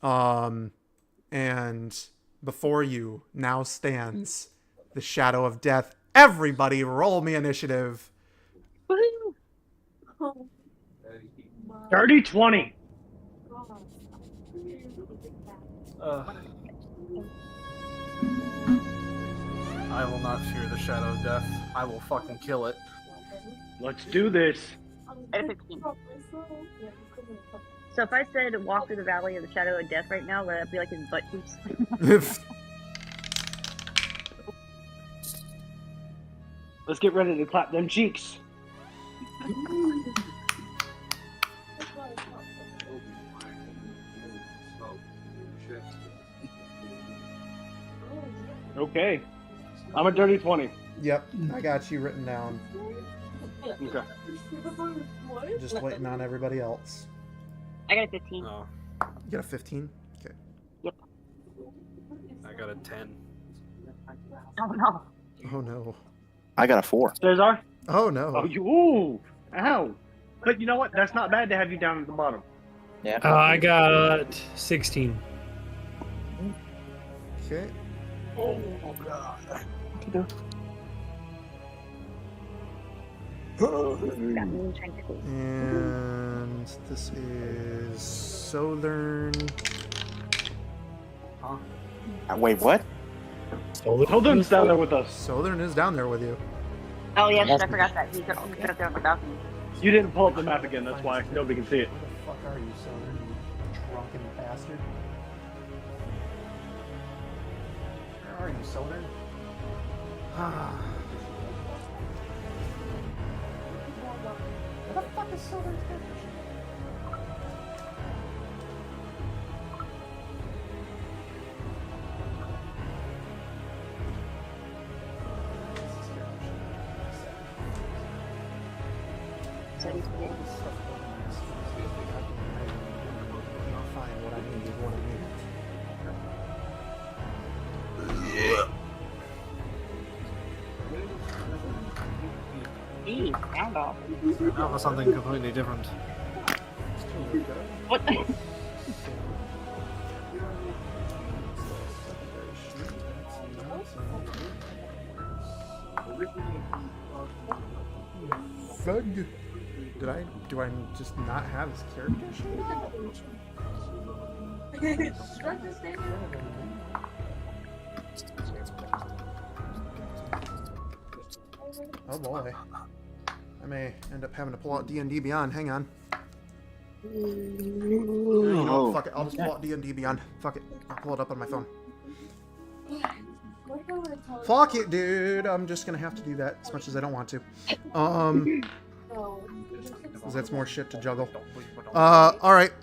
And before you now stands the shadow of death. Everybody roll me initiative. Woohoo! Dirty 20. I will not fear the shadow of death. I will fucking kill it. Let's do this. I had 15. So if I said walk through the valley of the shadow of death right now, would that be like his butt cheeks? Let's get ready to clap them cheeks. Okay. I'm a dirty 20. Yep, I got you written down. Okay. Just waiting on everybody else. I got a 15. Oh, You got a 15? Okay. I got a 10. Oh no. Oh no. I got a 4. Cesar? Oh no. Oh, you. Ooh. Ow. But you know what? That's not bad to have you down at the bottom. Yeah. I got 16. Okay. Oh god. Got me tentacles. And this is Sothern. Wait, what? Hold on, down there with us. Southern is down there with you. Oh yeah, shit, I forgot that. He's up there on the balcony. You didn't pull up the map again, that's why nobody can see it. Where the fuck are you, Southern, you drunken bastard? Where are you, Southern? Where the fuck is Southern's character? So he's dead. I'll find what I need when I need Jeez, sound off. That was something completely different. What the? Fug. Do I just not have his character sheet? Oh boy. I may end up having to pull out D&D Beyond. Hang on. You know what? Fuck it. I'll just pull out D&D Beyond. Fuck it. I'll pull it up on my phone. Fuck it, dude. I'm just gonna have to do that as much as I don't want to. 'Cause that's more shit to juggle. Alright.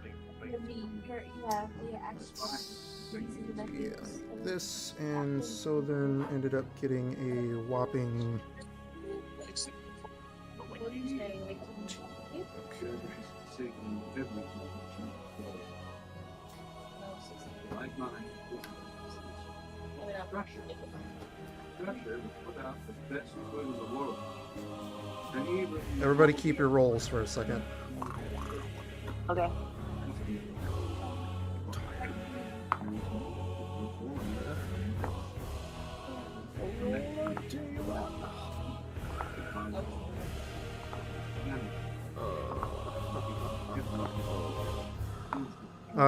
Yeah, this and Southern ended up getting a whopping... Everybody keep your rolls for a second. Okay.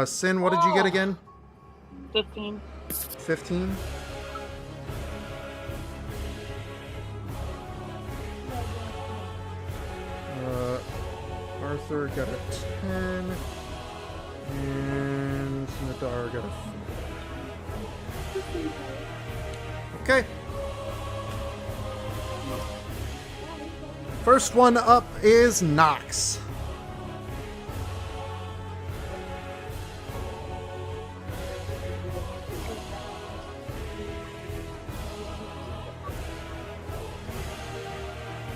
Sin, what did you get again? 15. 15? Arthur got a 10, and Nadar got a 4. Okay. First one up is Nox.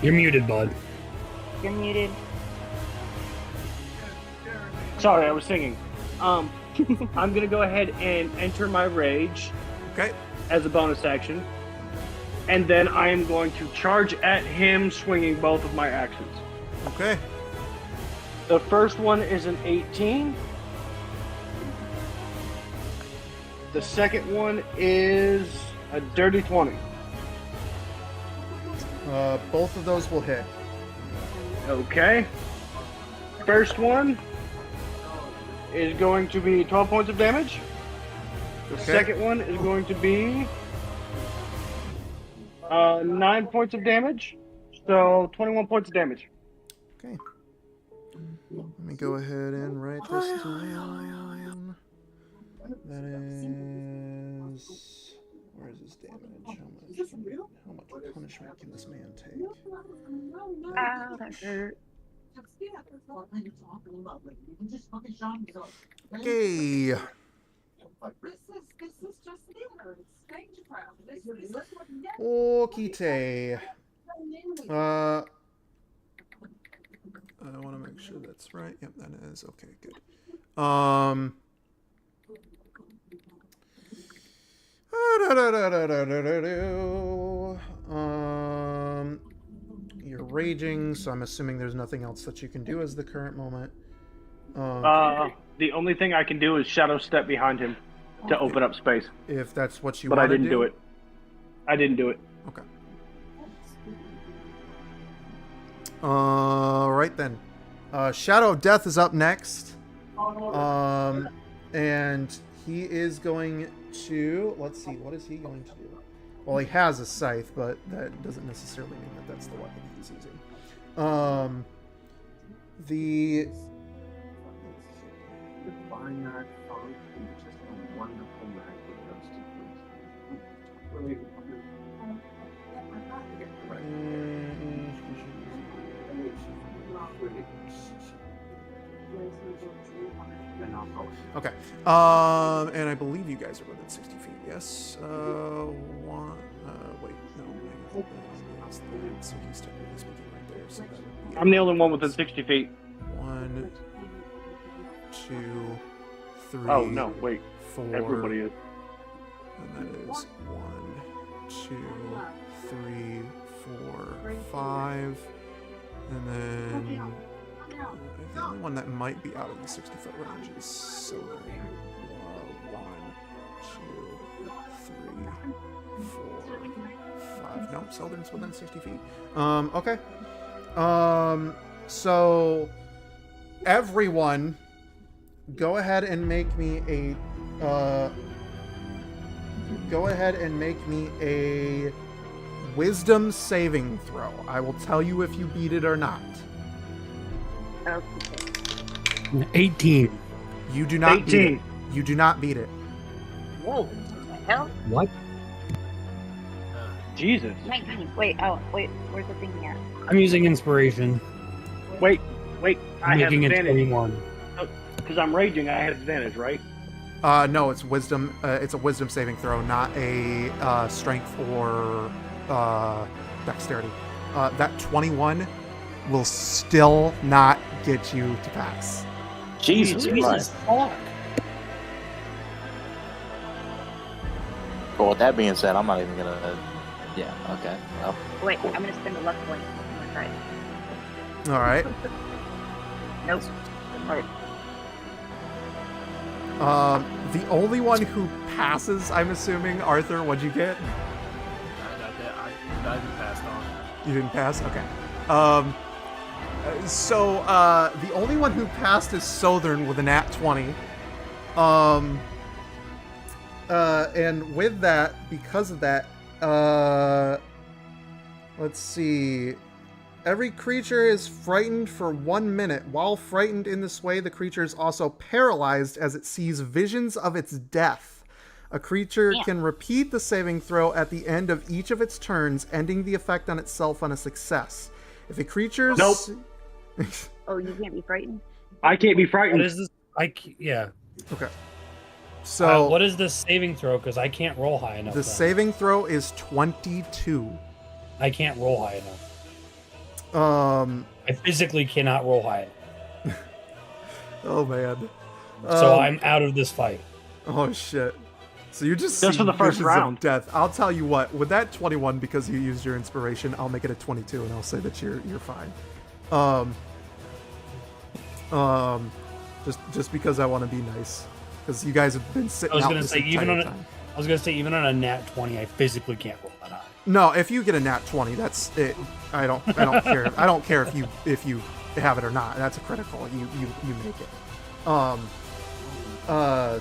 You're muted, bud. You're muted. Sorry, I was singing. I'm gonna go ahead and enter my rage Okay. as a bonus action, and then I am going to charge at him, swinging both of my actions. Okay. The first one is an 18. The second one is a dirty 20. Both of those will hit. Okay. First one is going to be 12 points of damage. The Okay. second one is going to be 9 points of damage. So 21 points of damage. Okay. Let me go ahead and write this down. That is... Where is his damage? How much punishment can this man take? Ow, that hurt. Okay. Okite. I want to make sure that's right. Yep, that is. Okay, good. You're raging, so I'm assuming there's nothing else that you can do as the current moment. The only thing I can do is shadow step behind him to open up space. If that's what you But want I to didn't do it. I didn't do it. Okay. Right then. Shadow of Death is up next. And he is going to... Let's see, what is he going to do? Well, he has a scythe, but that doesn't necessarily mean that that's the weapon he's using. The... Okay. And I believe you guys are within 60 feet. Yes. Wait. No. So he's technically speaking right there. So that would be I'm the only one within 60 feet. 1, 2, 3. Oh, no, wait. 4. Everybody is. And that is 1, 2, 3, 4, 5. And then the only one that might be out of the 60-foot range is Sothern. 1, 2, 3, 4, 5. No, Sothern's within 60 feet. Okay. So everyone, go ahead and make me a. Go ahead and make me a wisdom saving throw. I will tell you if you beat it or not. Okay. 18. You do not beat 18. it. You do not beat it. Whoa. What the hell? What? Jesus. 19. Wait, where's the thing at? I'm using inspiration. Wait. I I'm have making it advantage. 21. Because I'm raging, I have advantage, right? No, it's wisdom. It's a wisdom saving throw, not a strength or dexterity. That 21 will still not get you to pass. Jesus Christ. Fuck. Well, with that being said, I'm not even gonna. Yeah. Okay. Well. Wait, I'm gonna spend a luck point. I'm gonna try. All right. Nope. Alright. The only one who passes, I'm assuming, Arthur, what'd you get? I didn't pass on. You didn't pass? Okay. So, the only one who passed is Sothern with a nat 20. And with that, because of that, let's see. Every creature is frightened for 1 minute. While frightened in this way, the creature is also paralyzed as it sees visions of its death. A creature can repeat the saving throw at the end of each of its turns, ending the effect on itself on a success. If a creature's... Nope. Oh, you can't be frightened? I can't be What frightened. is this? Yeah. Okay. So, what is this saving throw? Because I can't roll high enough. the then. saving throw is 22. I can't roll high enough. I physically cannot roll high enough. Oh, man. So I'm out of this fight. Oh, shit. So you just Just see for the first visions round. of death. I'll tell you what, with that 21, because you used your inspiration, I'll make it a 22, and I'll say that you're fine. Just because I want to be nice, because you guys have been sitting. I was out gonna this say even entire on time. I was gonna say even on a nat 20, I physically can't roll that high. No, if you get a nat 20, that's it. I don't care. I don't care if you have it or not. That's a critical. You make it. Uh,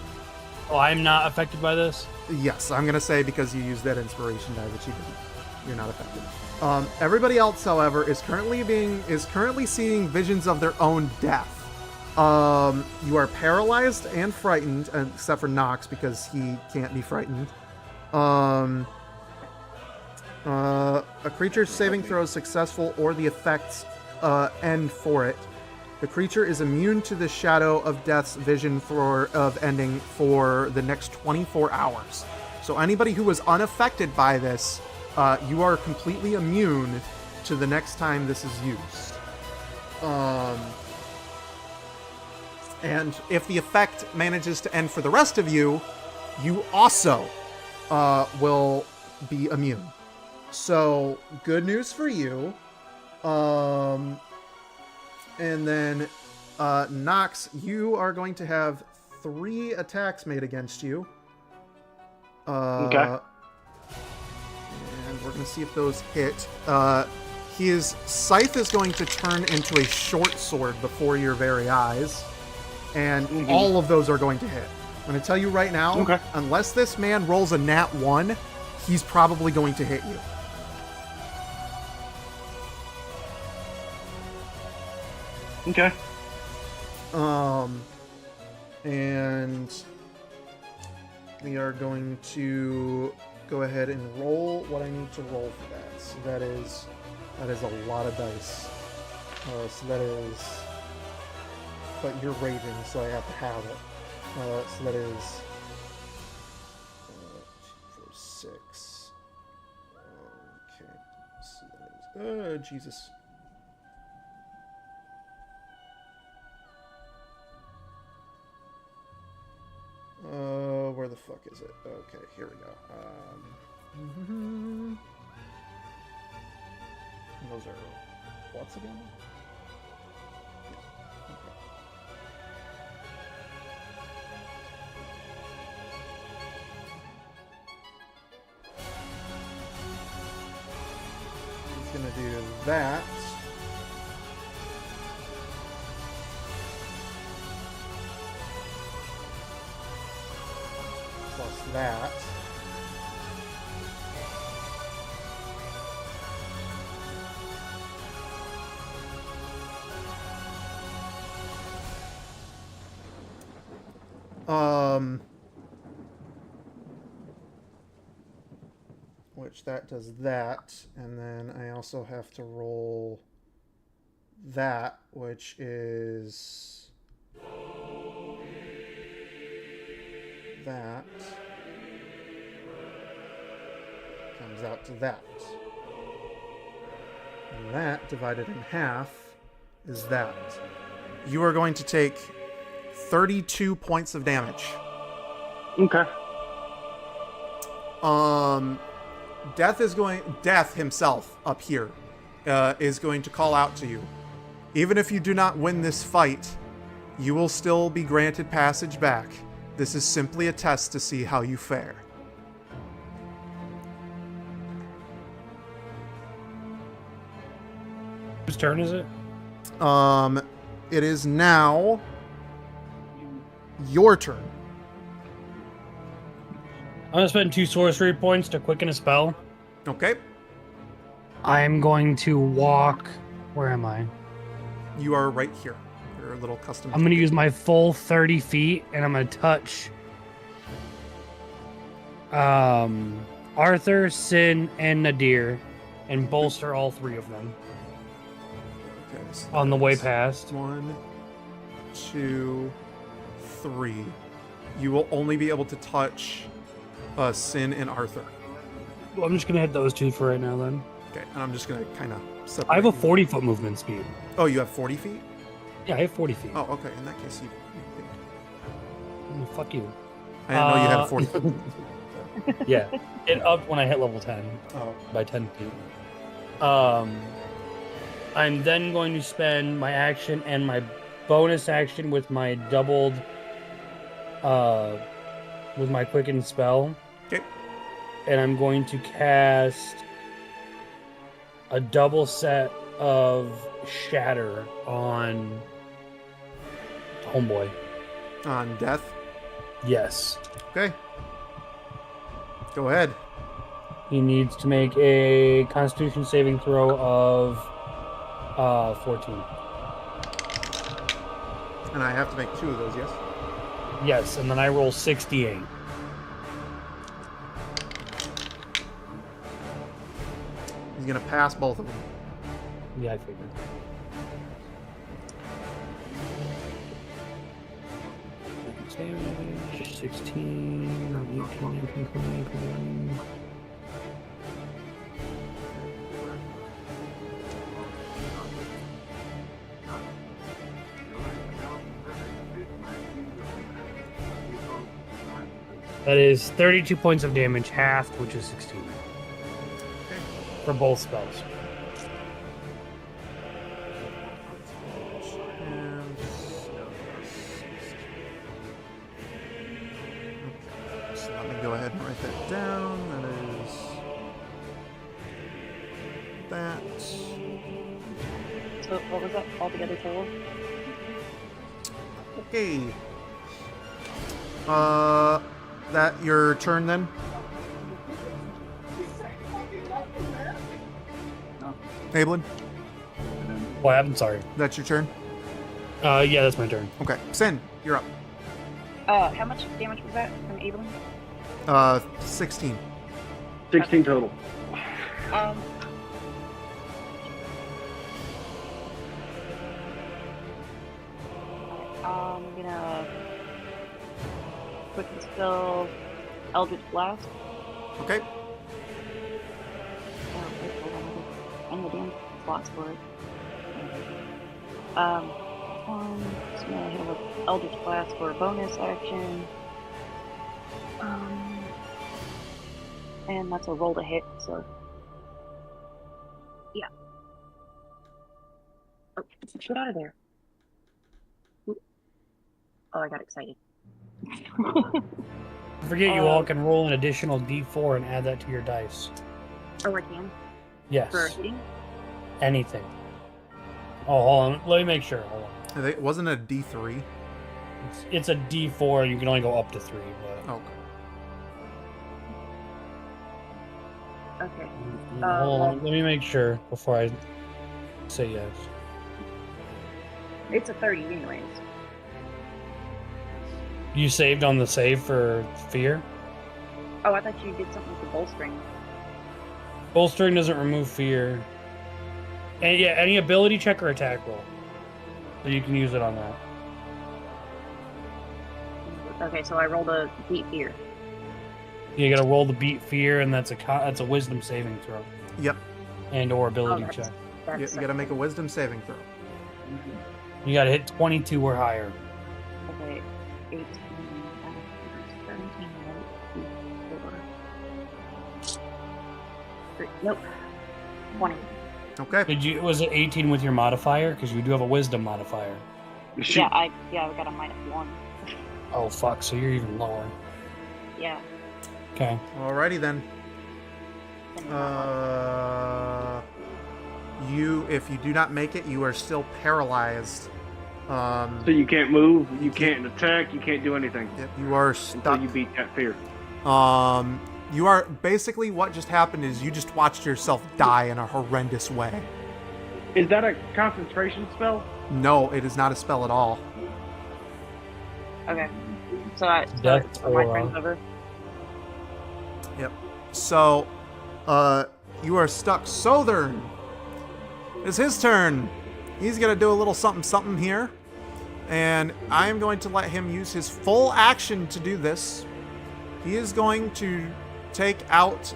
Oh, I'm not affected by this? yes, I'm gonna say because you used that inspiration die that you didn't. You're not affected. Everybody else, however, is currently seeing visions of their own death. You are paralyzed and frightened, except for Nox because he can't be frightened. A creature's saving throw is successful or the effects end for it. The creature is immune to the Shadow of Death's vision of ending for the next 24 hours. So anybody who was unaffected by this, you are completely immune to the next time this is used. And if the effect manages to end for the rest of you, you also will be immune. So, good news for you. And then, Nox, you are going to have 3 attacks made against you. Okay. And we're going to see if those hit. His scythe is going to turn into a short sword before your very eyes. And all of those are going to hit. I'm going to tell you right now, unless this man rolls a nat 1, he's probably going to hit you. Okay. And we are going to go ahead and roll what I need to roll for that. So that is a lot of dice. So that is, but you're raging, so I have to have it. So that is 2, 4, 6. Okay. So that is, Jesus. Where the fuck is it? Okay, here we go. Those are what's again? Okay. He's gonna do that. Plus that. Which that does that, and then I also have to roll that, which is that. Comes out to that. And that divided in half is that. You are going to take 32 points of damage. Okay. Death himself up here is going to call out to you. Even if you do not win this fight, you will still be granted passage back. This is simply a test to see how you fare. Whose turn is it? It is now your turn. I'm going to spend 2 sorcery points to quicken a spell. Okay. I'm going to walk... Where am I? You are right here. Your little custom... I'm going to use my full 30 feet, and I'm going to touch... Arthur, Sin, and Nadir, and bolster all 3 of them. Okay, so on the way past. 1, 2, 3. You will only be able to touch Sin and Arthur. Well, I'm just going to hit those 2 for right now, then. Okay, and I'm just going to kind of separate. I have a you. 40-foot movement speed. Oh, you have 40 feet? Yeah, I have 40 feet. Oh, okay. In that case, you Fuck you. I didn't know you had 40 feet. Yeah, it upped when I hit level 10 by 10 feet. I'm then going to spend my action and my bonus action with my doubled, with my quickened spell. Okay. And I'm going to cast a double set of Shatter on Homeboy. On Death? Yes. Okay. Go ahead. He needs to make a Constitution saving throw of 14. And I have to make 2 of those, yes? Yes, and then I roll 68. He's gonna pass both of them. Yeah, I figured. Damage, 16, 18, 19, 20, 21. That is 32 points of damage, halved, which is 16. For both spells. So let me go ahead and write that down. That is that. So what was that altogether total? Okay. That your turn then? Ablin, What happened? Sorry. that's your turn? Yeah, that's my turn. Okay. Sin, you're up. How much damage was that from Evelyn? 16. 16 total. I'm gonna quickly spell Eldritch Blast. Okay. Oh, wait, hold on. I need the damn slots for it. Just gonna hit him with Eldritch Blast for a bonus action. And that's a roll to hit, so. Yeah. Oh, get out of there. Oh, I got excited. Forget you all can roll an additional d4 and add that to your dice. Oh, I can? Yes. For hitting? Anything. Oh, hold on. Let me make sure. Hold on. It wasn't a D3. It's a d4. You can only go up to 3. But... Okay. Okay. Hold on. Let me make sure before I say yes. It's a 30 anyways. You saved on the save for fear? Oh, I thought you did something with the bowstring. Bolstering doesn't remove fear. And yeah, any ability check or attack roll. So you can use it on that. Okay, so I rolled a beat fear. You gotta roll the beat fear, and that's a wisdom saving throw. Yep. And or ability that's- check. You gotta make a wisdom saving throw. You gotta hit 22 or higher. Okay, 18, 17, 4. Nope. 20. Okay. Was it 18 with your modifier? Because you do have a wisdom modifier. Yeah, I got a -1. Oh fuck, so you're even lower. Yeah. Okay. Alrighty then. If you do not make it, you are still paralyzed. So you can't move, you can't attack, you can't do anything Yep, you are until stuck. you beat that fear. You are basically what just happened is you just watched yourself die in a horrendous way. Is that a concentration spell? No, it is not a spell at all. Okay. So Death my or, turn's over. Yep. So, you are stuck. Sothern. It's his turn. He's gonna do a little something here, and I am going to let him use his full action to do this. He is going to take out.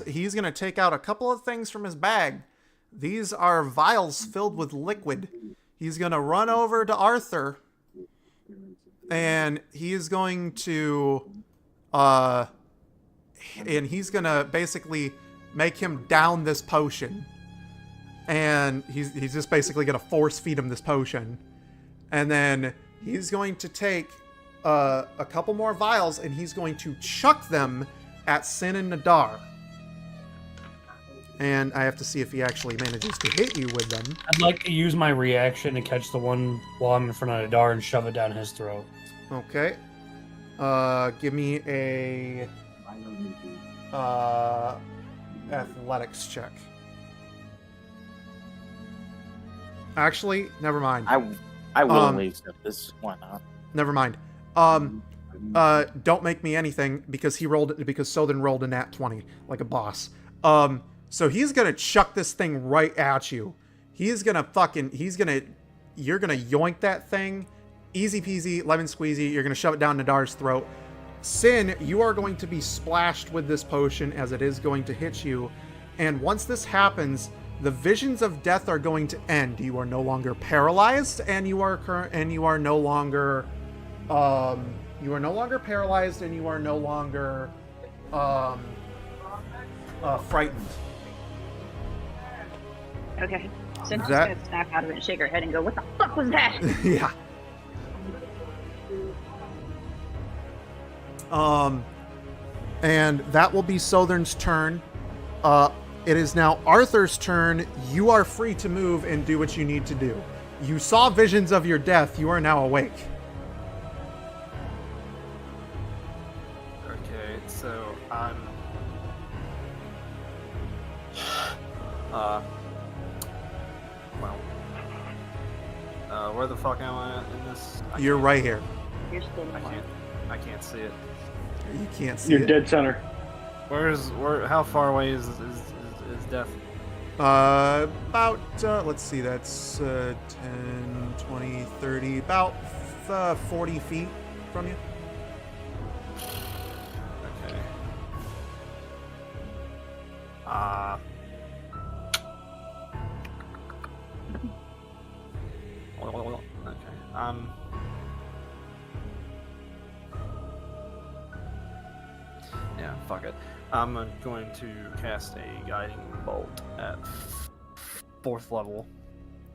He's gonna take out a couple of things from his bag. These are vials filled with liquid. He's gonna run over to Arthur, and he is going to, and he's gonna basically make him down this potion. And he's just basically gonna force feed him this potion. And then he's going to take a couple more vials and he's going to chuck them at Sin and Nadar. And I have to see if he actually manages to hit you with them. I'd like to use my reaction to catch the one while I'm in front of Nadar and shove it down his throat. Okay. Give me a athletics check. Actually, never mind. I willingly accept this. Why not? Never mind. Don't make me anything because Sothern rolled a nat 20 like a boss. So he's gonna chuck this thing right at you. You're gonna yoink that thing, easy peasy, lemon squeezy. You're gonna shove it down Nadar's throat. Sin, you are going to be splashed with this potion as it is going to hit you. And once this happens, the visions of death are going to end. You are no longer paralyzed, and you are no longer paralyzed, and you are no longer frightened. Okay. So I'm just gonna snap out of it and shake her head and go, "What the fuck was that?" Yeah. And that will be Sothern's turn. It is now Arthur's turn. You are free to move and do what you need to do. You saw visions of your death. You are now awake. Okay, so I'm... where the fuck am I in this? You're right here. You're still I can't see it. You can't see You're it. dead center. How far away is death? About, let's see, that's 10, 20, 30, about 40 feet from you. Okay. Okay. Yeah, fuck it. I'm going to cast a guiding bolt at 4th level.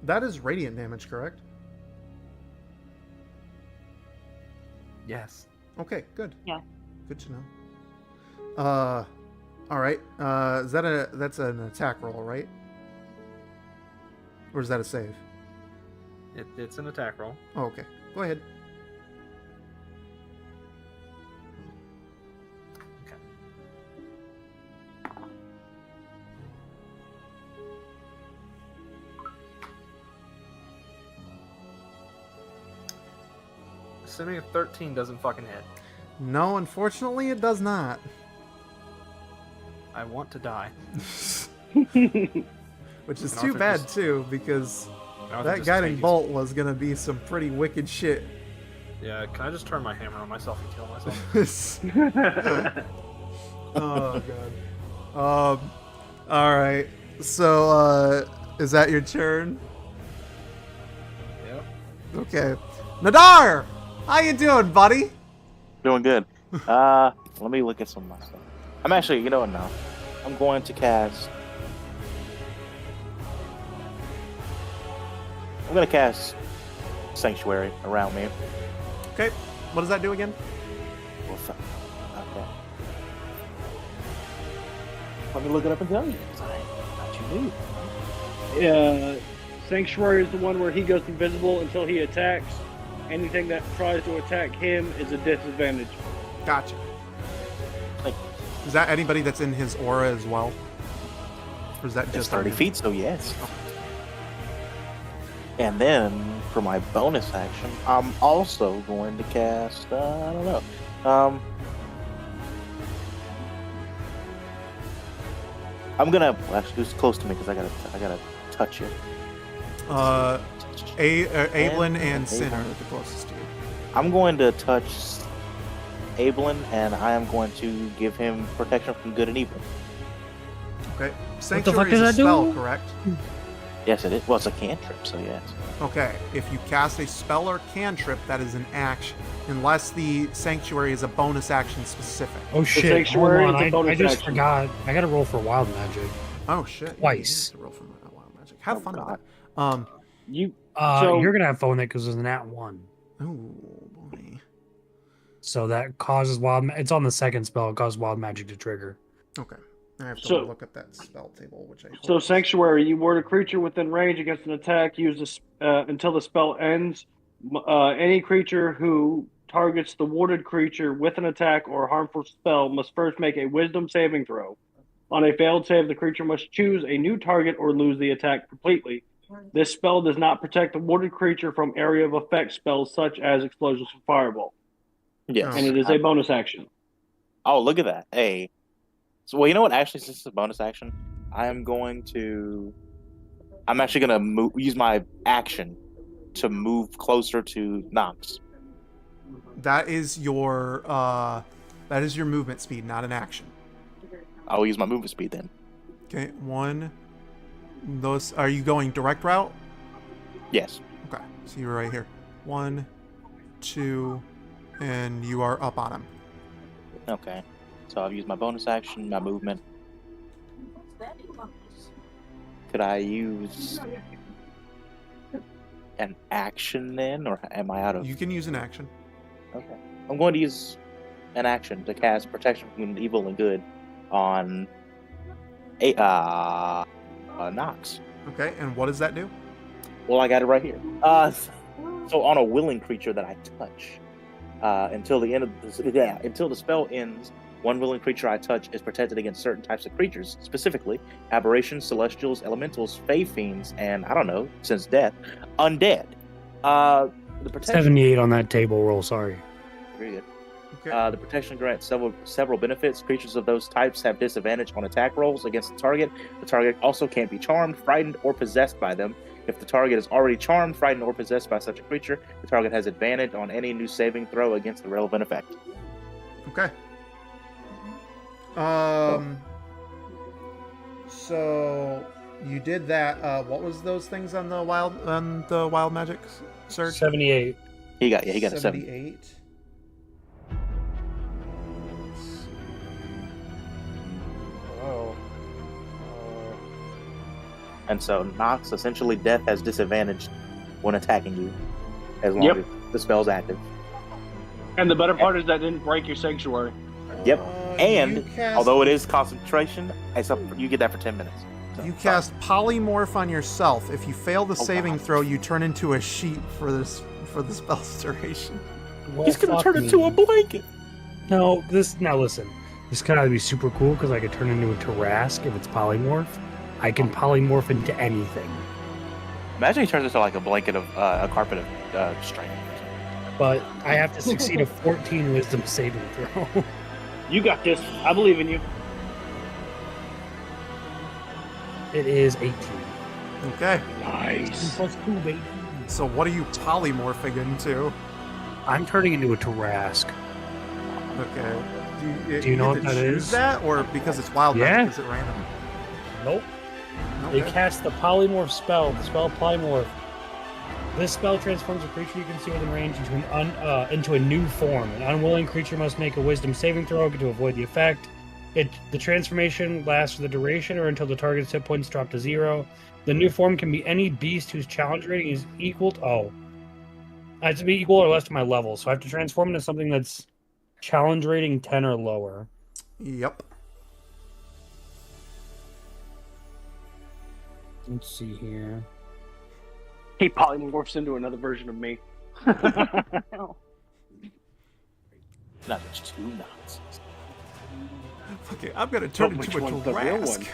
That is radiant damage, correct? Yes. Okay, good. Yeah. Good to know. All right. That's an attack roll, right? Or is that a save? It's an attack roll. Oh, okay. Go ahead. Okay. Assuming a 13 doesn't fucking hit. No, unfortunately, it does not. I want to die. Which is And too Arthur bad, just- too, because Arthur that just guiding takes- bolt was going to be some pretty wicked shit. Yeah, can I just turn my hammer on myself and kill myself? Oh, God. All right. So, is that your turn? Yep. Okay. Nadar! How you doing, buddy? Doing good. Let me look at some of my stuff. I'm actually, you know what now? I'm going to cast. I'm going to cast Sanctuary around me. Okay. What does that do again? Okay. Let me look it up and tell you. 'Cause I thought you knew. Sanctuary is the one where he goes invisible until he attacks. Anything that tries to attack him is a disadvantage. Gotcha. Like, Is that anybody that's in his aura as well? Or is that it's just 30 feet, so yes. And then for my bonus action, I'm also going to cast. I don't know. I'm gonna actually who's close to me because I gotta touch it. Ablin and Sin are the closest to you. I'm going to touch Ablin, and I am going to give him protection from good and evil. Okay. the fuck Sanctuary does is a that do? spell, correct? Yes, it is. Well, it's a cantrip, so yes. Okay. If you cast a spell or cantrip, that is an action. Unless the Sanctuary is a bonus action specific. Oh shit! Sanctuary Hold on, is a I bonus just action. forgot. I gotta roll for wild magic. Oh shit. Twice. You need to roll from wild magic. Have Oh, fun God. with that. You So- You're gonna have fun with it because there's an at one. Oh boy. So that causes it's on the second spell. It causes wild magic to trigger. Okay. I have to So- look up that spell table, which I hope. So Sanctuary, you ward a creature within range against an attack. Use this until the spell ends. Any creature who targets the warded creature with an attack or harmful spell must first make a wisdom saving throw. On a failed save, the creature must choose a new target or lose the attack completely. This spell does not protect the warded creature from area of effect spells such as explosions and fireball. Yes. And it is a bonus action. Oh, look at that. Hey. So, well, you know what? Actually, since it's a bonus action, I'm actually going to use my action to move closer to Nox. That is your movement speed, not an action. I'll use my movement speed then. Okay, are you going direct route? Yes. Okay, so you're right here. 1, 2, and you are up on him. Okay. So I've used my bonus action, my movement. Could I use an action then, or am I out of... You can use an action. Okay. I'm going to use an action to cast Protection from Evil and Good on Nox. Okay, and what does that do? Well, I got it right here. So on a willing creature that I touch, until the spell ends, one willing creature I touch is protected against certain types of creatures, specifically aberrations, celestials, elementals, fey fiends, and I don't know, since death, undead. The protection 78 on that table roll. Sorry. Very good. Okay. The protection grants several benefits. Creatures of those types have disadvantage on attack rolls against the target. The target also can't be charmed, frightened, or possessed by them. If the target is already charmed, frightened, or possessed by such a creature, the target has advantage on any new saving throw against the relevant effect. Okay. So you did that. What was those things on the wild magic search? 78. He got a 7. 78. Oh. And so Nox, essentially death has disadvantage when attacking you, as long as the spell's active. And the better part is that didn't break your sanctuary. Yep. You And cast- although it is concentration, you get that for 10 minutes. So, You cast polymorph on yourself. If you fail the saving God. throw, you turn into a sheep for the spell's duration. Well, He's gonna fuck turn me. into a blanket. Now listen. This could either be super cool because I could turn into a Tarask if it's polymorph. I can polymorph into anything. Imagine he turns into like a blanket of a carpet of strength. But I have to succeed a 14 wisdom saving throw. You got this. I believe in you. It is 18. Okay. Nice. 2 + 2, baby. So what are you polymorphing into? I'm turning into a Tarask. Okay. Do you know get what to that choose is? that, or because it's wild Yeah. magic, is it random? Nope. Okay. They cast the polymorph spell. The spell polymorph. This spell transforms a creature you can see within range into a new form. An unwilling creature must make a wisdom saving throw to avoid the effect. The transformation lasts for the duration or until the target's hit points drop to 0. The new form can be any beast whose challenge rating is equal to... I have to be equal or less to my level, so I have to transform into something that's challenge rating 10 or lower. Yep. Let's see here. He polymorphs into another version of me. Not just 2 knots. Okay, I'm gonna turn But into which a one's the real Tarask.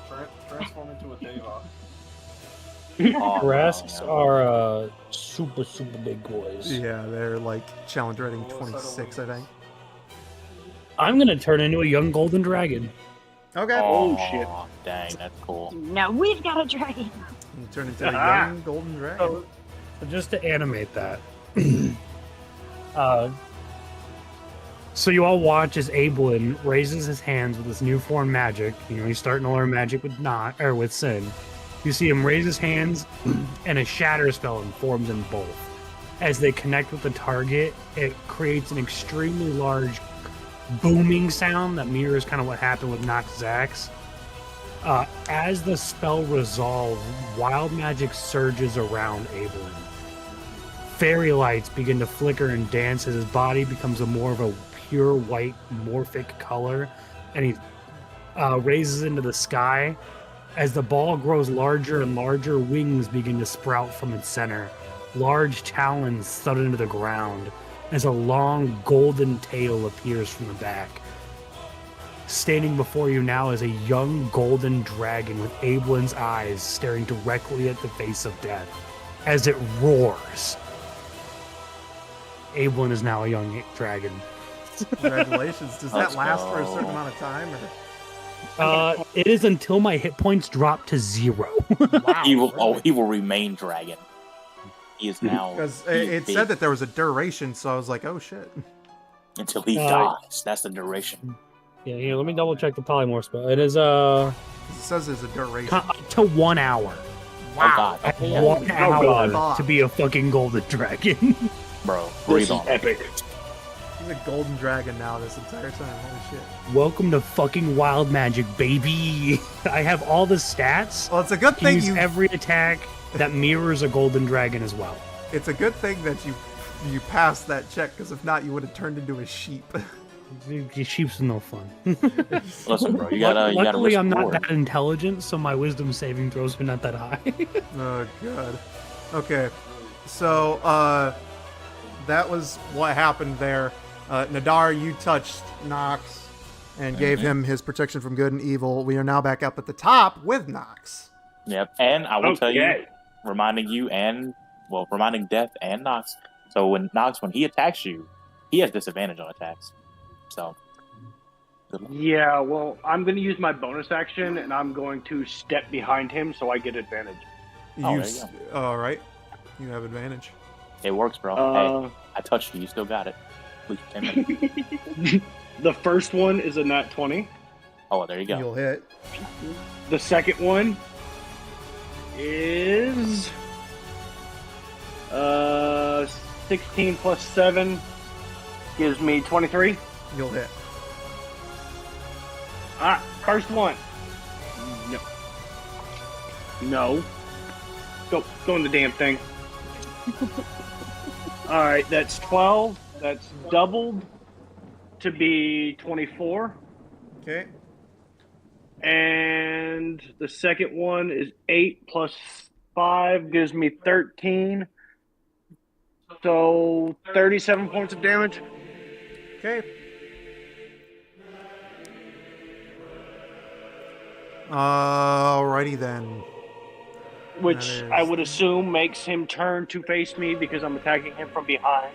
one? Transform into a Deva. Tarasks are super, super big boys. Yeah, they're like challenge rating 26, I think. I'm going to turn into a young golden dragon. Okay. Oh, shit. Dang, that's cool. Now we've got a dragon. You turn into a young golden dragon. So just to animate that. So you all watch as Abelin raises his hands with this new form magic. You know, he's starting to learn magic with Sin. You see him raise his hands, and a shatter spell forms in both. As they connect with the target, it creates an extremely large booming sound that mirrors kind of what happened with Nox's axe. As the spell resolves, wild magic surges around Abelin. Fairy lights begin to flicker and dance as his body becomes more of a pure white morphic color, and he raises into the sky. As the ball grows larger and larger, wings begin to sprout from its center. Large talons thud into the ground. as a long golden tail appears from the back. Standing before you now is a young golden dragon with Abelyn's eyes staring directly at the face of death as it roars. Abelyn is now a young dragon. Congratulations. Does that Let's last for a go. certain amount of time? Or? It is until my hit points drop to 0. Wow. He will. really? He will remain dragon. He is now. Because he is it big said that there was a duration, so I was like, oh shit. until he dies. That's the duration. Yeah, here, let me double check the polymorph spell. It is It says there's a duration. up to 1 hour. Oh God. I have Okay, 1 hour God. to be a fucking golden dragon. bro. This Breathe is on. epic. He's a golden dragon now this entire time. Holy shit. Welcome to fucking wild magic, baby. I have all the stats Well, it's a good to thing use you. every attack that mirrors a golden dragon as well. It's a good thing that you passed that check, because if not, you would have turned into a sheep. Sheep's no fun. Listen, bro. You gotta. Luckily, I'm not reward. that intelligent, so my wisdom saving throws are not that high. Oh god. Okay. So that was what happened there. Nadar, you touched Nox and gave him his protection from good and evil. We are now back up at the top with Nox. Yep. And I will tell you, Okay. reminding Death and Nox. So when he attacks you, he has disadvantage on attacks. So. Good luck. Yeah, well, I'm going to use my bonus action, and I'm going to step behind him so I get advantage. Oh, You there you all right. You have advantage. It works, bro. Hey, I touched you. You still got it. At least 10 minutes. The first one is a nat 20. Oh, there you go. You'll hit. The second one is 16 plus 7 gives me 23. You'll hit. First one. No. Go in the damn thing. Alright, that's 12. That's doubled to be 24. Okay. And the second one is 8 plus 5 gives me 13. So 37 points of damage. Okay. Alrighty then. Which That is- I would assume makes him turn to face me because I'm attacking him from behind.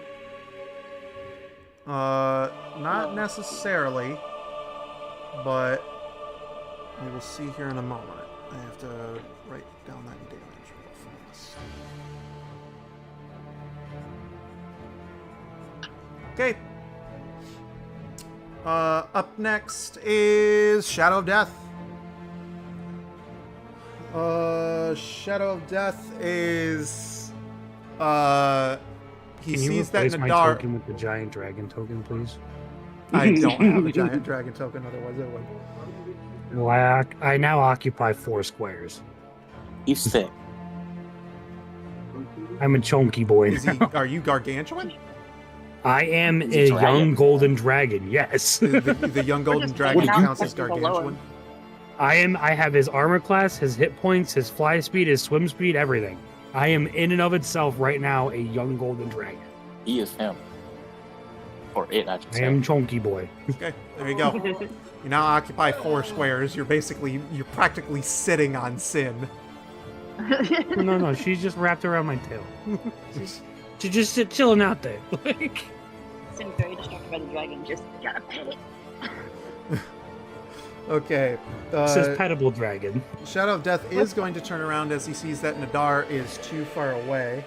Not necessarily, but we will see here in a moment. I have to write down that damage real fast. Okay. Up next is Shadow of Death. Shadow of Death is he Can you sees that replace my Nadar. token with the giant dragon token, please? I don't have a giant dragon token, otherwise it would. Well, I now occupy 4 squares. He's sick. I'm a chunky boy Is he? now. Are you gargantuan? I am Is a he dragon? young golden dragon, yes. The young golden just dragon hanging out counts as below gargantuan. him. I have his armor class, his hit points, his fly speed, his swim speed, everything. I am in and of itself right now a young golden dragon. He is him. Or it, I should I say. am chunky boy. Okay, there you go. You now occupy 4 squares. You're practically sitting on Sin. No, she's just wrapped around my tail. She's just chilling out there. Like, Sin very distracted by the dragon. Just gotta pet it. Okay. says petable dragon. Shadow of Death is going to turn around as he sees that Nadar is too far away.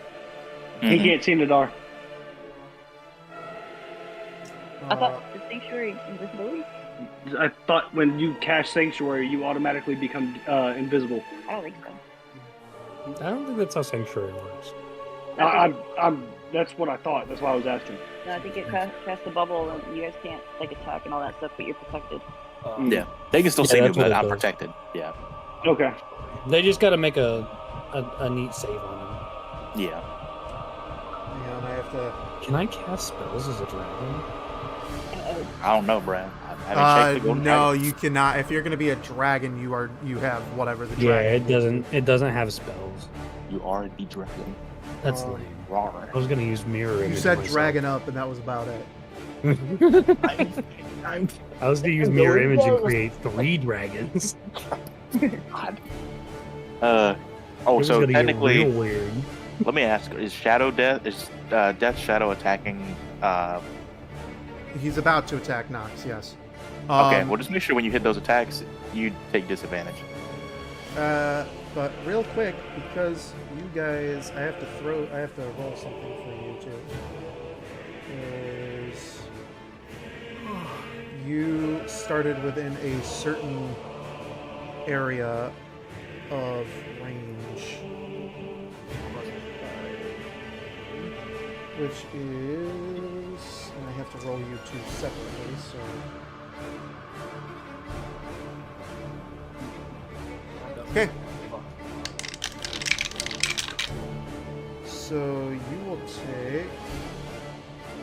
He can't see Nadar. I thought the sanctuary invisibility. I thought when you cast Sanctuary, you automatically become invisible. I don't think so. I don't think that's how Sanctuary works. That's what I thought. That's why I was asking. No, I think it casts the bubble, and you guys can't like attack and all that stuff, but you're protected. Yeah. They can still Yeah, see me, that's what but it I'm does. protected. Yeah. Okay. They just got to make a neat save on him. Yeah. And I have to. Can I cast spells as a dragon? I don't know, Brad. I haven't checked the golden No, dragon. you cannot. If you're going to be a dragon, you have whatever the Yeah, dragon. it doesn't have spells. You are the dragon. That's Um, lame. Rawr. I was gonna use mirror image. You said myself. dragon up, and that was about it. I was gonna use I'm mirror going image and low. create 3 dragons. God. It was So gonna get technically, real weird. let me ask: is Death Shadow attacking? He's about to attack Nox. Yes. Okay, well, just make sure when you hit those attacks, you take disadvantage. But real quick, because you guys, I have to roll something for you too. Is you started within a certain area of range, which is, and I have to roll you two separately, so. Okay. So you will take.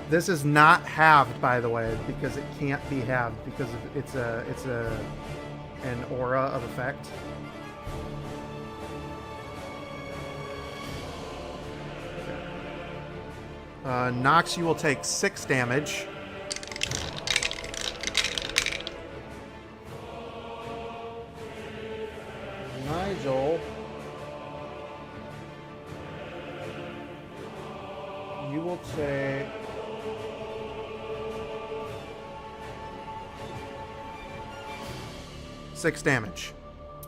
This is not halved, by the way, because it can't be halved because it's an aura of effect. Nox, you will take 6 damage. Nigel, you will take 6 damage.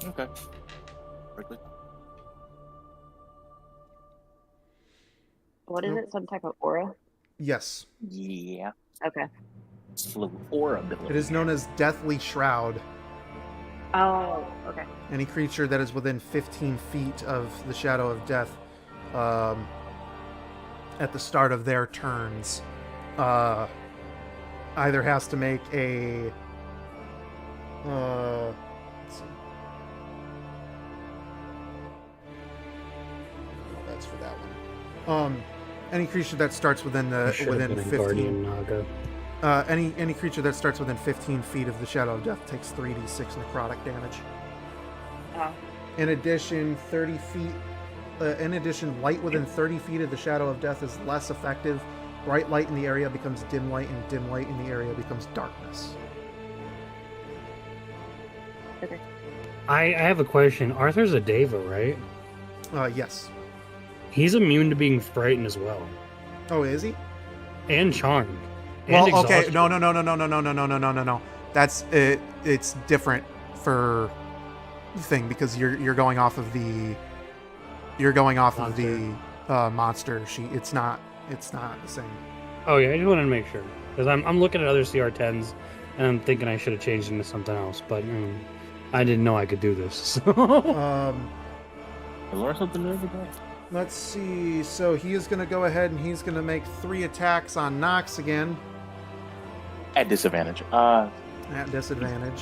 Okay. Perfect. What is Nope. it? Some type of aura? Yes. Yeah. Okay. It's a little aura ability. It is known as Deathly Shroud. Oh, okay. Any creature that is within 15 feet of the Shadow of Death at the start of their turns either has to make a let's see. That's for that one. Any creature that starts within I should have within been a 15 Guardian Naga. any creature that starts within 15 feet of the Shadow of Death takes 3d6 necrotic damage. Oh. In addition, light within 30 feet of the Shadow of Death is less effective. Bright light in the area becomes dim light, and dim light in the area becomes darkness. Okay. I have a question. Arthur's a Deva, right? Yes. He's immune to being frightened as well, Oh, is he? and charmed. Well, and okay. exhausted. No. That's it. It's different for the thing because you're going off of the monster sheet. It's not the same. Oh yeah, I just wanted to make sure because I'm looking at other CR10s and I'm thinking I should have changed them to something else, but I didn't know I could do this. So. I learn something new every day. Let's see. So he is going to go ahead and he's going to make 3 attacks on Nox again At disadvantage. at disadvantage.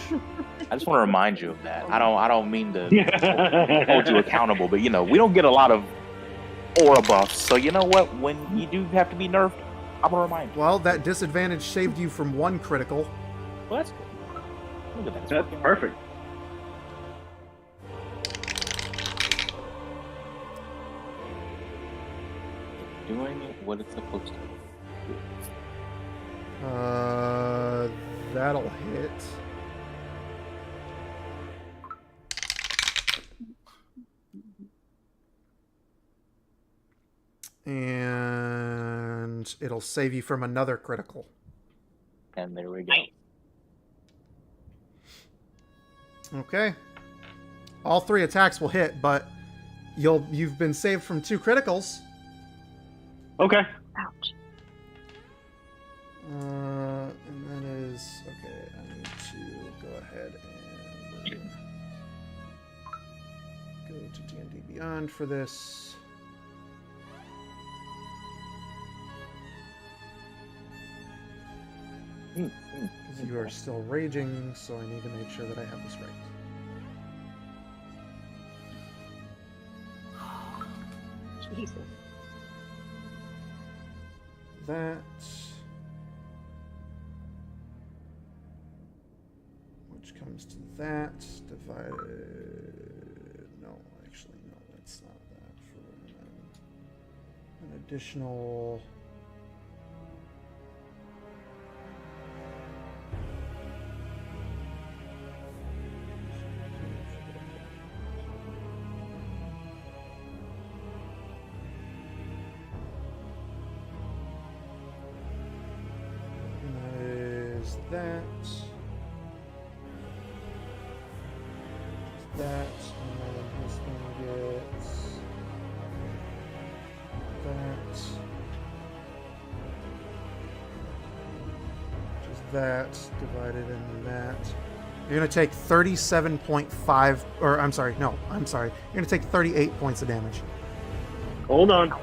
I just want to remind you of that. I don't mean to hold you accountable, but we don't get a lot of aura buffs. So you know what? When you do have to be nerfed, I'm gonna remind you. Well, that disadvantage saved you from 1 critical. Well, that's good. Look at that. It's That's working. perfect. Doing what it's supposed to. That'll hit. And it'll save you from another critical. And there we go. Okay. All 3 attacks will hit, but you've been saved from 2 criticals. Okay. Ouch. And that is okay. I need to go ahead and go to D&D Beyond for this. Because you are still raging, so I need to make sure that I have this right. Jesus. That, which comes to that, divided, no, actually, no, that's not that for women. additional. Is that? That, and then this one gets that. Just that divided into that. You're gonna take 37.5, or I'm sorry, no, I'm sorry. You're gonna take 38 points of damage. Hold on.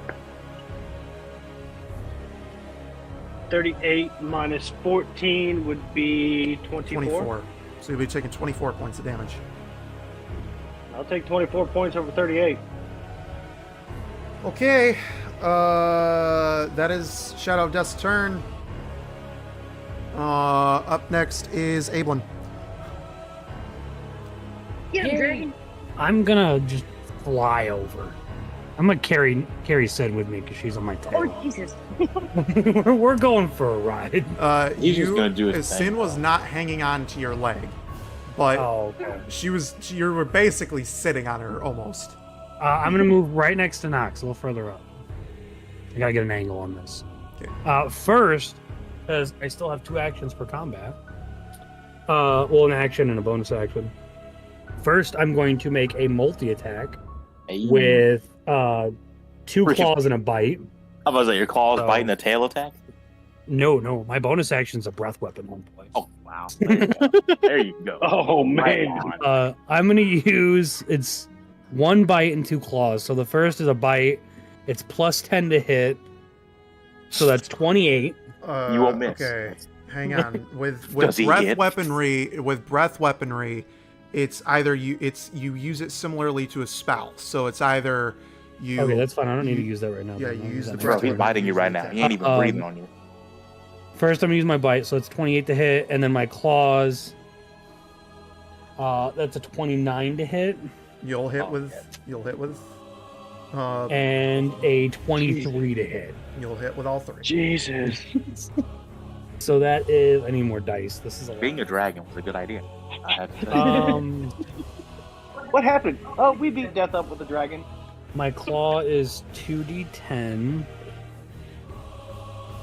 38 minus 14 would be 24. 24. So you'll be taking 24 points of damage. I'll take 24 points over 38. Okay, that is Shadow of Death's turn. Up next is Ablin. Get him, Yay. dragon. I'm gonna just fly over. I'm gonna carry Sid with me because she's on my Oh, tail. Jesus. We're going for a ride. He's just gonna do his Sin thing. was not hanging on to your leg, but Oh, okay. you were basically sitting on her almost. I'm gonna move right next to Nox, a little further up. I gotta get an angle on this. Okay. First, because I still have 2 actions per combat. Well, an action and a bonus action. First, I'm going to make a multi-attack Hey. with 2 Freaking- claws and a bite. How about that? Your claws Oh. biting the tail attack? No, my bonus action's a breath weapon one point. Oh, wow. There you go. There you go. Oh, Right man. on. I'm gonna use it's 1 bite and 2 claws. So the first is a bite. It's plus 10 to hit. So that's 28. You won't miss. Okay, hang on. With Does he breath hit? weaponry, it's either you use it similarly to a spell. So it's either you. Okay, that's fine. I don't need to use that right now. Yeah, then. you I'll use that the next Bro, breath he's turn. biting you right now. He ain't even breathing on you. First, I'm gonna use my bite, so it's 28 to hit, and then my claws. That's a 29 to hit, You'll hit Oh, with. yeah. You'll hit with. and a 23 to hit. You'll hit with all 3. Jesus. So that is. I need more dice. This is a Being a lot. dragon was a good idea. I have to say. What happened? Oh, we beat death up with the dragon. My claw is 2d10,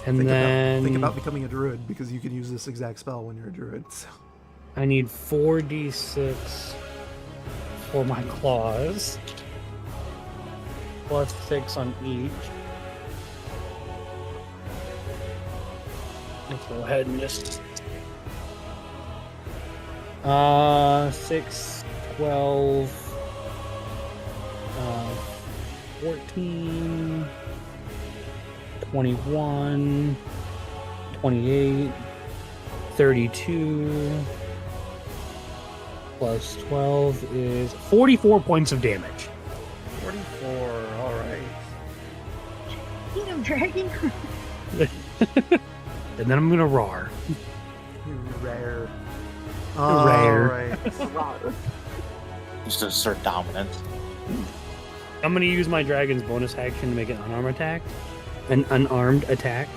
and then Think about becoming a druid because you can use this exact spell when you're a druid. So. I need 4d6 for my claws, plus 6 on each. Let's go ahead and just 6, 12, 14, 21, 28, 32, plus 12 is 44 points of damage. 44. All right. Get him, dragon. And then I'm gonna roar. Rare. Rare. All right. Just to assert dominance. I'm gonna use my dragon's bonus action to make an unarmed attack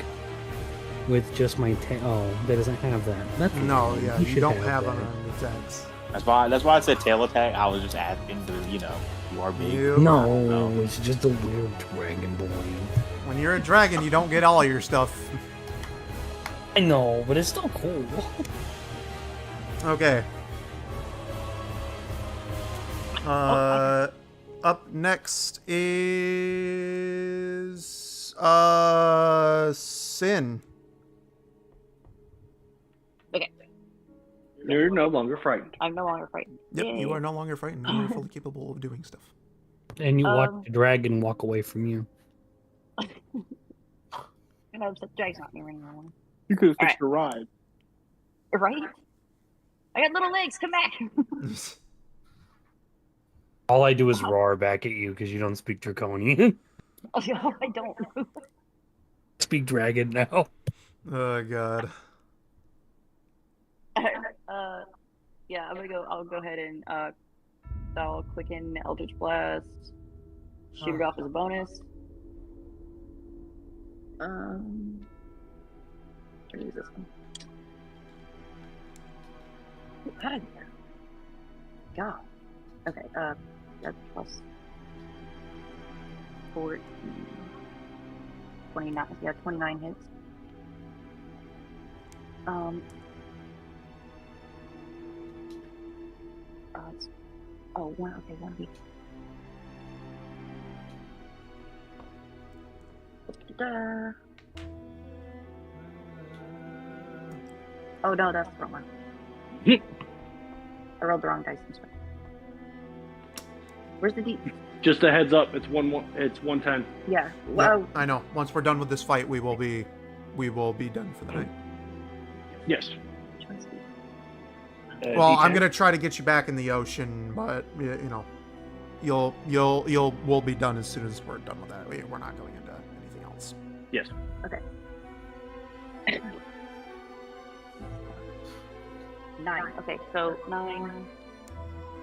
with just my tail. Oh, that doesn't have that. That's No, yeah, you should don't have that. unarmed attacks. That's why I said tail attack. I was just asking because, you are big. No, it's just a weird dragon boy. When you're a dragon, you don't get all your stuff. I know, but it's still cool. Okay. Up next is Sin. Okay, You're no longer frightened. I'm no longer frightened. Yep, Yay. you are no longer frightened. You are fully capable of doing stuff. And you watch Um, the dragon walk away from you. And I'm the dragon's not near anymore. You could have fixed your ride. Right? I got little legs. Come back. All I do is roar back at you because you don't speak Draconian. Oh, no, I don't. Speak dragon now. Oh god. Yeah, I'm gonna go. I'll go ahead and I'll click in Eldritch Blast. Shoot it off as a bonus. What is this one? Get out of there. God. Okay, that's plus 14. 29. Yeah, 29 hits. It's, one. Okay, 1d. Da-da-da. Oh no, that's the wrong one. I rolled the wrong dice. I'm sorry. Where's the D? Just a heads up, it's 110. Yeah. Yeah, Well, I know. Once we're done with this fight, we will be done for the night. Yes. Well, I'm D10. gonna try to get you back in the ocean, but you know, we'll be done as soon as we're done with that. We're not going into anything else. Yes. okay. 9. Okay, so 9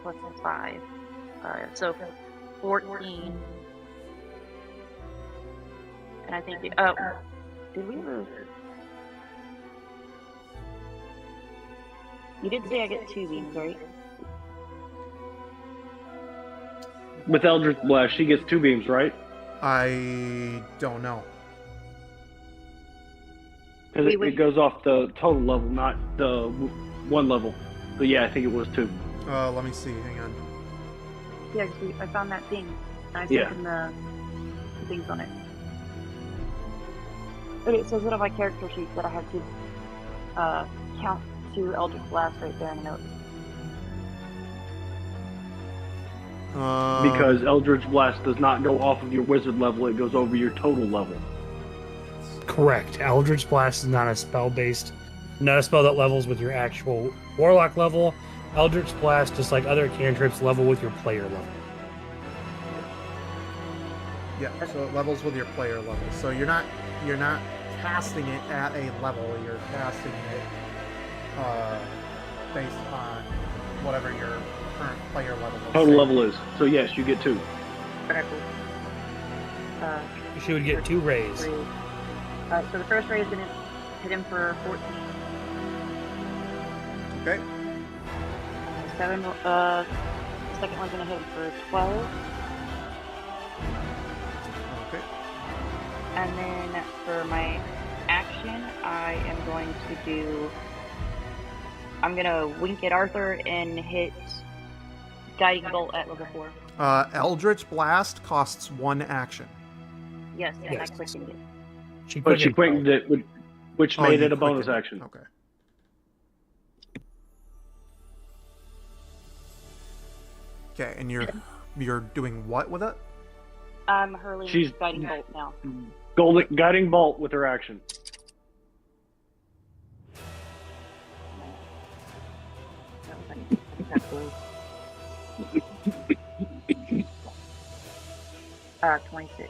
plus 5. So 14. And I think, did we ever? You did say I get 2 beams, right? With Eldritch Blast, she gets 2 beams, right? I don't know. Because it goes off the total level, not the one level. But yeah, I think it was 2. Let me see. Hang on. Yeah, see, I found that thing. And I Yeah. sent in the things on it. But it says it on my character sheet that I have to count 2 Eldritch Blasts right there in the notes. Because Eldritch Blast does not go off of your wizard level, it goes over your total level. Correct. Eldritch Blast is not a spell that levels with your actual warlock level. Eldritch Blast, just like other cantrips, level with your player level. Yeah, so it levels with your player level. So you're not casting it at a level. You're casting it based on whatever your current player level is. Total level is. So yes, you get 2. Okay, cool. She would get 2 rays. So the first ray is going to hit him for 14. Okay. 7. The second one's going to hit him for 12. Okay. And then for my action, I am going to do. I'm going to wink at Arthur and hit Guiding Bolt at level 4. Eldritch Blast costs 1 action. Yes, and Yes. I quickened it. But she quickened it, which made you it a bonus quickened it. action. Okay. Okay, and you're doing what with it? I'm hurling She's- Guiding Bolt now. Guiding Bolt with her action. That's cool. 26.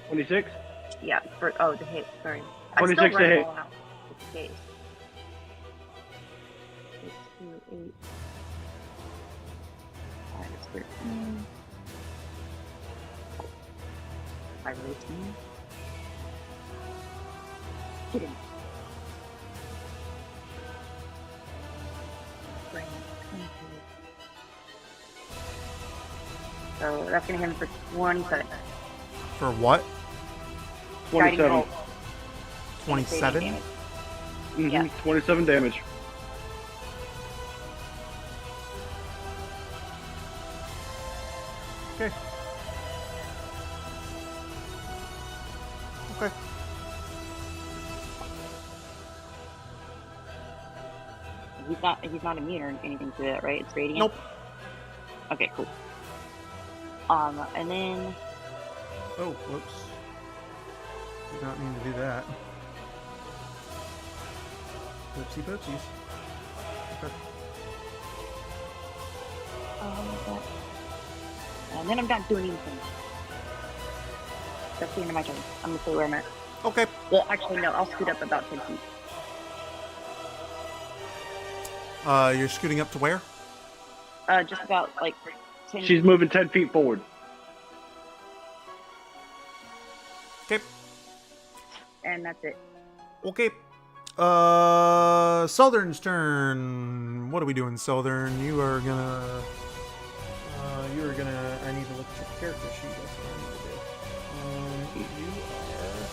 26? Yeah, the hit, sorry. 26 to hit. It's case. 6, 2, 8. 5 is 13. 5 is 18. Hit him. Bring it 22. So that's gonna hit him for 27. For what? Guiding 27. bolt. 27? Damage. Mhm, Yeah. 27 damage. Okay. Okay. He's not immune or anything to that, right? It's radiant? Nope. Okay, cool. And then Oh, whoops. Did not mean to do that. Whoopsie poopsies. Okay. and then I'm not doing anything. That's the end of my turn. I'm gonna stay where I'm at. Okay. Well, actually, no. I'll scoot up about 10 feet. You're scooting up to where? Just about like 10. She's moving 10 feet forward. Okay. And that's it. Okay. Sothern's turn. What are we doing, Sothern? You are gonna. I need to look at your character sheet. That's what I need to do. You are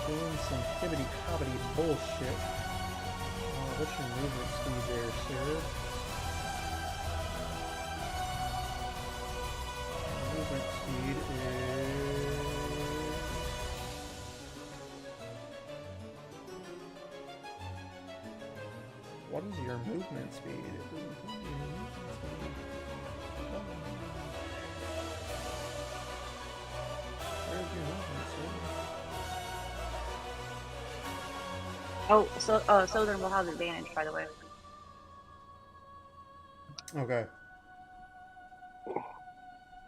doing some hibbity hobbity bullshit. What's your movement speed there, sir? Movement speed is. What is your movement speed? It doesn't tell me your movement speed. Where's your movement speed? Oh, so Sothern will have advantage, by the way. Okay.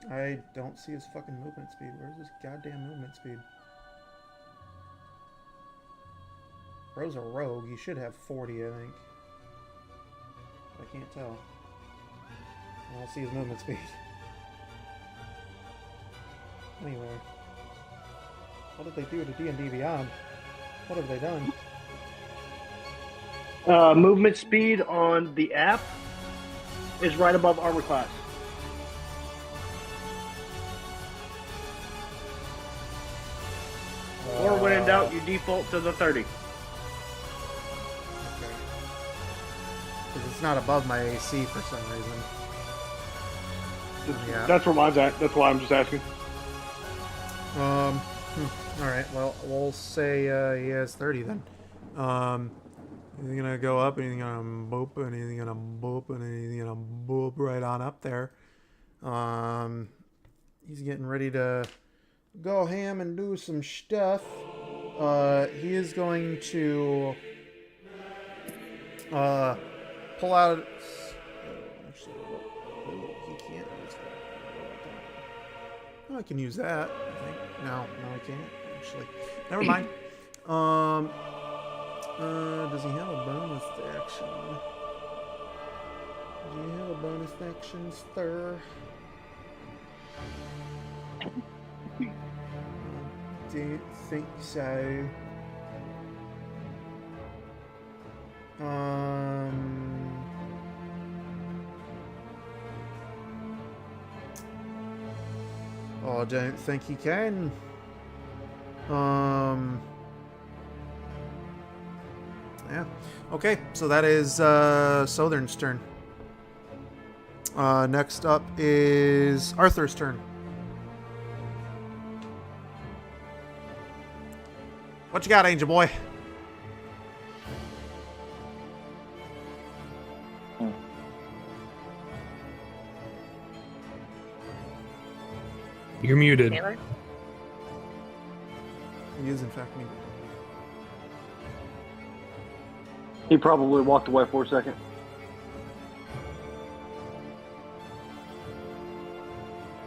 I don't see his fucking movement speed. Where's his goddamn movement speed? Bro's a rogue. He should have 40, I think. I can't tell. I don't see his movement speed. Anyway. What did they do to D&D Beyond? What have they done? Movement speed on the app is right above armor class. Or when in doubt, you default to the 30. Okay. Because it's not above my AC for some reason. Yeah. That's where mine's at. That's why I'm just asking. Alright, well, we'll say he has 30 then. Anything gonna go up, anything gonna boop, anything gonna boop, and anything gonna boop right on up there. He's getting ready to go ham and do some stuff. He is going to pull out. Actually, he can't use that. Oh, I can use that. I think. No, I can't. Actually, never mind. Does he have a bonus action? Do you have a bonus action, sir? Don't think so. Oh, I don't think he can. Yeah. Okay, so that is Sothern's turn. Next up is Arthur's turn. What you got, Angel Boy? You're muted. Taylor? He is, in fact, muted. He probably walked away for a second.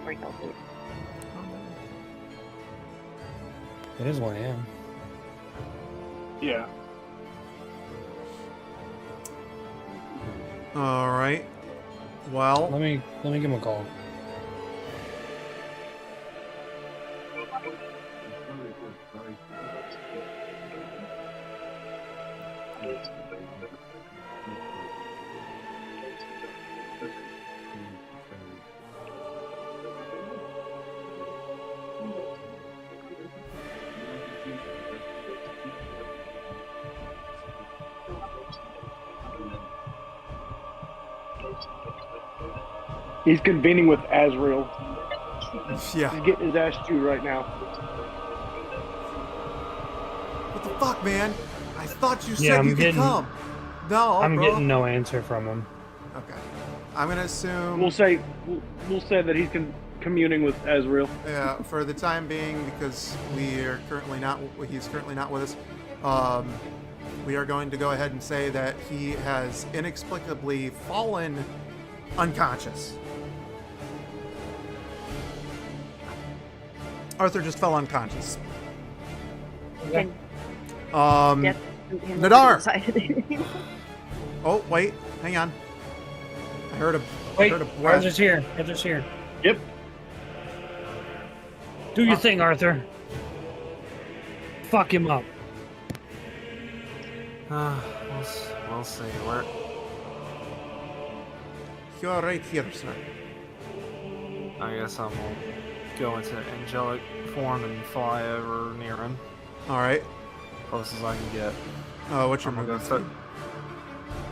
Break out there. It is 1 a.m. Yeah. All right. Well, Let me give him a call. He's convening with Azrael. yeah. He's getting his ass chewed right now. What the fuck, man? I thought you Yeah, said I'm you could getting- come. No, I'm bro. getting no answer from him. Okay. I'm gonna assume. We'll say that he's communing with Azrael. Yeah, for the time being, because he's currently not with us. We are going to go ahead and say that he has inexplicably fallen unconscious. Arthur just fell unconscious. Can Nadar. Oh, wait, hang on. I heard a Wait, breath. Arthur's here. Arthur's here. Yep. Do your thing, Arthur. fuck him up. We'll see. Where? You're right here, sir. I guess I'm gonna go into angelic form and fly over near him, All right. close as I can get. What's your I'm gonna movement go speed?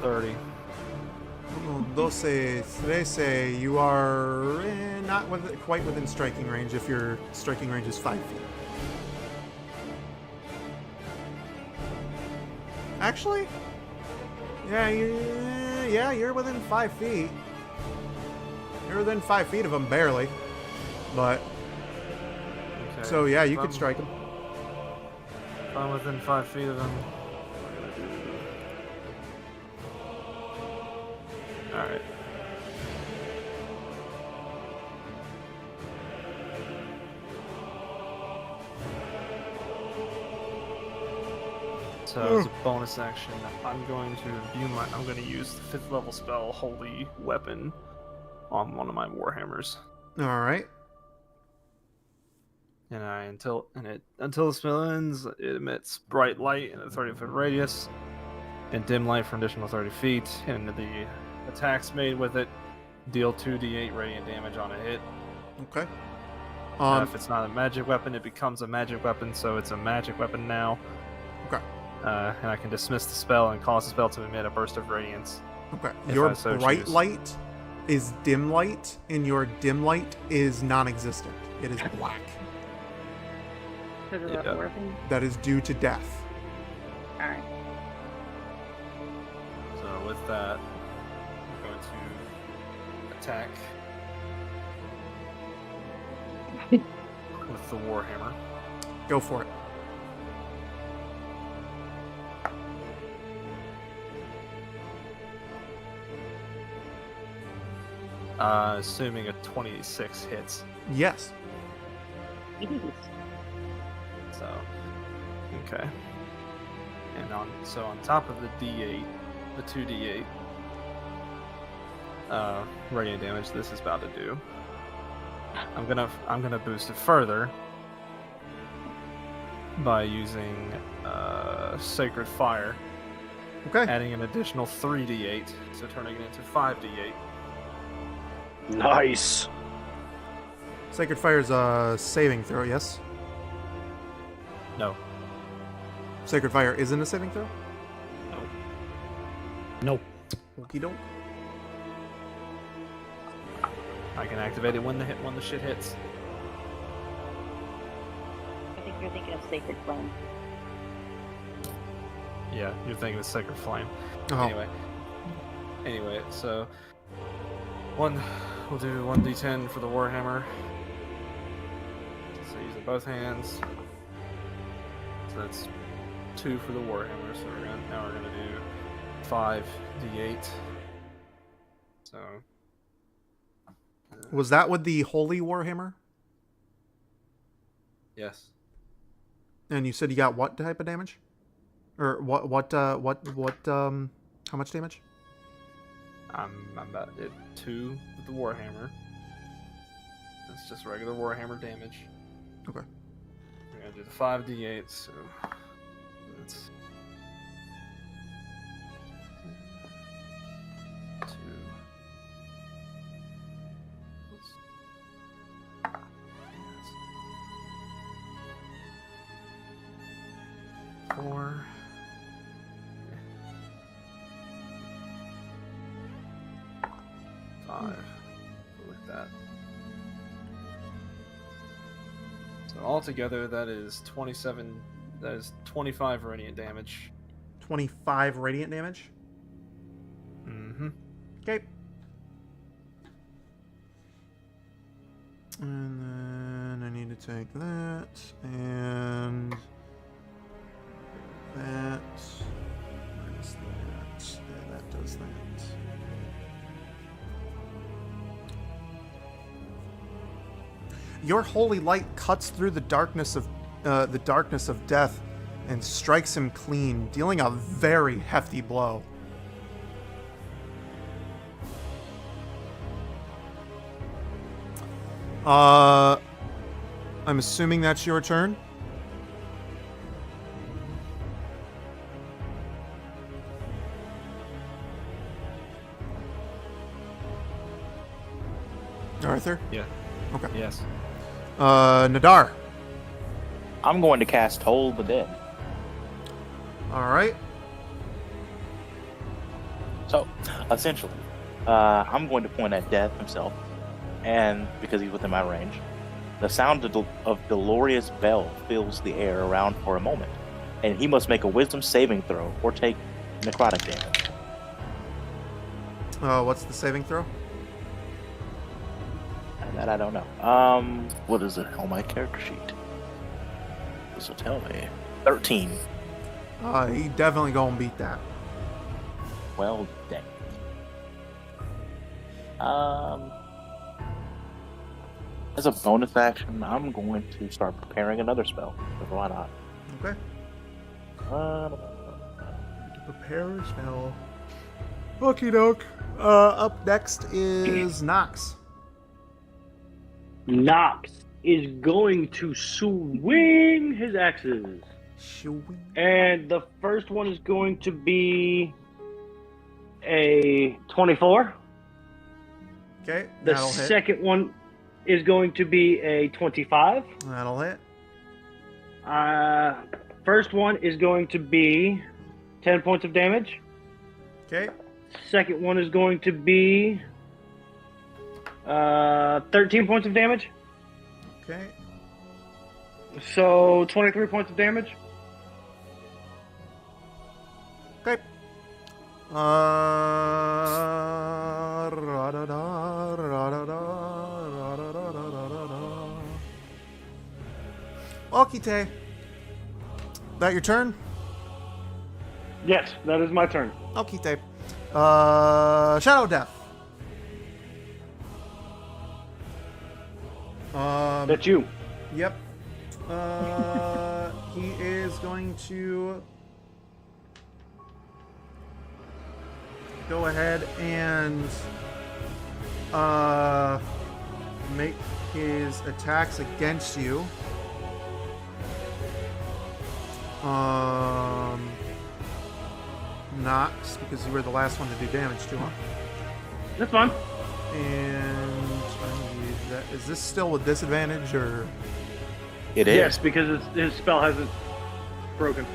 30. 12, 13. You are not quite within striking range if your striking range is 5 feet. Actually, yeah, you're within 5 feet. You're within 5 feet of him, barely. But, Okay. so yeah, you If could I'm- strike him. If I'm within 5 feet of him. Alright. So as a bonus action, I'm going to use the 5th level spell Holy Weapon on one of my warhammers. All right. And until the spell ends, it emits bright light in a 30-foot radius, and dim light for an additional 30 feet. And the attacks made with it deal 2d8 radiant damage on a hit. Okay. If it's not a magic weapon, it becomes a magic weapon, so it's a magic weapon now. Okay. And I can dismiss the spell and cause the spell to emit a burst of radiance. Okay. If Your I so bright choose. light is dim light, and your dim light is non-existent. It is black. Because of Yeah. that weapon? That is due to death. Alright. So with that, I'm going to attack with the warhammer. Go for it. Assuming a 26 hits. Yes. So, okay. And on top of the D8, the 2D8 radiant damage this is about to do, I'm gonna boost it further by using Sacred Fire, Okay. adding an additional 3D8, so turning it into 5D8. Nice. Sacred Fire's a saving throw, yes? No, Sacred Fire isn't a saving throw? Nope. Okie doke. I can activate it when the shit hits. I think you're thinking of Sacred Flame. Yeah, you're thinking of Sacred Flame. Oh. Anyway, so we'll do 1d10 for the warhammer. So using both hands. So that's 2 for the warhammer. So now we're gonna do 5d8. So Was that with the Holy Warhammer? yes, And you said you got what type of damage? Or how much damage? I'm about at 2 with the warhammer. That's just regular warhammer damage. Okay. We're gonna do the 5d8. So that's 2. Four. Five. Like that. So altogether, that is 27. That is 25 radiant damage. 25 radiant damage? Mm-hmm. Okay. And then I need to take that and that. Minus that. Yeah, that does that. Your holy light cuts through the darkness of death and strikes him clean, dealing a very hefty blow. I'm assuming that's your turn. Arthur? Yeah. Okay. Yes. Nadar. I'm going to cast Toll the Dead. All right. So, essentially, I'm going to point at Death himself, and because he's within my range, the sound of Dolorious Bell fills the air around for a moment, and he must make a Wisdom saving throw or take necrotic damage. What's the saving throw? That I don't know. What is it on my character sheet? This will tell me. 13. He definitely gonna beat that. Well, dang. As a bonus action, I'm going to start preparing another spell. Because why not? Okay. Prepare a spell. Okie doke. Up next is Nox. Nox is going to swing his axes. And the first one is going to be a 24. Okay, The that'll hit. second one is going to be a 25. That'll hit. First one is going to be 10 points of damage. Okay. Second one is going to be 13 points of damage. Okay. So 23 points of damage. Okay. Okite. That your turn? Yes, that is my turn. Okite. Shadow Death. That's you. Yep. He is going to go ahead and make his attacks against you. Nox, because you were the last one to do damage to him. That's fine. And I need that. Is this still with disadvantage or? It is. Yes, because his spell hasn't broken.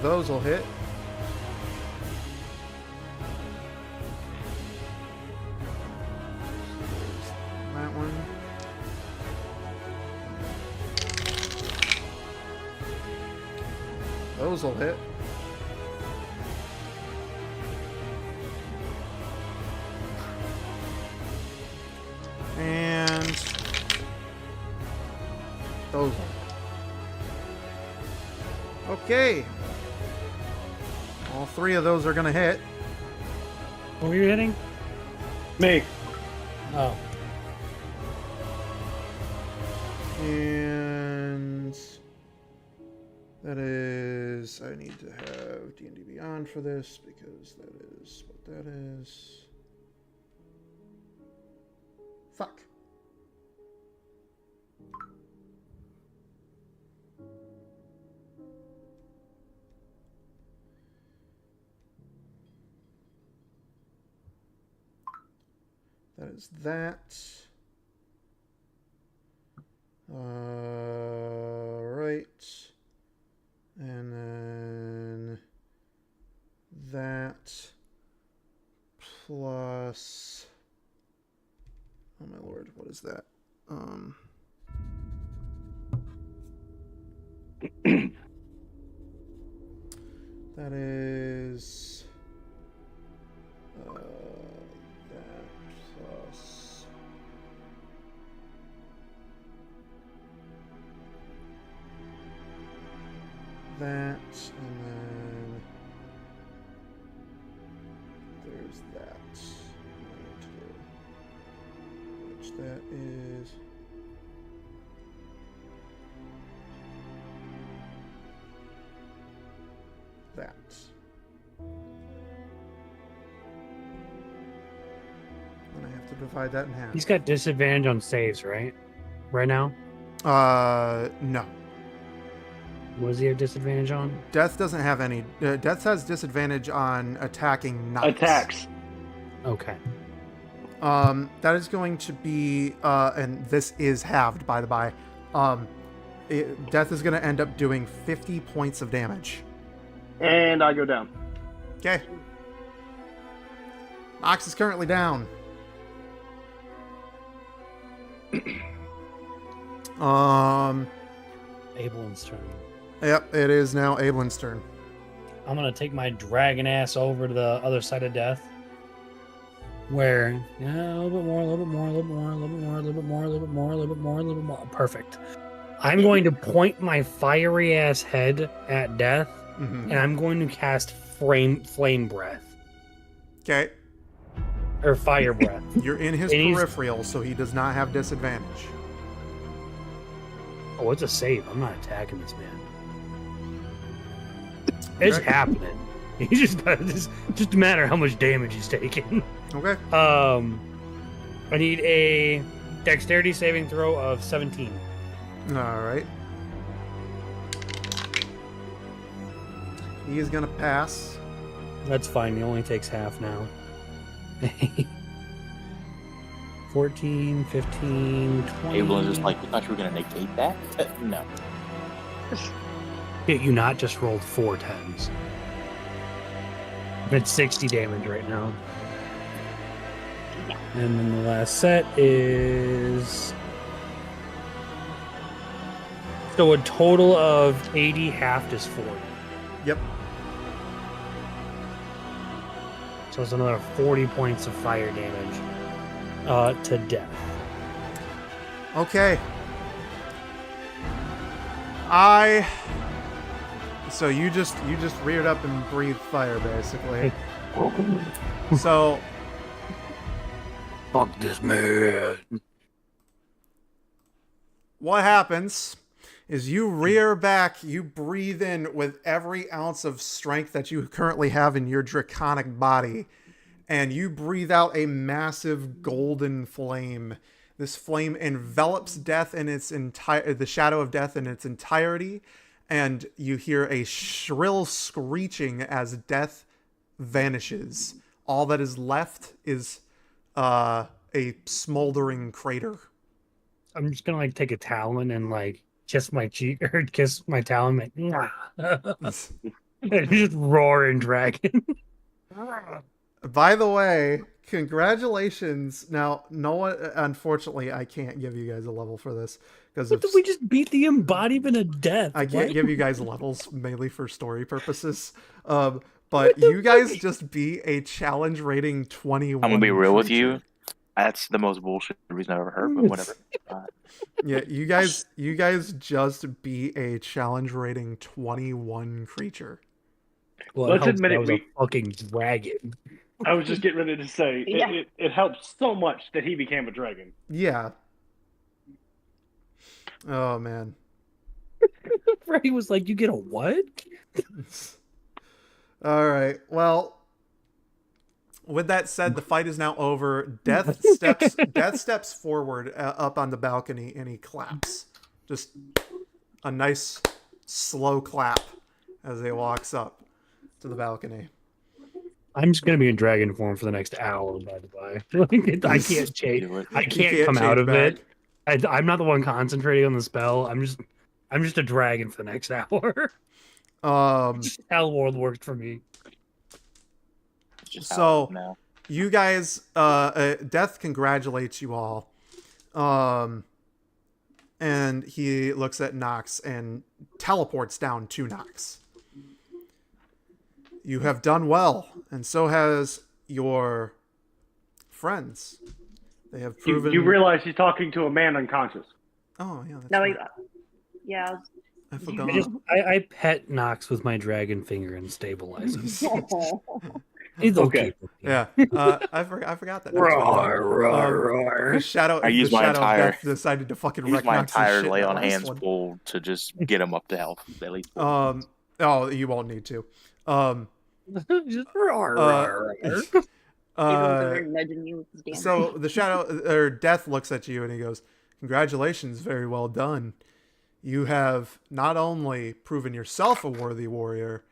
Those will hit. That one. Those will hit. And those will. Okay. All three of those are going to hit. Who are you hitting? Me. Oh. And that is, I need to have D&D Beyond for this because that is what that is. Fuck. That is that. Right. And then that plus. Oh my lord, what is that? That is that plus that, and then there's that I need to do, which that is that. And I have to divide that in half. He's got disadvantage on saves, right? Right now? No. What does he have disadvantage on? Death doesn't have any. Death has disadvantage on attacking Nox. Attacks. Okay. That is going to be, and this is halved, by the by. Death is going to end up doing 50 points of damage. And I go down. Okay. Nox is currently down. Abel's turn. Yep, it is now Ablin's turn. I'm gonna take my dragon ass over to the other side of death. Where a little bit more, a little bit more, a little bit more, a little bit more, a little bit more, a little bit more, a little bit more, a little bit more. Perfect. I'm going to point my fiery ass head at death, and I'm going to cast flame breath. Okay. Or fire breath. You're in his peripheral, so he does not have disadvantage. Oh, it's a save. I'm not attacking this man. It's happening. He's just a matter of how much damage he's taking. Okay. I need a dexterity saving throw of 17. All right. He is gonna pass. That's fine. He only takes half now. 14, 15, 20. Abel's just like, we thought you were going to negate that? No. You not just rolled 4 10s. It's 60 damage right now. Yeah. And then the last set is... So a total of 80, halved is 40. Yep. So it's another 40 points of fire damage to death. Okay. So you just reared up and breathed fire, basically. So Fuck this man. what happens is you rear back, you breathe in with every ounce of strength that you currently have in your draconic body, and you breathe out a massive golden flame. This flame envelops death in its the shadow of death in its entirety, and you hear a shrill screeching as death vanishes. All that is left is a smoldering crater. I'm just gonna take a talon and kiss my cheek or kiss my talon, and just roar in dragon. By the way, congratulations. Now, no one, unfortunately, I can't give you guys a level for this because We just beat the embodiment of death. I can't give you guys levels mainly for story purposes. But you guys just beat a challenge rating 21. I'm going to be real with creature. you. That's the most bullshit reason I've ever heard, but whatever. Yeah, you guys just beat a challenge rating 21 creature. Well, Let's it admit it, was a fucking dragon. I was just getting ready to say, Yeah. it helped so much that he became a dragon. Yeah. Oh, man. Freddy was like, "You get a what?" All right. Well, with that said, the fight is now over. Death steps forward up on the balcony, and he claps. Just a nice slow clap as he walks up to the balcony. I'm just gonna be in dragon form for the next hour. By the way, I can't change. I You can't come out change of back. it. I'm not the one concentrating on the spell. I'm just a dragon for the next hour. Just how the world worked for me. It's just So- how it is now. You guys, Death congratulates you all. And he looks at Nox and teleports down to Nox. You have done well, and so has your friends. They have proven. You realize he's talking to a man unconscious. Oh yeah. That's No, right. yeah. I forgot. I pet Nox with my dragon finger and stabilize him. He's Okay. okay. Yeah. I forgot that. Roar, roar, The shadow. I used the my shadow of entire- death decided to fucking Use wreck my Nox's entire shit lay in on the last hands one. pool to just get him up to health. At least. Oh, you won't need to. Just roar, Uh, roar. Nudging you with his damn So the shadow or Death looks at you and he goes, "Congratulations, very well done. You have not only proven yourself a worthy warrior,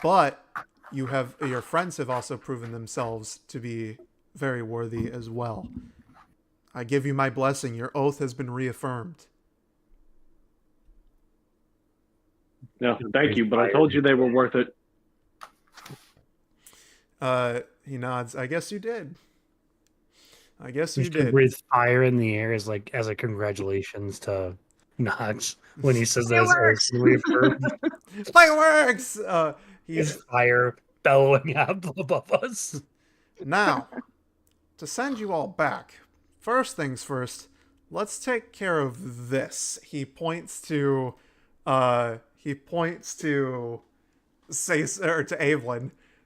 but your friends have also proven themselves to be very worthy as well. I give you my blessing. Your oath has been reaffirmed. No, thank you, but I told you they were worth it. He nods. I guess you did. I guess you He's gonna did. breathe fire in the air as a congratulations to Knox when he says that as reaffirmed. Fireworks! He's fire bellowing out above us. Now, to send you all back, first things first, let's take care of this. He points to Evelyn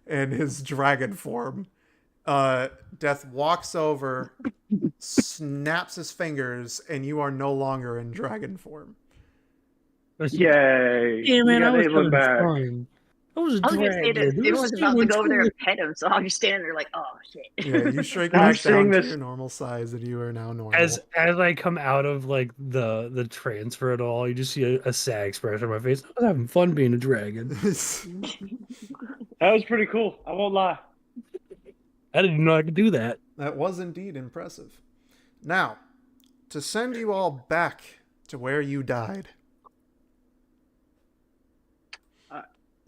in his dragon form. Death walks over, snaps his fingers, and you are no longer in dragon form. Yay! Yeah, man, We I got was Evelyn having back. fun. I was a I was gonna say dragon. that It it was so about to much go over there fun. and pet him, so I'm just standing there like, oh shit. Yeah, you shrink I'm back seeing down to this- your normal size, and you are now normal. As I come out of like the transfer at all, you just see a sad expression on my face. I was having fun being a dragon. That was pretty cool. I won't lie. I didn't even know I could do that. That was indeed impressive. Now, to send you all back to where you died.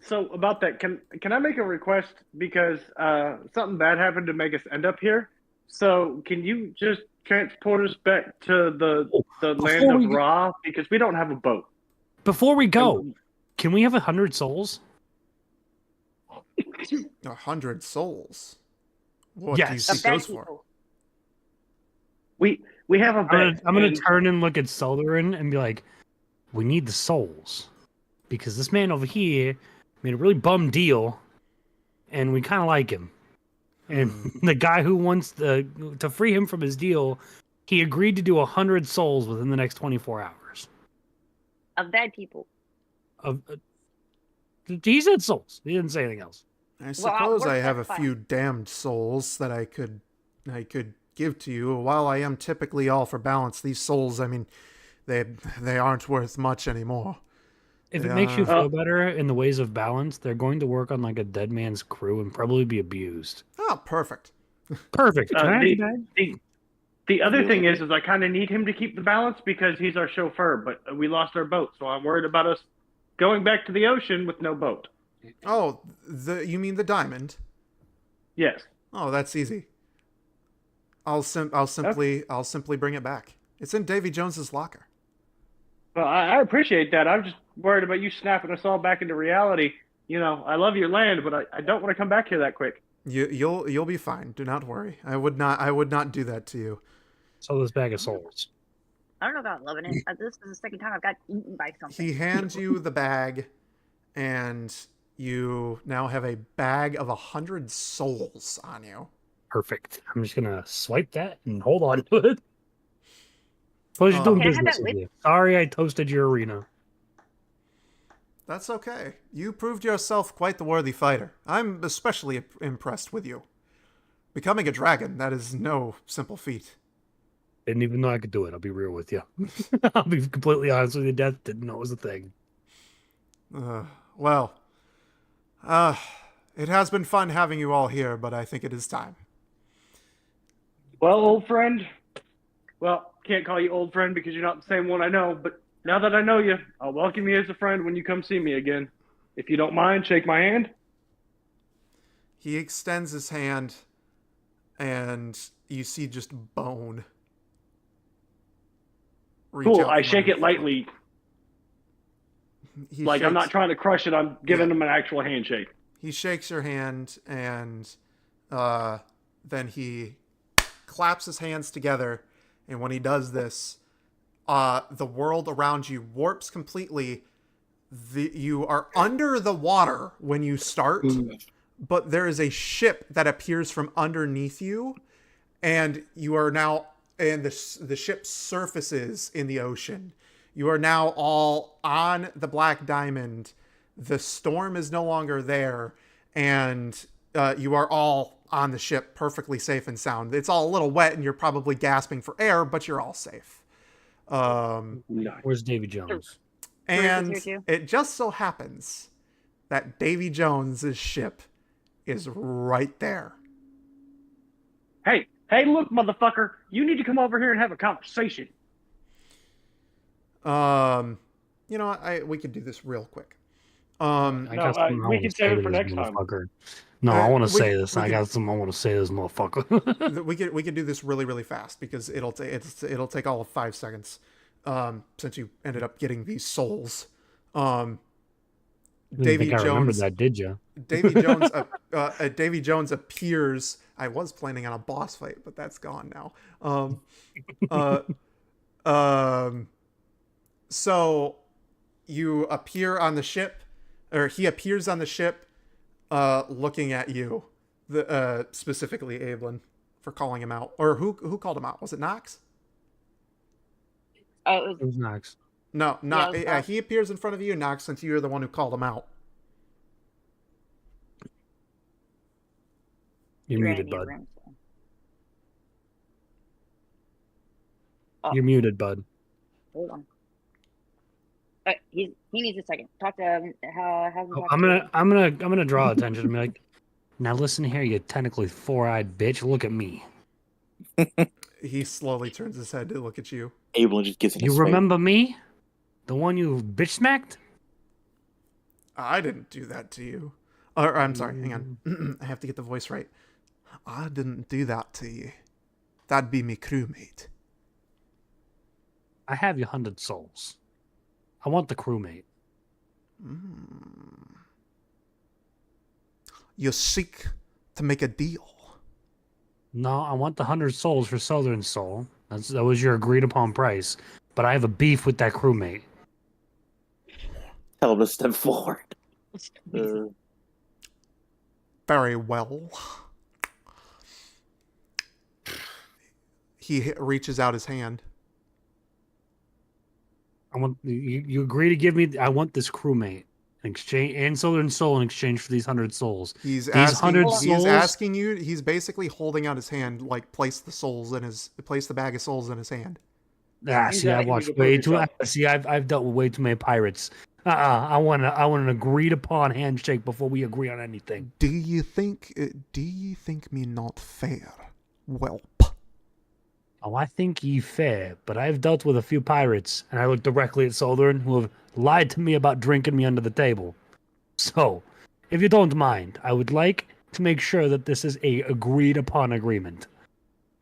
So about that, can I make a request? Because something bad happened to make us end up here. So can you just transport us back to the land of Ra? Because we don't have a boat. Before we go, can we have 100 souls? 100 souls. What Yes. do you Of seek bad those for? people. We have a I'm gonna, bet. I'm gonna and- turn and look at Sothern and be like, we need the souls. Because this man over here made a really bum deal, and we kind of like him. And the guy who wants to free him from his deal, he agreed to do 100 souls within the next 24 hours. Of bad people. He said souls. He didn't say anything else. I suppose we're I have a satisfied. few damned souls that I could give to you. While I am typically all for balance, these souls, I mean, they aren't worth much anymore. If it makes you Yeah. feel better in the ways of balance, they're going to work on like a dead man's crew and probably be abused. Oh, perfect. Perfect. Can I have the bag? the other thing is I kind of need him to keep the balance because he's our chauffeur, but we lost our boat, so I'm worried about us going back to the ocean with no boat. Oh, you mean the diamond? Yes. Oh, that's easy. I'll simply bring it back. It's in Davy Jones's locker. Well, I appreciate that. I'm just worried about you snapping us all back into reality. You know, I love your land, but I don't want to come back here that quick. You'll be fine. Do not worry. I would not do that to you. So this bag of souls. I don't know about loving it. This is the second time I've got eaten by something. He hands you the bag, and you now have a bag of 100 souls on you. Perfect. I'm just gonna swipe that and hold on to it. Pleasure Oh. doing Can I have business that with with- you. Sorry I toasted your arena. That's okay. You proved yourself quite the worthy fighter. I'm especially impressed with you. Becoming a dragon, that is no simple feat. Didn't even know I could do it. I'll be real with you. I'll be completely honest with you. Death didn't know it was a thing. Well, it has been fun having you all here, but I think it is time. Well, old friend. Well, can't call you old friend because you're not the same one I know, but now that I know you, I'll welcome you as a friend when you come see me again. If you don't mind, shake my hand. He extends his hand, and you see just bone. Reach Cool. out I from shake it underneath. lightly. He Like I'm not shakes- trying to crush it. I'm giving him an actual handshake. He shakes your hand, and then he claps his hands together. And when he does this, the world around you warps completely. You are under the water when you start, but there is a ship that appears from underneath you, and you are now, and the ship surfaces in the ocean. You are now all on the Black Diamond. The storm is no longer there, and you are all on the ship, perfectly safe and sound. It's all a little wet, and you're probably gasping for air, but you're all safe. Where's Davy Jones? And here too? it just so happens that Davy Jones's ship is right there. Hey, look, motherfucker! You need to come over here and have a conversation. You know what? We could do this real quick. I No, got something I we want can to say save it to for this next time. motherfucker. No, I want to we- say this. we I can- got something I want to say to this motherfucker. we could do this really fast because it'll take all of 5 seconds. Since you ended up getting these souls. Didn't Davy think I remembered Jones. that, did you? Davy Jones appears. I was planning on a boss fight, but that's gone now. So you appear on the ship, or he appears on the ship, looking at you. Specifically Ablin for calling him out, or who called him out? Was it Nox? Oh, It was Nox. No, Yeah, not. it was Nox. He appears in front of you, Nox, since you're the one who called him out. You're you're muted, in your bud. room, so. You're muted, bud. Hold on. He needs a second. Talk to him. How's he Oh, talking to I'm gonna draw attention to me like, now listen here, you technically 4-eyed bitch. Look at me. He slowly turns his head to look at you. Abel just gets in You his face. remember me? The one you bitch smacked? I didn't do that to you. Or I'm sorry, hang on. I have to get the voice right. I didn't do that to you. That'd be me crewmate. I have your 100 souls. I want the crewmate. You seek to make a deal. No, I want the 100 souls for Southern Soul. That was your agreed upon price. But I have a beef with that crewmate. Tell him to step forward. Very well. He reaches out his hand. I want you agree to give me. I want this crewmate in exchange, and Southern Soul in exchange for these 100 souls. He's These asking. 100 He's souls? asking you. He's basically holding out his hand, like place the bag of souls in his hand. Ah, He's see, I've asking you watched to prove way too. yourself. See, I've dealt with way too many pirates. I want an agreed upon handshake before we agree on anything. Do you think me not fair, whelp? Oh, I think ye fair, but I've dealt with a few pirates, and I look directly at Southern, who have lied to me about drinking me under the table. So, if you don't mind, I would like to make sure that this is a agreed upon agreement.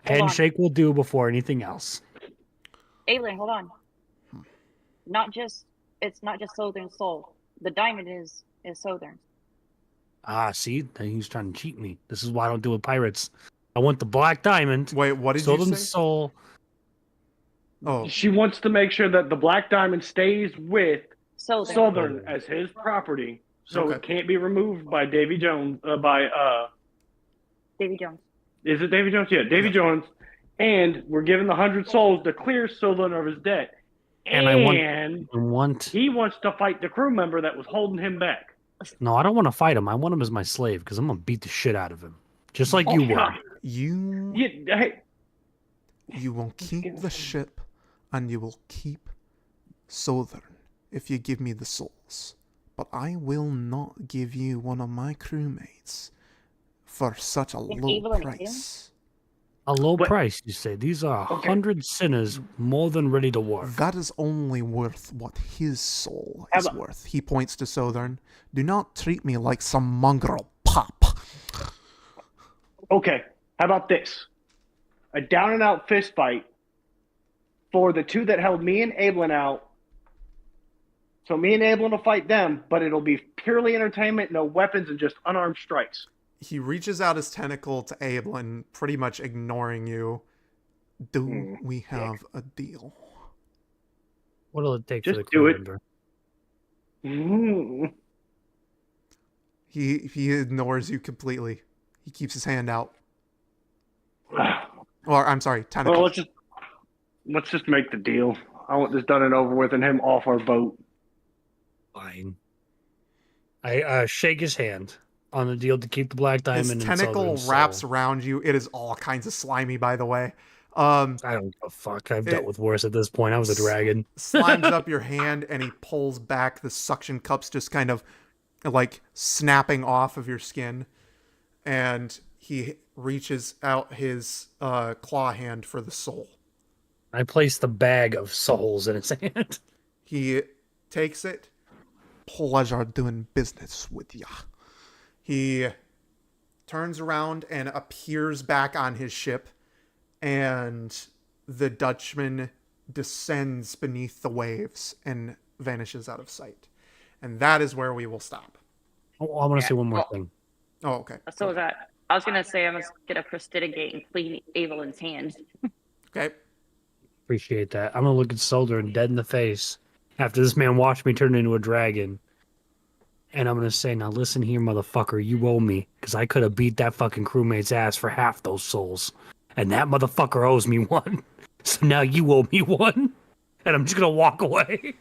Hold on. Handshake will do before anything else. Aelin, hold on. It's not just Southern Soul. The diamond is Southern. Ah, see, he's trying to cheat me. This is why I don't deal with pirates. I want the black diamond. Wait, what did Southern you say? Soul. Oh, She wants to make sure that the black diamond stays with Southern. Southern as his property, so Okay. it can't be removed by Davy Jones. Davy Jones. Is it Davy Jones? Yeah, Davy Jones. And we're giving the 100 souls to clear Southern of his debt. And I want. he wants to fight the crew member that was holding him back. No, I don't want to fight him. I want him as my slave because I'm gonna beat the shit out of him, just like you were. God. you Hey, will keep the ship, and you will keep Southern if you give me the souls. But I will not give you one of my crewmates for such a low Evelyn too? price. A low But- price, you say? These are Okay. 100 sinners more than ready to work. That is only worth what his soul How is about- worth. He points to Southern. Do not treat me like some mongrel pup. okay, how about this? A down and out fist fight for the two that held me and Ablin out. So me and Ablin will fight them, but it'll be purely entertainment, no weapons, and just unarmed strikes. He reaches out his tentacle to Ablin, pretty much ignoring you. Do we have a deal? What'll it take Just for the do crew it. member? Mm. He ignores you completely. He keeps his hand out. Or I'm sorry, tentacle. Well, let's just make the deal. I want this done and over with, and him off our boat. Fine. I shake his hand on the deal to keep the black diamond. His and tentacle Southern wraps Soul. around you. It is all kinds of slimy, by the way. Um, I don't give a fuck. I've dealt with worse at this point. I was a dragon. Slimes up your hand and he pulls back. The suction cups just kind of like snapping off of your skin. And he reaches out his claw hand for the soul. I place the bag of souls in his hand. He takes it. Pleasure doing business with ya. He turns around and appears back on his ship, and the Dutchman descends beneath the waves and vanishes out of sight. And that is where we will stop. Oh, I want to say one more thing. Oh, okay. So was that. I was gonna say I was gonna prestidigate and clean Evelyn's hands. Okay. Appreciate that. I'm gonna look at Sothern dead in the face after this man watched me turn into a dragon. And I'm gonna say, now listen here, motherfucker, you owe me. Because I could have beat that fucking crewmate's ass for half those souls. And that motherfucker owes me one. So now you owe me one. And I'm just gonna walk away.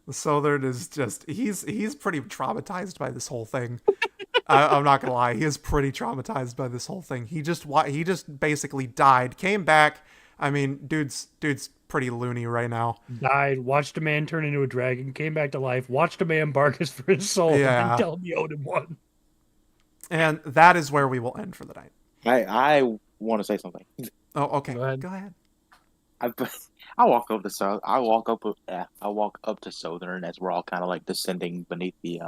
The Sothern is just, he's pretty traumatized by this whole thing. I'm not gonna lie, he is pretty traumatized by this whole thing. He just basically died, came back. I mean, dude's pretty loony right now. Died, watched a man turn into a dragon, came back to life, watched a man bark for his soul, Yeah. and tell him he owed him one. And that is where we will end for the night. I want to say something. Oh, okay. Go ahead. Go ahead. I walk up to Sothern as we're all kind of like descending beneath the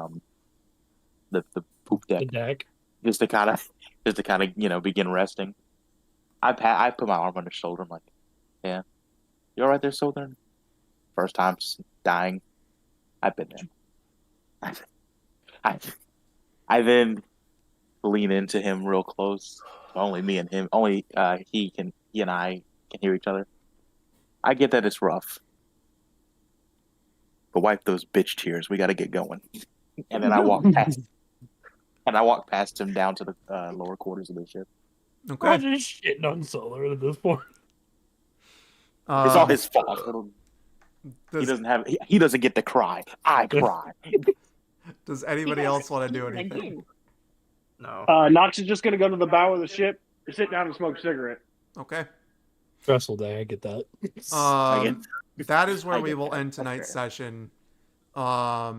poop deck, The deck. just to kind of begin resting. I put my arm on his shoulder. I'm like, yeah, you all right there, Sothern? First time dying. I've been there. I then lean into him real close. Only me and him. Only he and I can hear each other. I get that it's rough, but wipe those bitch tears. We got to get going. And then I walk past him down to the lower quarters of the ship. Okay. I'm just shitting on Solar at this point. It's all his fault. He doesn't get to cry. I cry. Does anybody else want to do anything? No. Nox is just going to go to the bow of the ship, sit down and smoke a cigarette. Okay. Stressful day, I get that. That is where I we get will that. end tonight's session. Let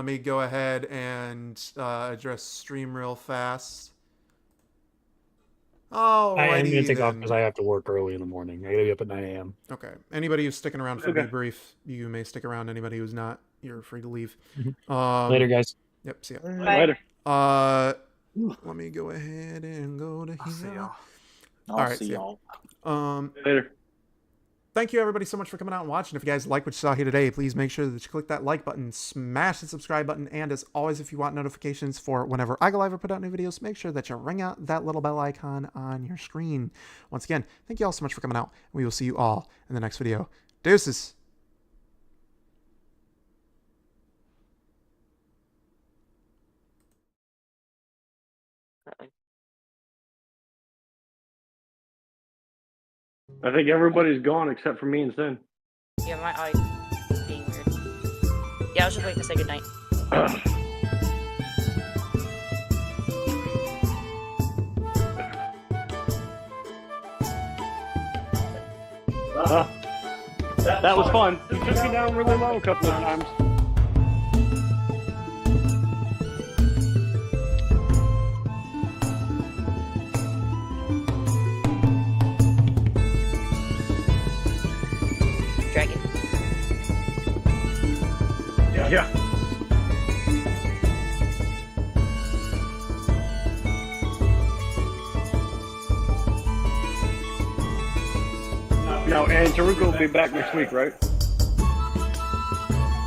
me go ahead and address stream real fast. Oh, I am going to take off because I have to work early in the morning. I got to be up at 9 a.m. Okay. Anybody who's sticking around for Okay. debrief, you may stick around. Anybody who's not, you're free to leave. Later, guys. Yep. See ya. Later. Let me go ahead and go to I'll see here. y'all. I'll All right, see see ya. y'all. Later. Thank you everybody so much for coming out and watching. If you guys like what you saw here today, please make sure that you click that like button, smash the subscribe button, and as always, if you want notifications for whenever I go live or put out new videos, make sure that you ring out that little bell icon on your screen. Once again, thank you all so much for coming out. We will see you all in the next video. Deuces. I think everybody's gone except for me and Sin. Yeah, my eye being weird. Yeah, I was just waiting to say goodnight. That was fun. It took me down really low a couple of times. Dragon. Yeah. No, and Taruka will be back next week, right?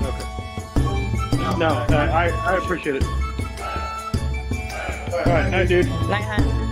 Okay. No, I appreciate it. All right, night, dude. Night, hun.